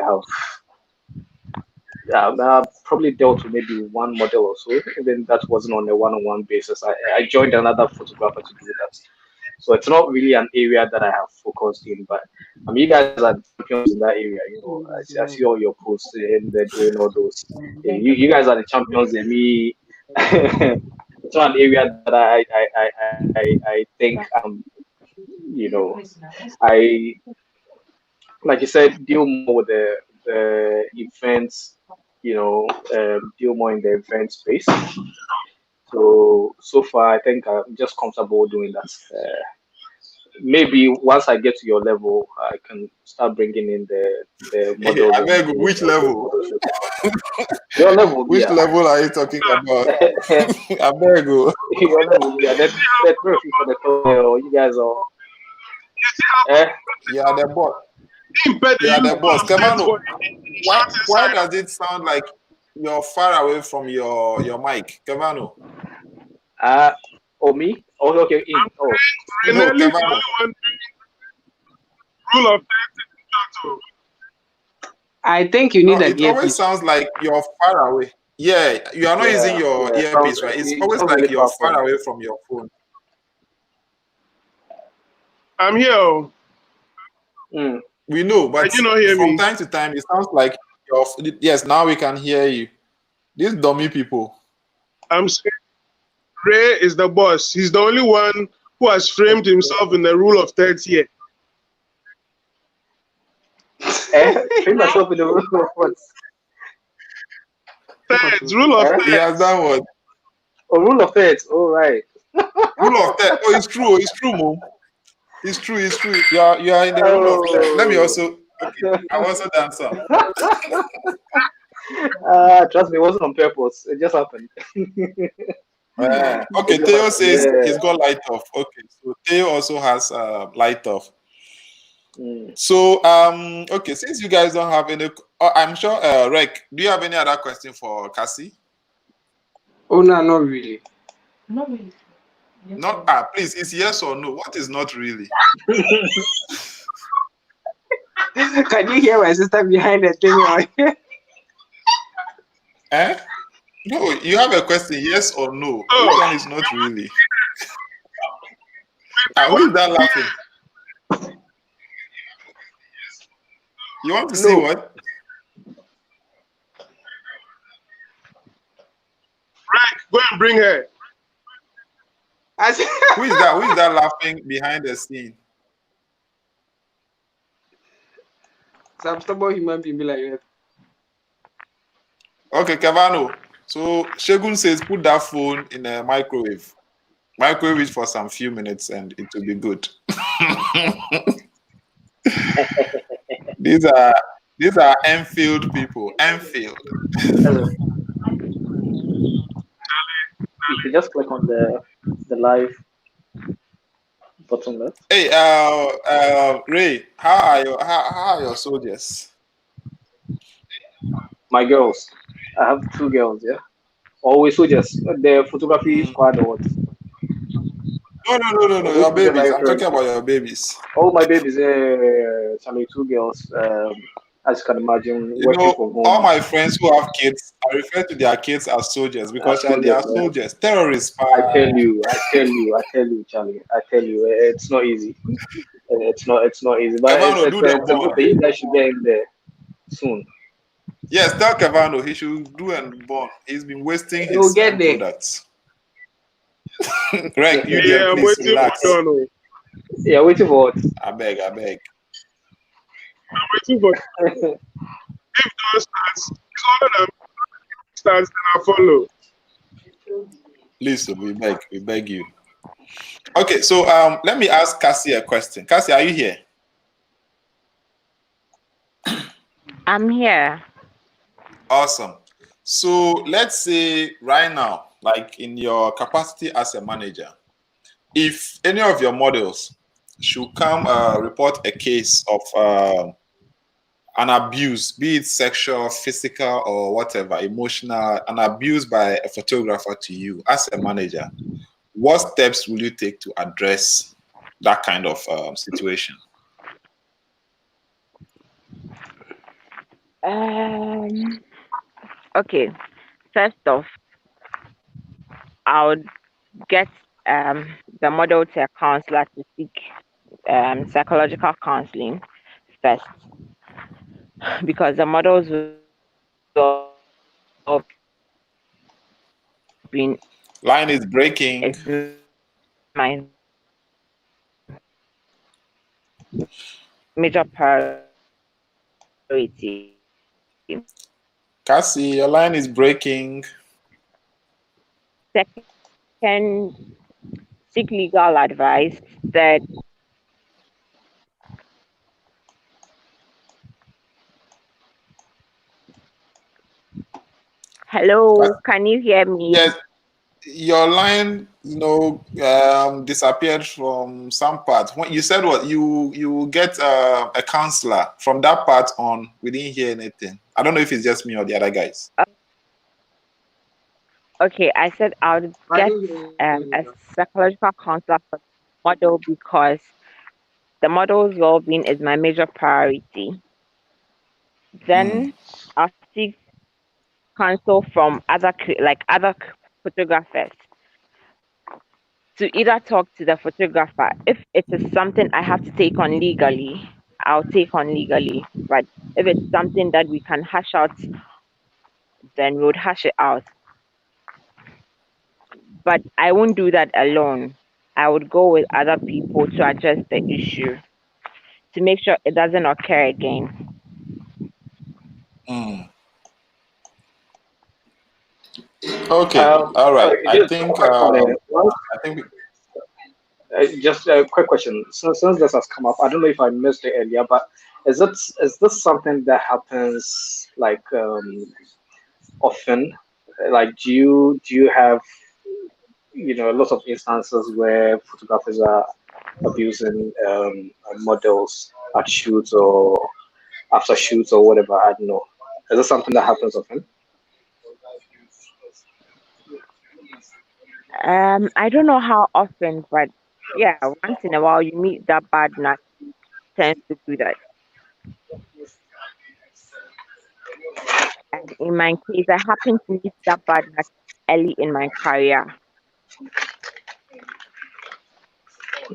I've probably dealt with maybe one model or so, and then that wasn't on a one-on-one basis. I joined another photographer to do that. So it's not really an area that I have focused in, but I mean, you guys are champions in that area. I see all your posts and they're doing all those. You guys are the champions. And me, it's not an area that I think you know, I like you said, deal more with the events, deal more in the event space. So far, I think I'm just comfortable doing that. Maybe once I get to your level, I can start bringing in the models I and beg, which the level? photo shoot. Your level, Which yeah. level are you talking about? I beg. Your level, yeah. That perfect for the call. You guys are. Eh? You are the boss. Impede You are you the boss. to get Kevano, for shot why inside. does it sound like you're far away from your mic? Kevano. Oh me? Oh, okay. In. Oh, No, Renelli is the Kevano. only one doing rule of 30 shot. I think you No, need an it always earpiece. sounds like you're far away. Yeah, you are not using yeah, your yeah. earpiece, right? It's It always sounds like really you're far from far me. away from your phone. I'm here. Oh. Mm. We know, Can but you not hear from me? time to time, it sounds like you're. Yes, now we can hear you. These dummy people. I'm saying Ray is the boss. He's the only one who has framed himself in the rule of thirds here. Frame myself in the rule of what? Thirds, rule of He has thirds. done what? Oh, rule of thirds. Oh, right. Rule of third. Oh, it's true. It's true, Mo. It's true. It's true. You are in the rule of third. Let me also. Okay, I've also done some. Trust me, it wasn't on purpose. It just happened. Okay, It just Theo happened. says Yeah. he's got light off. Okay, so Theo also has light off. Mm. So okay, since you guys don't have any, I'm sure Rek, do you have any other question for Cassie? Oh no, not really. Not really. Yes, Not please, it's yes or no. What is not really? Can you hear my sister behind the thing? Eh? No, you have a question, yes or no. Oh. Which one is not really? Who is that laughing? You want to see No. what? Right, go and bring her. I said, Who is that? Who is that laughing behind the scene? some stubborn human being be like that. Okay, Kavano. So Shegun says put that phone in a microwave. Microwave it for some few minutes and it will be good. These are Enfield people. Enfield. Hello. You can just click on the live button left. Hey, Ray, how are your soldiers? My girls. I have 2 girls, yeah. Always soldiers. The photography squad or what? No. Which Your soldiers are babies. you I'm referring talking to? about your babies. Oh, my babies, Charlie, 2 girls. As you can imagine, You working know, from all home my friends who have kids, I refer to their kids as soldiers because as they are soldiers. soldiers, terrorists. I tell you, Charlie. I tell you, it's not easy. It's not easy, but Kevano, do the it's a good bond. thing. You guys should get in there soon. Yes, tell Kevano he should do and bond. He's been wasting You'll his get there. products. Greg, you Yeah, there, I'm please waiting relax. for Donald. Yeah, waiting for what? I beg. I'm waiting for if Don starts, it's older than starts, then I follow. Please, we beg you. Okay, so let me ask Cassie a question. Cassie, are you here? I'm here. Awesome. So let's say right now, like in your capacity as a manager, if any of your models should come report a case of an abuse, be it sexual, physical, or whatever, emotional, an abuse by a photographer to you as a manager, what steps will you take to address that kind of situation? Okay. First off, I would get the model to a counselor to seek psychological counseling first, because the models will been Line is breaking. my major priority. Cassie, your line is breaking. Second, seek legal advice. Third, hello, can you hear me? Yes, your line, disappeared from some part. When you said what you get a counselor from that part on, we didn't hear anything. I don't know if it's just me or the other guys. Okay, I said I would get a psychological counselor for the model because the model's well-being is my major priority. Then I'll seek counsel from other photographers to either talk to the photographer. If it is something I have to take on legally, I'll take on legally. But if it's something that we can hash out, then we would hash it out. but I won't do that alone. I would go with other people to address the issue to make sure it doesn't occur again. Mm. Okay, all right. I Just a think quick one. I think Just a quick question. Since this has come up, I don't know if I missed it earlier, but is this something that happens like often? Like, do you have lots of instances where photographers are abusing models at shoots or after shoots or whatever? I don't know. Is this something that happens often? I don't know how often, but yeah, once in a while you meet that bad nut tends to do that. And in my case, I happened to meet that bad nut early in my career.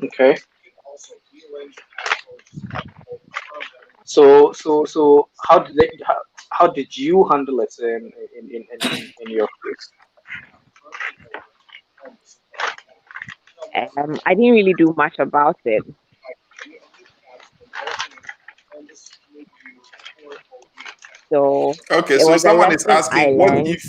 Okay. So how did you handle it in your case? I didn't really do much about it, so okay. it So was a someone is lesson I asking, learned.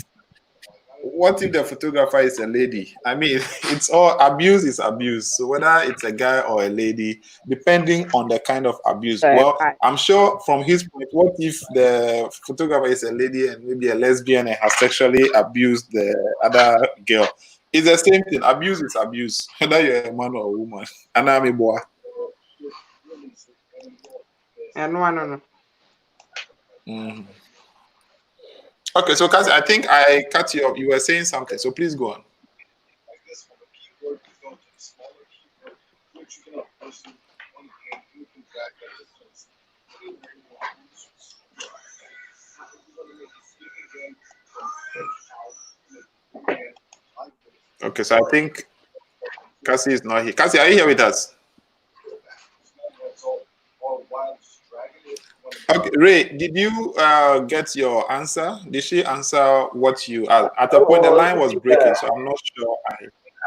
what if the photographer is a lady? I mean, it's all abuse is abuse. So whether it's a guy or a lady, depending on the kind of abuse. So, Well, I'm sure from his point, what if the photographer is a lady and maybe a lesbian and has sexually abused the other girl? It's the same thing. Abuse is abuse, whether you're a man or a woman. And I'm a boy. And no. Mhm. Okay, so Kasi, I think I cut you off. You were saying something, so please go on. Okay, so I think Cassie is not here. Cassie, are you here with us? Okay, Ray, did you get your answer? Did she answer what you asked? At a point, the Well, line was yeah, breaking, so I'm not sure.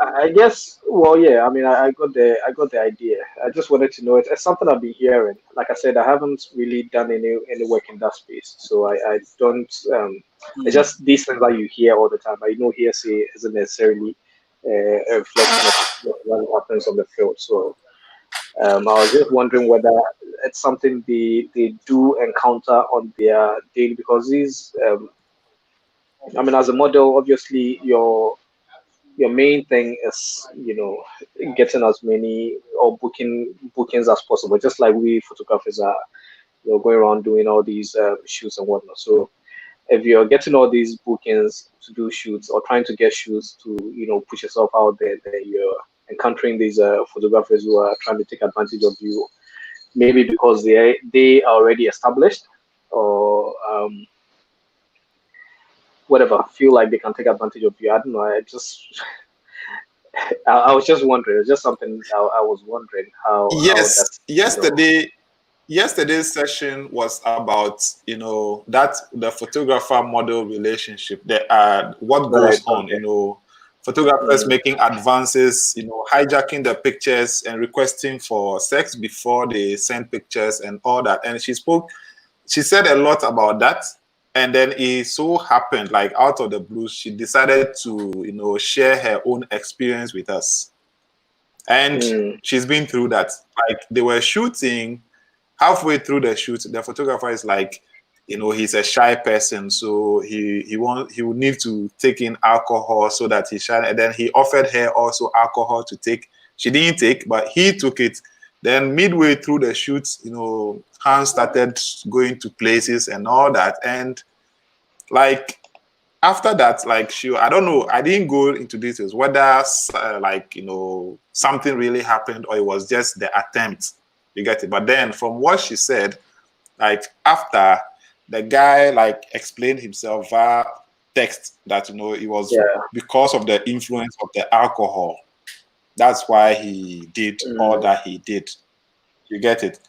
I guess. Well, yeah. I mean, I got the idea. I just wanted to know it. It's something I've been hearing. Like I said, I haven't really done any work in that space, so I don't. It's just these things that you hear all the time. I know hearsay isn't necessarily a reflection of what happens on the field. So I was just wondering whether it's something they do encounter on their daily, because these. I mean, as a model, obviously your main thing is getting as many or bookings as possible, just like we photographers are going around doing all these shoots and whatnot. So if you're getting all these bookings to do shoots or trying to get shoots to push yourself out there, then you're encountering these photographers who are trying to take advantage of you, maybe because they are already established, or whatever, feel like they can take advantage of you. I don't know. I was just wondering. It's just something I was wondering how Yes, that's yesterday's session was about that the photographer model relationship. What right. goes on. Okay. Photographers Mm, making advances. Hijacking the pictures and requesting for sex before they send pictures and all that. And she said a lot about that. And then it so happened, like out of the blue, she decided to share her own experience with us. And mm, she's been through that. Like they were shooting, halfway through the shoot, the photographer is like, he's a shy person, so he would need to take in alcohol so that he's shy. And then he offered her also alcohol to take. She didn't take, but he took it. Then midway through the shoot, hands started going to places and all that. And like after that, like I don't know, I didn't go into details whether something really happened or it was just the attempt. You get it? But then from what she said, like after the guy like explained himself via text that it was yeah. because of the influence of the alcohol. That's why he did all Mm, that he did. You get it?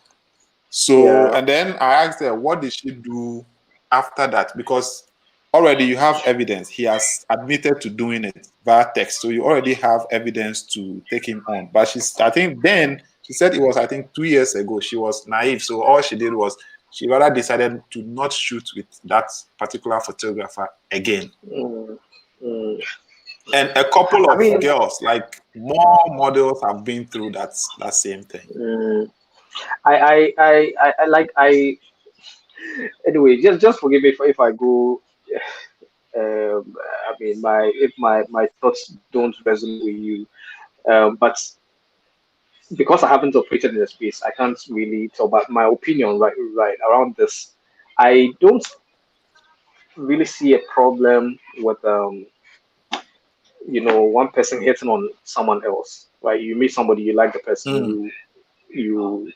So yeah. and then I asked her what did she do after that, because already you have evidence. He has admitted to doing it via text. So you already have evidence to take him on. But I think then she said it was, I think 2 years ago, she was naive. So all she did was she rather decided to not shoot with that particular photographer again. And a couple of girls, like more models, have been through that same thing. Anyway, just forgive me if I go. I mean, my thoughts don't resonate with you, but because I haven't operated in the space, I can't really tell. But my opinion, right around this, I don't really see a problem with one person hitting on someone else. Right? You meet somebody, you like the person, you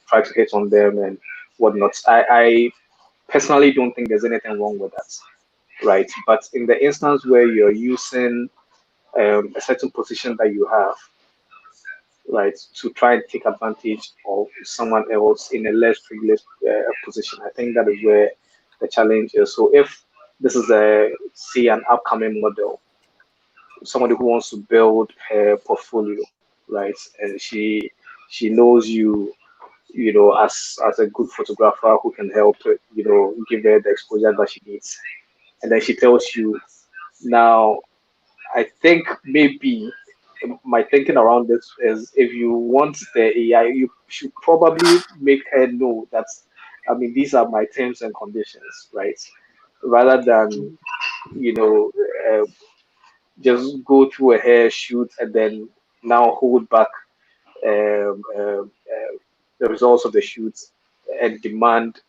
try to hit on them and whatnot. I personally don't think there's anything wrong with that, right? But in the instance where you're using a certain position that you have, right, to try and take advantage of someone else in a less privileged position, I think that is where the challenge is. So if this is say an upcoming model, somebody who wants to build her portfolio, right, and she knows you as a good photographer who can help give her the exposure that she needs, and then she tells you, now I think maybe my thinking around this is, if you want the AI, you should probably make her know that, I mean, these are my terms and conditions, right? Rather than you know uh, just go through a hair shoot and then now hold back the results of the shoot and demand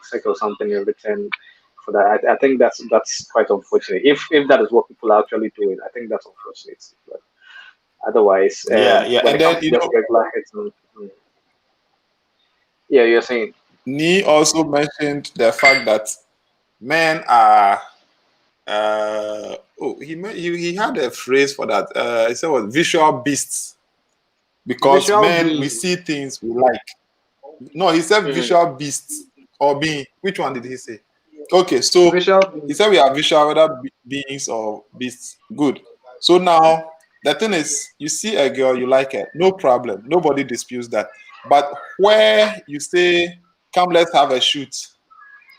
sex or something in return for that. I think that's quite unfortunate. If that is what people are actually doing, I think that's unfortunate. But otherwise, Yeah. when And it comes then, to just regular hitting, yeah, you're saying. Nee also mentioned the fact that men are he had a phrase for that. He said was visual beasts, because Visual men, we being. see things we like. No, he said visual beasts or being. Which one did he say? Okay, so Visual he being. said we are visual, whether beings or beasts. Good. So now the thing is, you see a girl, you like her, no problem. Nobody disputes that. But where you say, "Come, let's have a shoot,"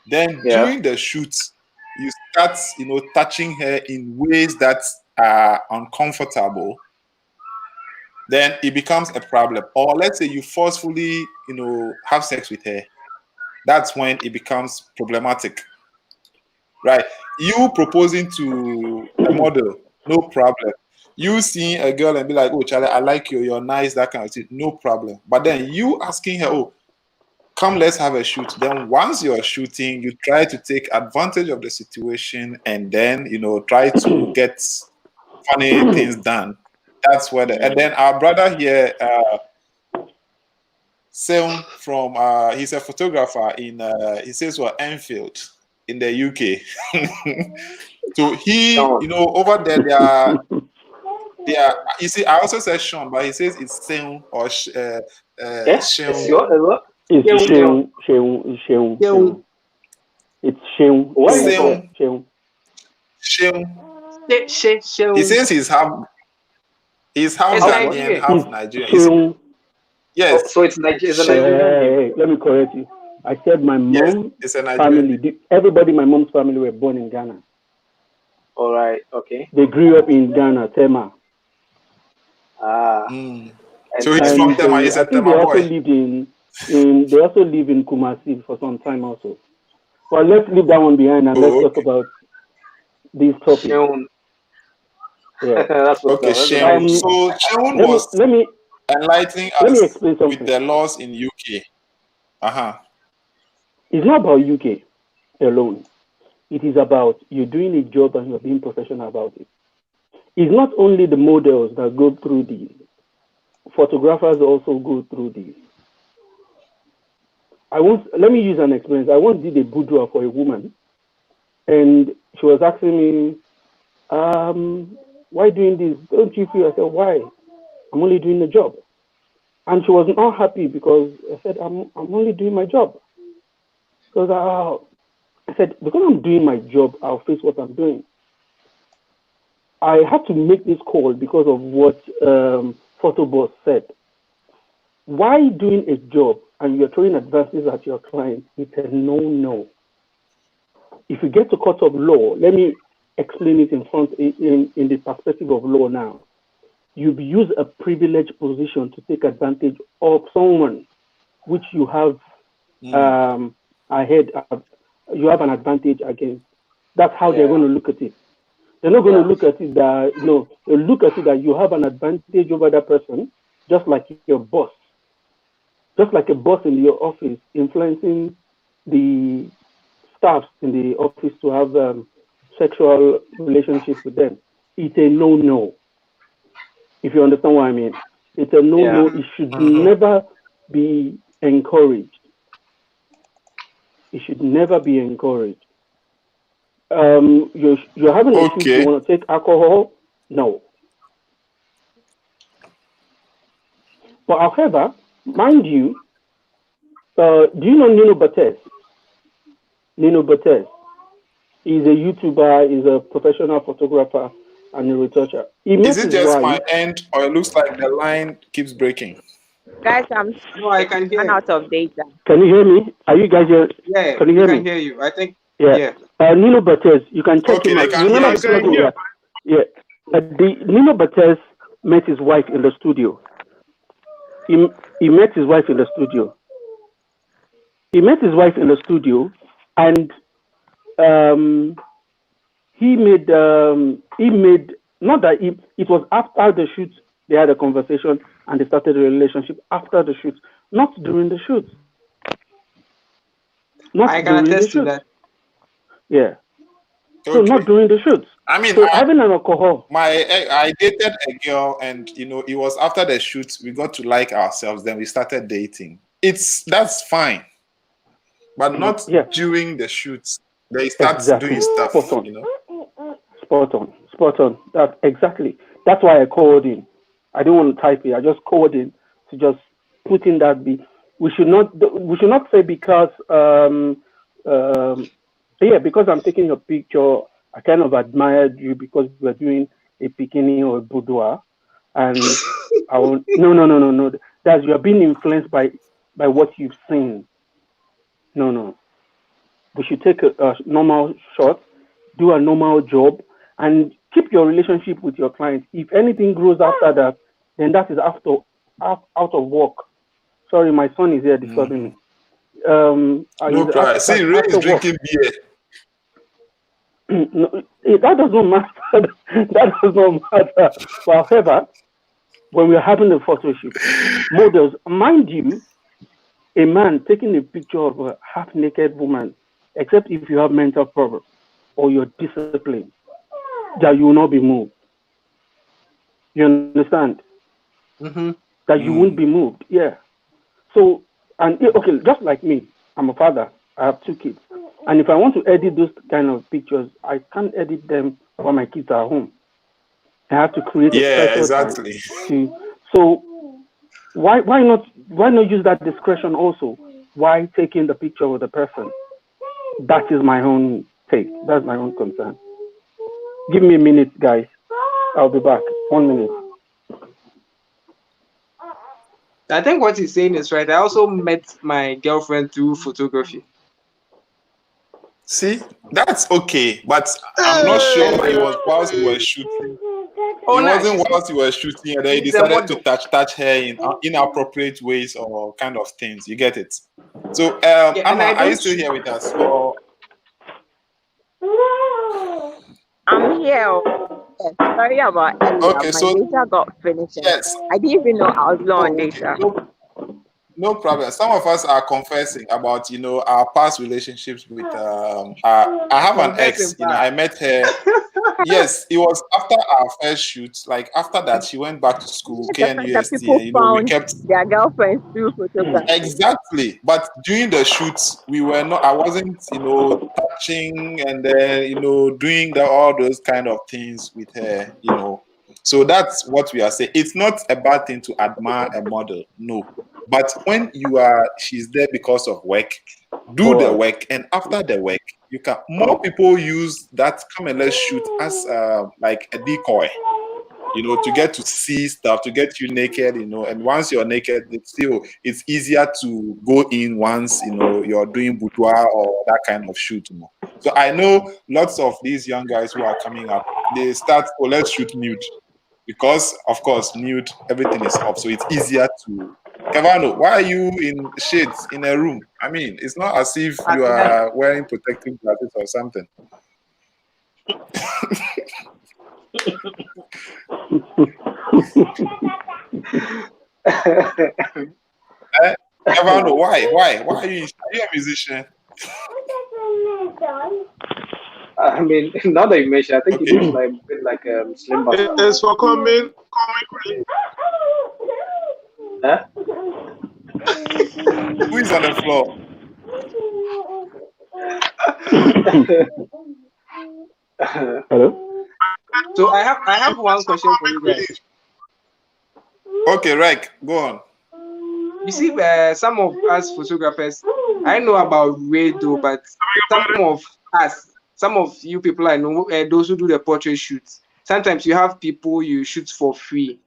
then Yeah. during the shoot, you start, touching her in ways that are uncomfortable, then it becomes a problem. Or let's say you forcefully, have sex with her. That's when it becomes problematic, right? You proposing to a model, no problem. You seeing a girl and be like, "Oh, Charlie, I like you, you're nice," that kind of thing, no problem. But then you asking her, "Oh, come, let's have a shoot." Then once you're shooting, you try to take advantage of the situation and then, try to get funny things done. That's where and then our brother here, Seun from he's a photographer in he says we're Enfield in the UK. So he, Sean. over there they are you see, I also said Sean, but he says it's Seun or It's Seun. your It's Sean. Sheung. It's Sheung. What is it called? Seun. Sean. He says he's half It's Ghanaian, Nigerian. half It's Nigerian. Sheung. Oh, Yes, so it's a Nigerian name. Hey, let me correct you. I said my yes, mom's it's a Nigerian. family. Everybody in my mom's family were born in Ghana. All right. Okay. They grew up in Ghana, Tema. So he's from Tema. He's I a think they Tema also boy. lived they also live in Kumasi for some time also. Well, let's leave that one behind and let's talk about this topic. Sean. Yeah. That's what's Okay, up. That's a Seun. nice name. So Seun was Let me enlightening let me us explain with something. the laws in UK. It's not about UK alone. It is about you doing a job and you're being professional about it. It's not only the models that go through these. Photographers also go through these. Let me use an experience. I once did a boudoir for a woman, and she was asking me, why doing this? Don't you feel? I said, why? I'm only doing the job. And she was not happy because I said, I'm only doing my job. So I said, because I'm doing my job, I'll face what I'm doing. I had to make this call because of what Photoboss said. Why doing a job and you're throwing advances at your client? It's a no-no. If you get to court of law, let me explain it in the perspective of law now. You've used a privileged position to take advantage of someone which you have ahead. You have an advantage against. That's how they're going to look at it. They're not going to look at it that they look at it that you have an advantage over that person, just like your boss, just like a boss in your office influencing the staff in the office to have sexual relationships with them. It's a no-no. If you understand what I mean, it's a no-no. It should never be encouraged. It should never be encouraged. You're having a shoot. You want to take alcohol? No. But however, mind you, do you know Nino Bates? Nino Bates. He's a YouTuber, he's a professional photographer and a retoucher. Is it just my end, or it looks like the line keeps breaking? Guys, I can hear. Out of data. Can you hear me? Are you guys here? Yeah, can you hear me? I can hear you. I think. Yeah. Nino Bates, you can check him out. Nino Bates met his wife in the studio. He met his wife in the studio. He met his wife in the studio, and he made not that it was after the shoot they had a conversation and they started a relationship after the shoot, not during the shoot. I can attest to that. Yeah. So not during the shoot. I mean, so having an alcohol. I dated a girl, and it was after the shoot we got to like ourselves. Then we started dating. That's fine, but not during the shoots. They start doing stuff. Spot on. That's why I called in. I didn't want to type it. I just called in to just put in that bit. We should not say because because I'm taking your picture, I kind of admired you because we were doing a bikini or a boudoir, and no. That's you are being influenced by what you've seen. No. We should take a normal shot, do a normal job, and keep your relationship with your client. If anything grows after that, then that is out of work. Sorry, my son is here disturbing me. No problem. See, Ray is drinking beer. No, that does not matter. That does not matter. However, when we're having a photo shoot, models, mind you, a man taking a picture of a half-naked woman, except if you have mental problems or you're disciplined, that you will not be moved. You understand? That you won't be moved. Yeah. So, just like me, I'm a father. I have 2 kids. And if I want to edit those kind of pictures, I can't edit them while my kids are home. I have to create a special time. So why not use that discretion also? Why taking the picture with the person? That is my own take. That's my own concern. Give me a minute, guys. I'll be back. 1 minute. I think what he's saying is right. I also met my girlfriend through photography. See, that's okay, but I'm not sure it was whilst you were shooting. It wasn't whilst you were shooting, and then you decided to touch her in inappropriate ways or kind of things. You get it? So, Amma, are you still here with us? Or... I'm here. Yes, sorry about earlier. Okay, my data got finished. Yes. I didn't even know I was low on data. No problem. Some of us are confessing about our past relationships with I have an ex. I met her. Yes, it was after our first shoot. Like after that, she went back to school, KNUST, and we kept their girlfriends through photography. Exactly. But during the shoots, we were not. I wasn't, touching and then doing all those kind of things with her. So that's what we are saying. It's not a bad thing to admire a model, no. But when she's there because of work, do the work, and after the work, You can more people use that come and let's shoot as like a decoy, to get to see stuff, to get you naked, and once you're naked, it's easier to go in once you're doing boudoir or that kind of shoot. So I know lots of these young guys who are coming up, they start, let's shoot nude, because of course nude, everything is up, so it's easier to. Cavano, why are you in shades in a room? I mean, it's not as if you are wearing protective glasses or something. Cavano, why are you a musician? I mean, now that you mention, I think Okay. it looks like Slim Bastard. It's for comic relief. Huh? Who is on the floor? Hello? So I have one question for you guys. Okay, right, go on. You see, some of us photographers, I know about radio, but some of you people I know, those who do the portrait shoots, sometimes you have people you shoot for free.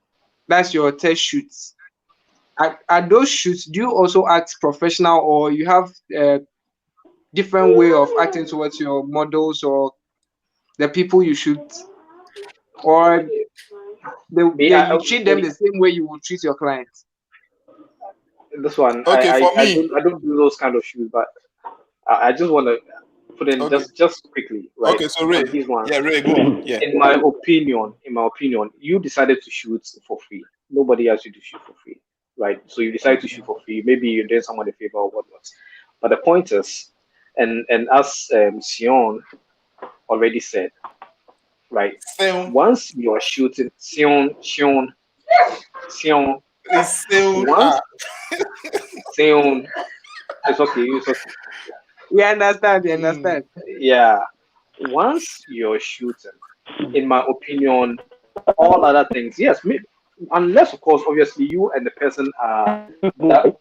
That's your test shoots. At those shoots, do you also act professional, or you have a different way of acting towards your models or the people you shoot, or you treat them the same way you would treat your clients? This one, Okay, I don't do those kind of shoots, but I just want to put in just quickly, right? Okay, so Ray, Ray, go on. Yeah. In my opinion, you decided to shoot for free. Nobody asked you to shoot for free, right? So you decided to shoot for free. Maybe you're doing someone a favor or whatnot. But the point is, and as Sion already said, right? Once you are shooting, Sion, it's once Sion, it's okay. We understand. Yeah. Once you're shooting, in my opinion, all other things, yes, maybe, unless of course, obviously, you and the person are that,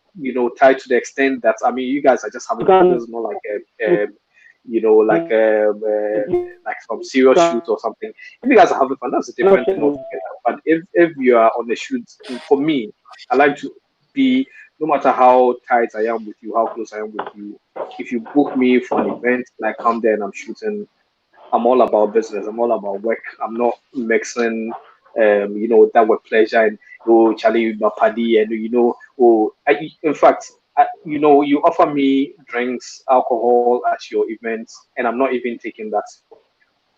tied to the extent that, I mean, you guys are just having this more like like some serious shoot or something. If you guys are having fun, that's a different thing altogether. But if you are on the shoot, for me, I like to be, no matter how tight I am with you, how close I am with you, if you book me for an event, like come there and I'm shooting, I'm all about business. I'm all about work. I'm not mixing, that with pleasure and Charlie, my paddy, and in fact, you offer me drinks, alcohol at your events, and I'm not even taking that,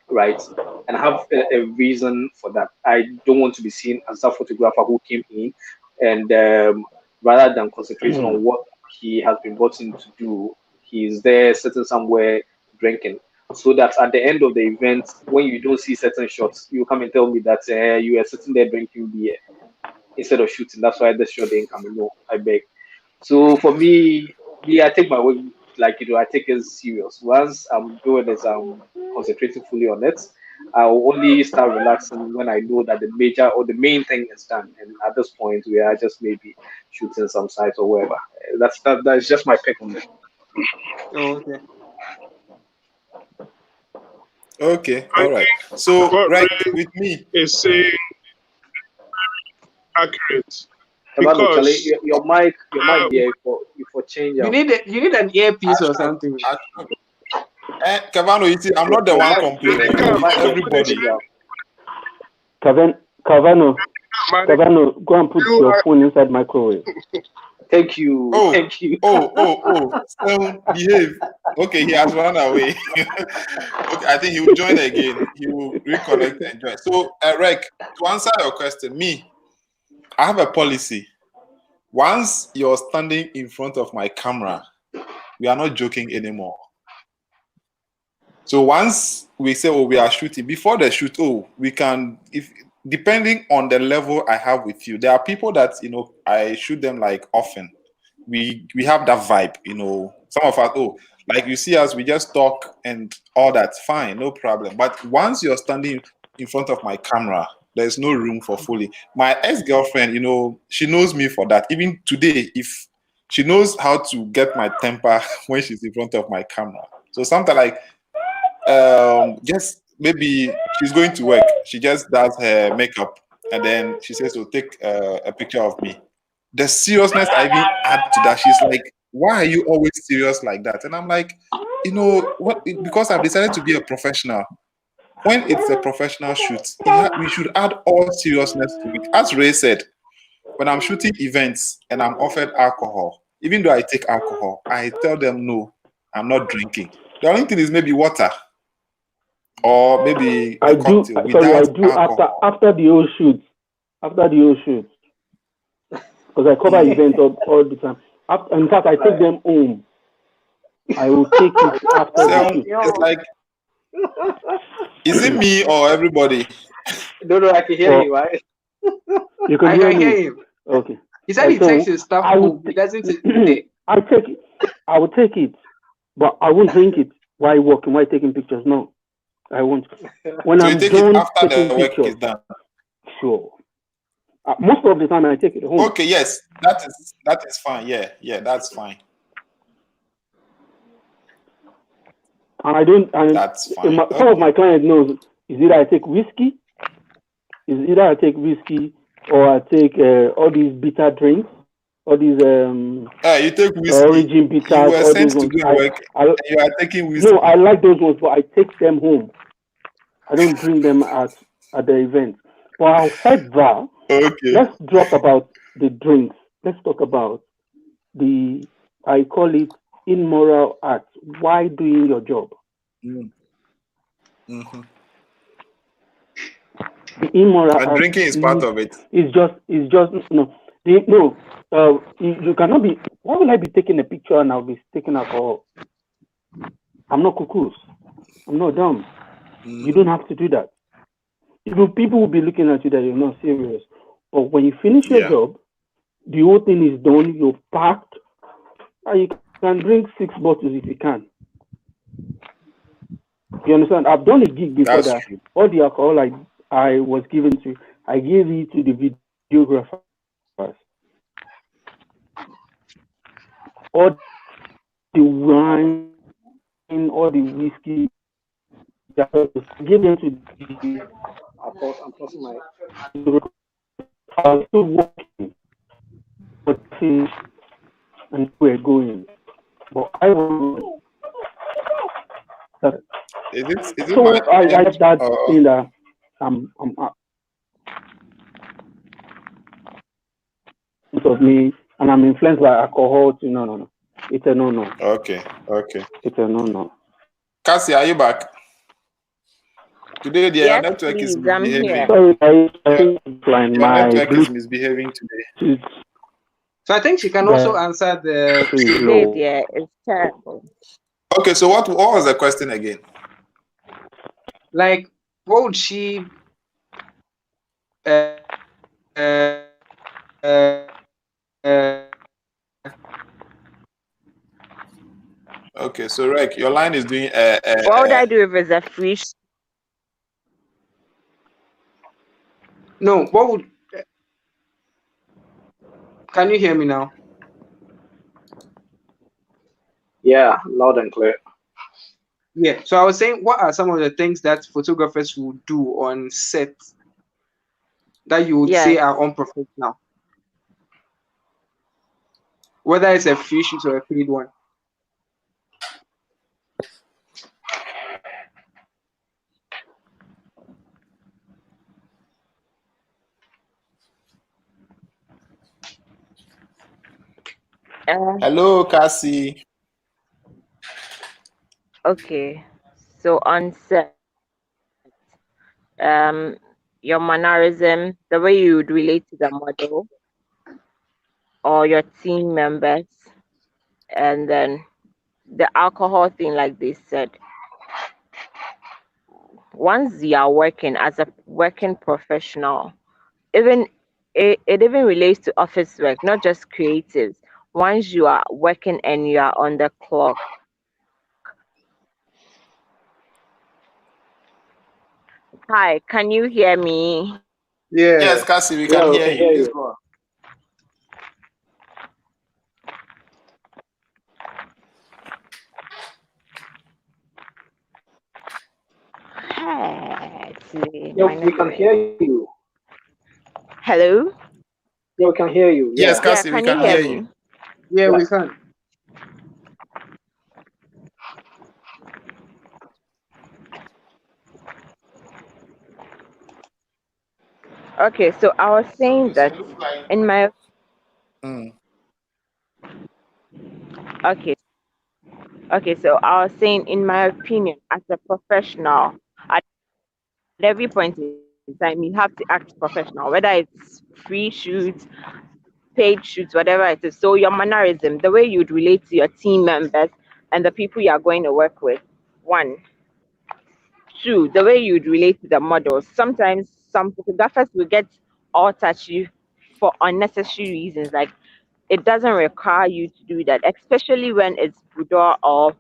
right? And I have a reason for that. I don't want to be seen as that photographer who came in and rather than concentrating on what he has been brought in to do, he's there sitting somewhere drinking. So that at the end of the event, when you don't see certain shots, you come and tell me that you are sitting there drinking beer instead of shooting. That's why the shot didn't come. No, I beg. So for me, I take my work I take it serious. Once I'm doing this, I'm concentrating fully on it. I'll only start relaxing when I know that the major or the main thing is done. And at this point, we are just maybe shooting some sites or whatever. That's just my pick on it. Oh, okay. Okay, all right. So, right with me is saying accurate. Because your mic there for change. You need an earpiece or something. Cavano, you see, I'm not the one complaining. It's everybody. Cavano, go and put your phone inside microwave. Thank you. Thank you. So behave. Okay, he has run away. Okay, I think he will join again. He will reconnect and join. So, Rek, to answer your question, I have a policy. Once you're standing in front of my camera, we are not joking anymore. So once we say, we are shooting, before the shoot, we can, depending on the level I have with you, there are people that, I shoot them like often. We have that vibe, some of us, like you see us, we just talk and all that, fine, no problem. But once you're standing in front of my camera, there's no room for fooling. My ex-girlfriend, she knows me for that. Even today, if she knows how to get my temper when she's in front of my camera. So something like just maybe she's going to work. She just does her makeup and then she says, "So take a picture of me." The seriousness I even add to that, she's like, "Why are you always serious like that?" And I'm like, what? Because I've decided to be a professional. When it's a professional shoot, we should add all seriousness to it. As Ray said, when I'm shooting events and I'm offered alcohol, even though I take alcohol, I tell them no, I'm not drinking. The only thing is maybe water or maybe a cocktail without alcohol. after the whole shoot. After the whole shoot. Because I cover events all the time. In fact, I take them home. I will take it after the shoot. It's like, is it me or everybody? No, I can hear you, right? You can I hear can me. hear him. Okay. He said he takes his stuff home. He doesn't take it. I take it. I will take it, but I won't drink it while working, while taking pictures. No, I won't. When So I'm you take done it after taking the work pictures, is done. sure. Most of the time, I take it home. Okay, yes, that is fine. Yeah, that's fine. And I don't. And that's fine. Some of my clients knows is either I take whiskey, or I take all these bitter drinks, all these you take whiskey. origin bitters. You were all sent those to ones. go work. And you are taking whiskey. No, I like those ones, but I take them home. I don't bring them at the event. But however, let's drop about the drinks. Let's talk about I call it immoral acts. Why doing your job? Mm-hmm. The immoral and drinking is part of it. It's just no. You cannot be. Why will I be taking a picture and I'll be taking alcohol? I'm not cuckoo. I'm not dumb. You don't have to do that. People will be looking at you that you're not serious. But when you finish your job, the whole thing is done. You're packed, and you can drink 6 bottles if you can. You understand? I've done a gig before that. True. All the alcohol I was given to, I gave it to the videographers. All the wine, all the whiskey, I gave them to the. I'm pausing my. I was still working, but and we're going. But I was. Is it so I have that thing that I'm of me, and I'm influenced by alcohol. No. It's a no. Okay. It's a no. Cassie, are you back? Today, the network is misbehaving. Sorry, my network is misbehaving today. So I think she can also answer the. It's terrible. Okay, so what was the question again? Like, what would she? Okay, so Rek, your line is doing. What would I do if it's a free? No, what would? Can you hear me now? Yeah, loud and clear. Yeah, so I was saying, what are some of the things that photographers will do on set that you would say are unprofessional? Whether it's a free shoot or a paid one. Hello, Cassie. Okay, so on set, your mannerism, the way you would relate to the model or your team members, and then the alcohol thing, like they said. Once you are working as a working professional, even it even relates to office work, not just creatives. Once you are working and you are on the clock. Hi, can you hear me? Yeah. Yes, Cassie, we can hear you. actually. Yeah, My we can network. hear you. Hello? Yeah, we can hear you. Yes, Yeah. Yeah, Cassie, we can you can hear hear you. me? Yeah, we Yeah. can. Okay, so I was saying that in my Mm. okay, okay, so I was saying in my opinion, as a professional, at every point in time you have to act professional, whether it's free shoots, paid shoots, whatever it is. So your mannerism, the way you'd relate to your team members and the people you are going to work with. One. Two, the way you'd relate to the models. Sometimes some photographers will get all touchy for unnecessary reasons. Like it doesn't require you to do that, especially when it's boudoir or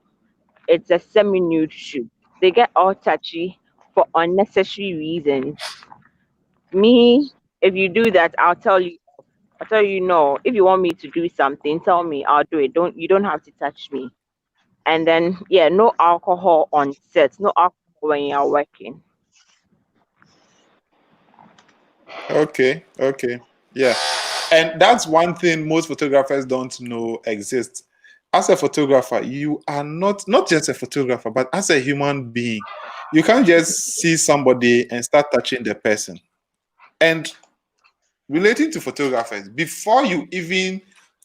it's a semi-nude shoot. They get all touchy for unnecessary reasons. Me, if you do that, I'll tell you. I'll tell you no. If you want me to do something, tell me. I'll do it. Don't you don't have to touch me. And then yeah, no alcohol on set. No alcohol when you're working. Okay, okay. Yeah. And that's one thing most photographers don't know exists. As a photographer, you are not just a photographer, but as a human being, you can't just see somebody and start touching the person. And relating to photographers, before you even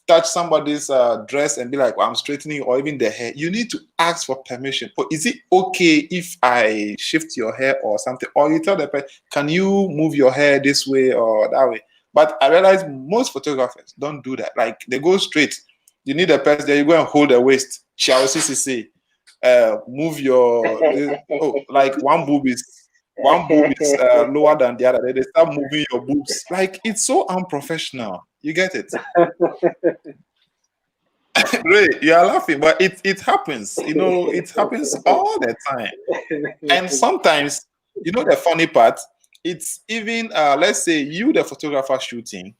touch somebody's dress and be like, well, I'm straightening, or even the hair, you need to ask for permission. Or is it okay if I shift your hair or something? Or you tell the person, can you move your hair this way or that way? But I realize most photographers don't do that. Like they go straight. You need a person there, you go and hold the waist. Shall see, move your like one boob is lower than the other. Then they start moving your boobs. Like it's so unprofessional. You get it? Ray, you are laughing, but it happens. You know, it happens all the time. And sometimes, you know, the funny part, it's even let's say you, the photographer shooting,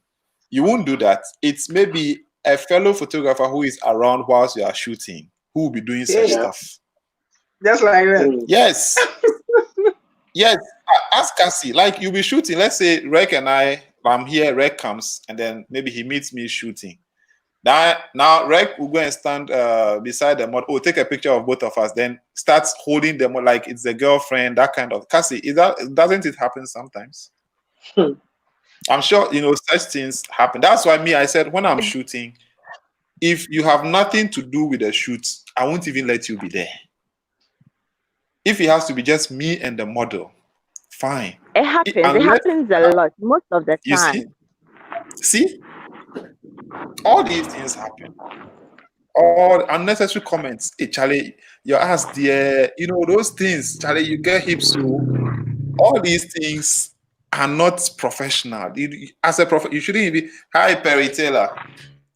you won't do that. It's maybe a fellow photographer who is around whilst you are shooting who will be doing such Yeah. stuff. Just like that. Mm. Yes. Yes, ask Cassie. Like you'll be shooting. Let's say Rek and I'm here. Rek comes, and then maybe he meets me shooting. Now Rek will go and stand beside the model. Oh, take a picture of both of us. Then starts holding them like it's the girlfriend. That kind of Cassie. Doesn't it happen sometimes? I'm sure you know such things happen. That's why I said when I'm shooting, if you have nothing to do with the shoot, I won't even let you be there. If it has to be just me and the model, fine. It happens. It Unless happens a lot, most of the you time. see, all these things happen. All unnecessary comments. Hey, Charlie, your ass there. You know those things, Charlie. You get hips. So all these things are not professional. As a prof, you shouldn't be. Hi, Perry Taylor.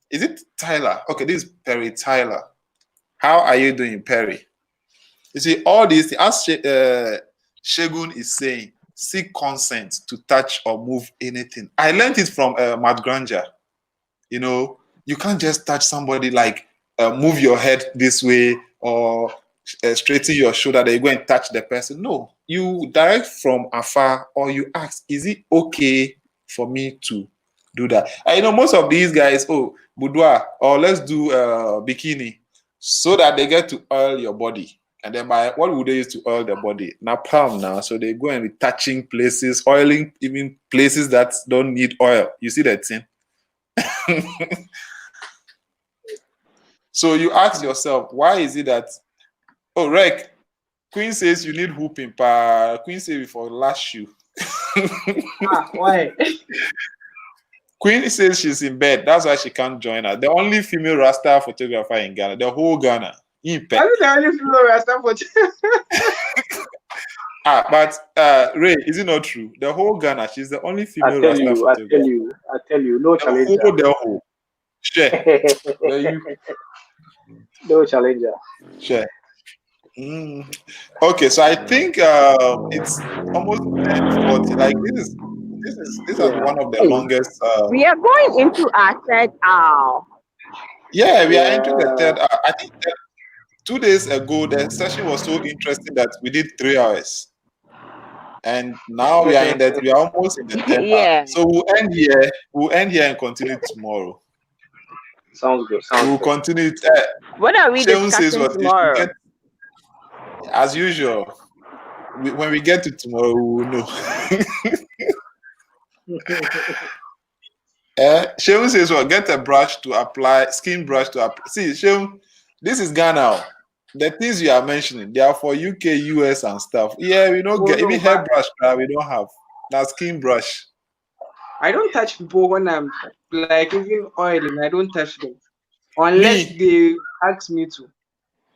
Is it Tyler? Okay, this is Perry Tyler. How are you doing, Perry? You see, all these, as Shegun is saying, seek consent to touch or move anything. I learned it from Matt Granger. You know, you can't just touch somebody like move your head this way or straighten your shoulder, then you go and touch the person. No, you direct from afar or you ask, is it okay for me to do that? And, you know, most of these guys, oh, boudoir, or let's do bikini, so that they get to oil your body. And then by what would they use to oil their body? Now palm now. So they go and be touching places, oiling even places that don't need oil. You see that thing? So you ask yourself, why is it that, oh, Rek, Queen says you need whooping, pa. Queen says for lash you. Why? Queen says she's in bed. That's why she can't join us. The only female Rasta photographer in Ghana, the whole Ghana. In I think the only female Rasta but Ray, is it not true? The whole Ghana, she's the only female Rasta photographer. I tell you, no challenger. The whole. Sure. No challenger. Sure. Okay, so I think it's almost 10:40. Like this has one of the longest. We are going into our third hour. Yeah, we are entering the third hour. I think that 2 days ago the session was so interesting that we did 3 hours. And now we are in that. We are almost in the 10 hour. Yeah. So we'll end here. We'll end here and continue tomorrow. Sounds good. Sounds We'll good. continue. What are we Sheon says discussing what you should tomorrow? get as usual. When we get to tomorrow, we will know. Sheon says what? Get a brush to apply, skin brush to apply. See, Sheon, this is Ghana. The things you are mentioning, they are for UK, US, and stuff. Yeah, we don't get even hair brush. We don't have. Now skin brush. I don't touch people when I'm like even oiling. I don't touch them unless they ask me to.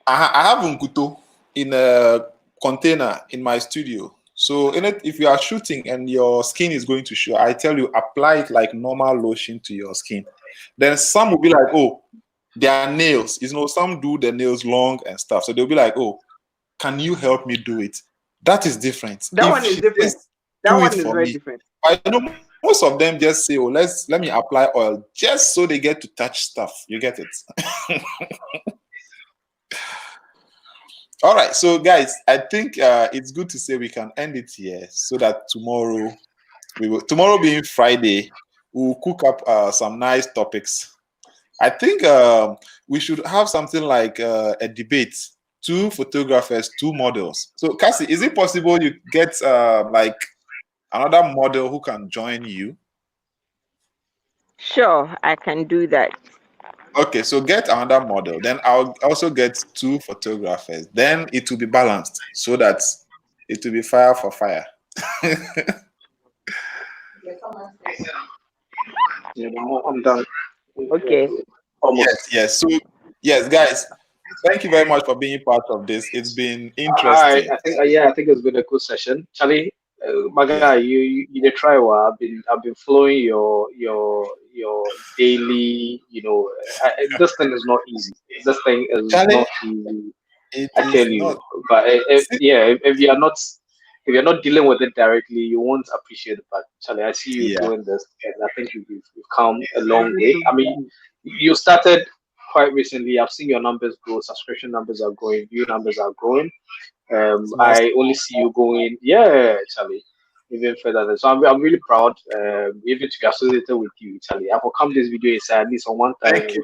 I have unkuto in a container in my studio. So if you are shooting and your skin is going to show, I tell you apply it like normal lotion to your skin. Then some will be like, oh, their nails. Some do the nails long and stuff. So they'll be like, oh, can you help me do it? That is different. That one is different. That one is very different. I know most of them just say, oh, let me apply oil just so they get to touch stuff. You get it? All right, so guys, I think it's good to say we can end it here so that tomorrow being Friday, we'll cook up some nice topics. I think we should have something like a debate, 2 photographers, 2 models. So Cassie, is it possible you get like another model who can join you? Sure, I can do that. Okay, so get another model. Then I'll also get 2 photographers. Then it will be balanced so that it will be fire for fire. I'm done. Okay. Almost. Yes. So yes, guys, thank you very much for being part of this. It's been interesting. I think it's been a good session, Charlie. My guy, you did try. Well, I've been following your daily. This thing is not easy. This thing is Charlie, not easy. I tell you. But if you're not dealing with it directly, you won't appreciate it. But Charlie, I see you doing this, and I think you've come a long way. I mean, you started quite recently. I've seen your numbers grow. Subscription numbers are growing. View numbers are growing. I only see you going, Charlie, even further. So I'm really proud, even to be associated with you, Charlie. I will come this video inside at least on one time. Thank you.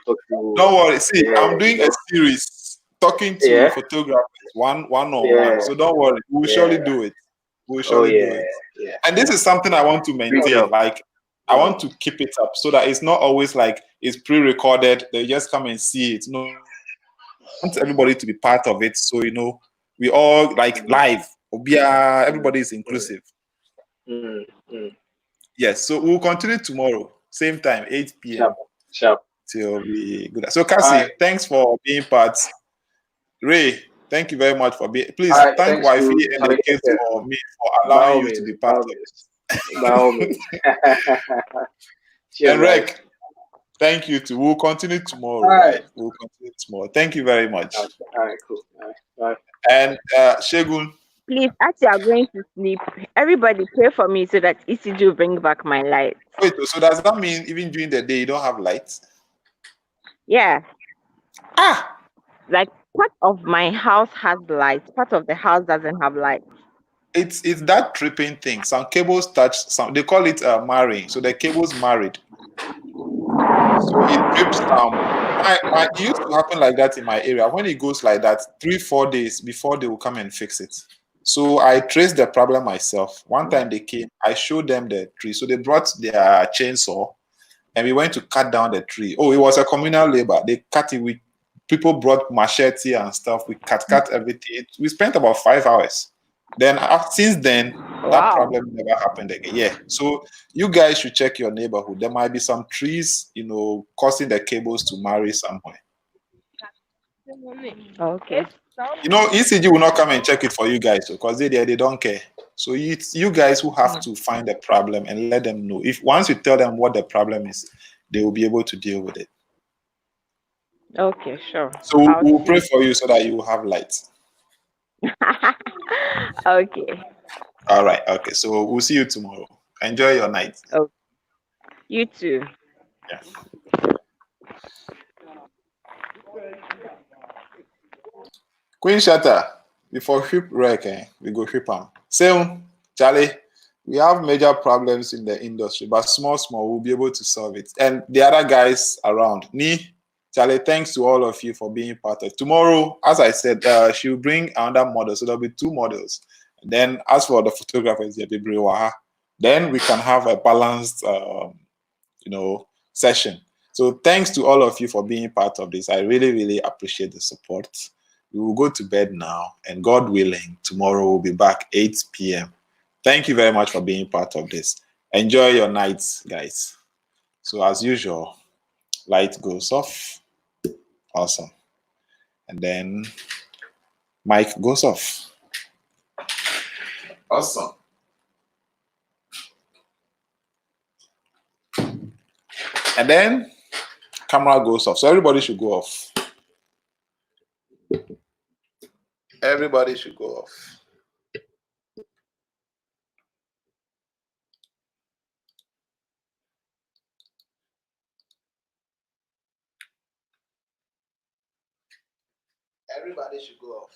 Don't worry. See, I'm doing a series talking to photographers one on one. So don't worry. We'll surely do it. We'll surely do it. Yeah. And this is something I want to maintain. Like I want to keep it up so that it's not always like it's pre-recorded. They just come and see it. No, I want everybody to be part of it. So we all like live. Everybody is inclusive. Yes, so we'll continue tomorrow, same time, 8 p.m. Sharp. Till we good. So Cassie, thanks for being part. Ray, thank you very much for being. Please thank Wifey and the kids for me for allowing you to be part of it. By all means. And Rek, thank you too. We'll continue tomorrow. Right? We'll continue tomorrow. Thank you very much. All right, cool. All right. And Shegun. Please, as you are going to sleep, everybody pray for me so that ECG will bring back my light. Wait, so does that mean even during the day you don't have lights? Yeah. Like part of my house has lights, part of the house doesn't have lights. It's that tripping thing. Some cables touch some. They call it marrying. So the cable's married. So it trips. It used to happen like that in my area. When it goes like that, 3-4 days before they will come and fix it. So I traced the problem myself. One time they came, I showed them the tree. So they brought their chainsaw and we went to cut down the tree. Oh, it was a communal labor. They cut it with people brought machete and stuff. We cut everything. We spent about 5 hours. Then since then, that problem never happened again. Yeah. So you guys should check your neighborhood. There might be some trees, causing the cables to marry somewhere. Okay. ECG will not come and check it for you guys because they don't care. So it's you guys who have to find the problem and let them know. If once you tell them what the problem is, they will be able to deal with it. Okay, sure. So we'll pray for you so that you will have lights. Okay. All right. Okay. So we'll see you tomorrow. Enjoy your night. Oh, you too. Yeah. Queen Shatter, before ship wreck, we go ship on. Same. Charlie, we have major problems in the industry, but small, we'll be able to solve it. And the other guys around, Charlie, thanks to all of you for being part of it. Tomorrow, as I said, she'll bring another model, so there'll be 2 models. And then as for the photographers, then we can have a balanced, session. So thanks to all of you for being part of this. I really, really appreciate the support. We will go to bed now, and God willing, tomorrow we'll be back 8 p.m. Thank you very much for being part of this. Enjoy your nights, guys. So as usual, light goes off. Awesome. And then mic goes off. Awesome. And then camera goes off. So everybody should go off. Everybody should go off. Everybody should go off.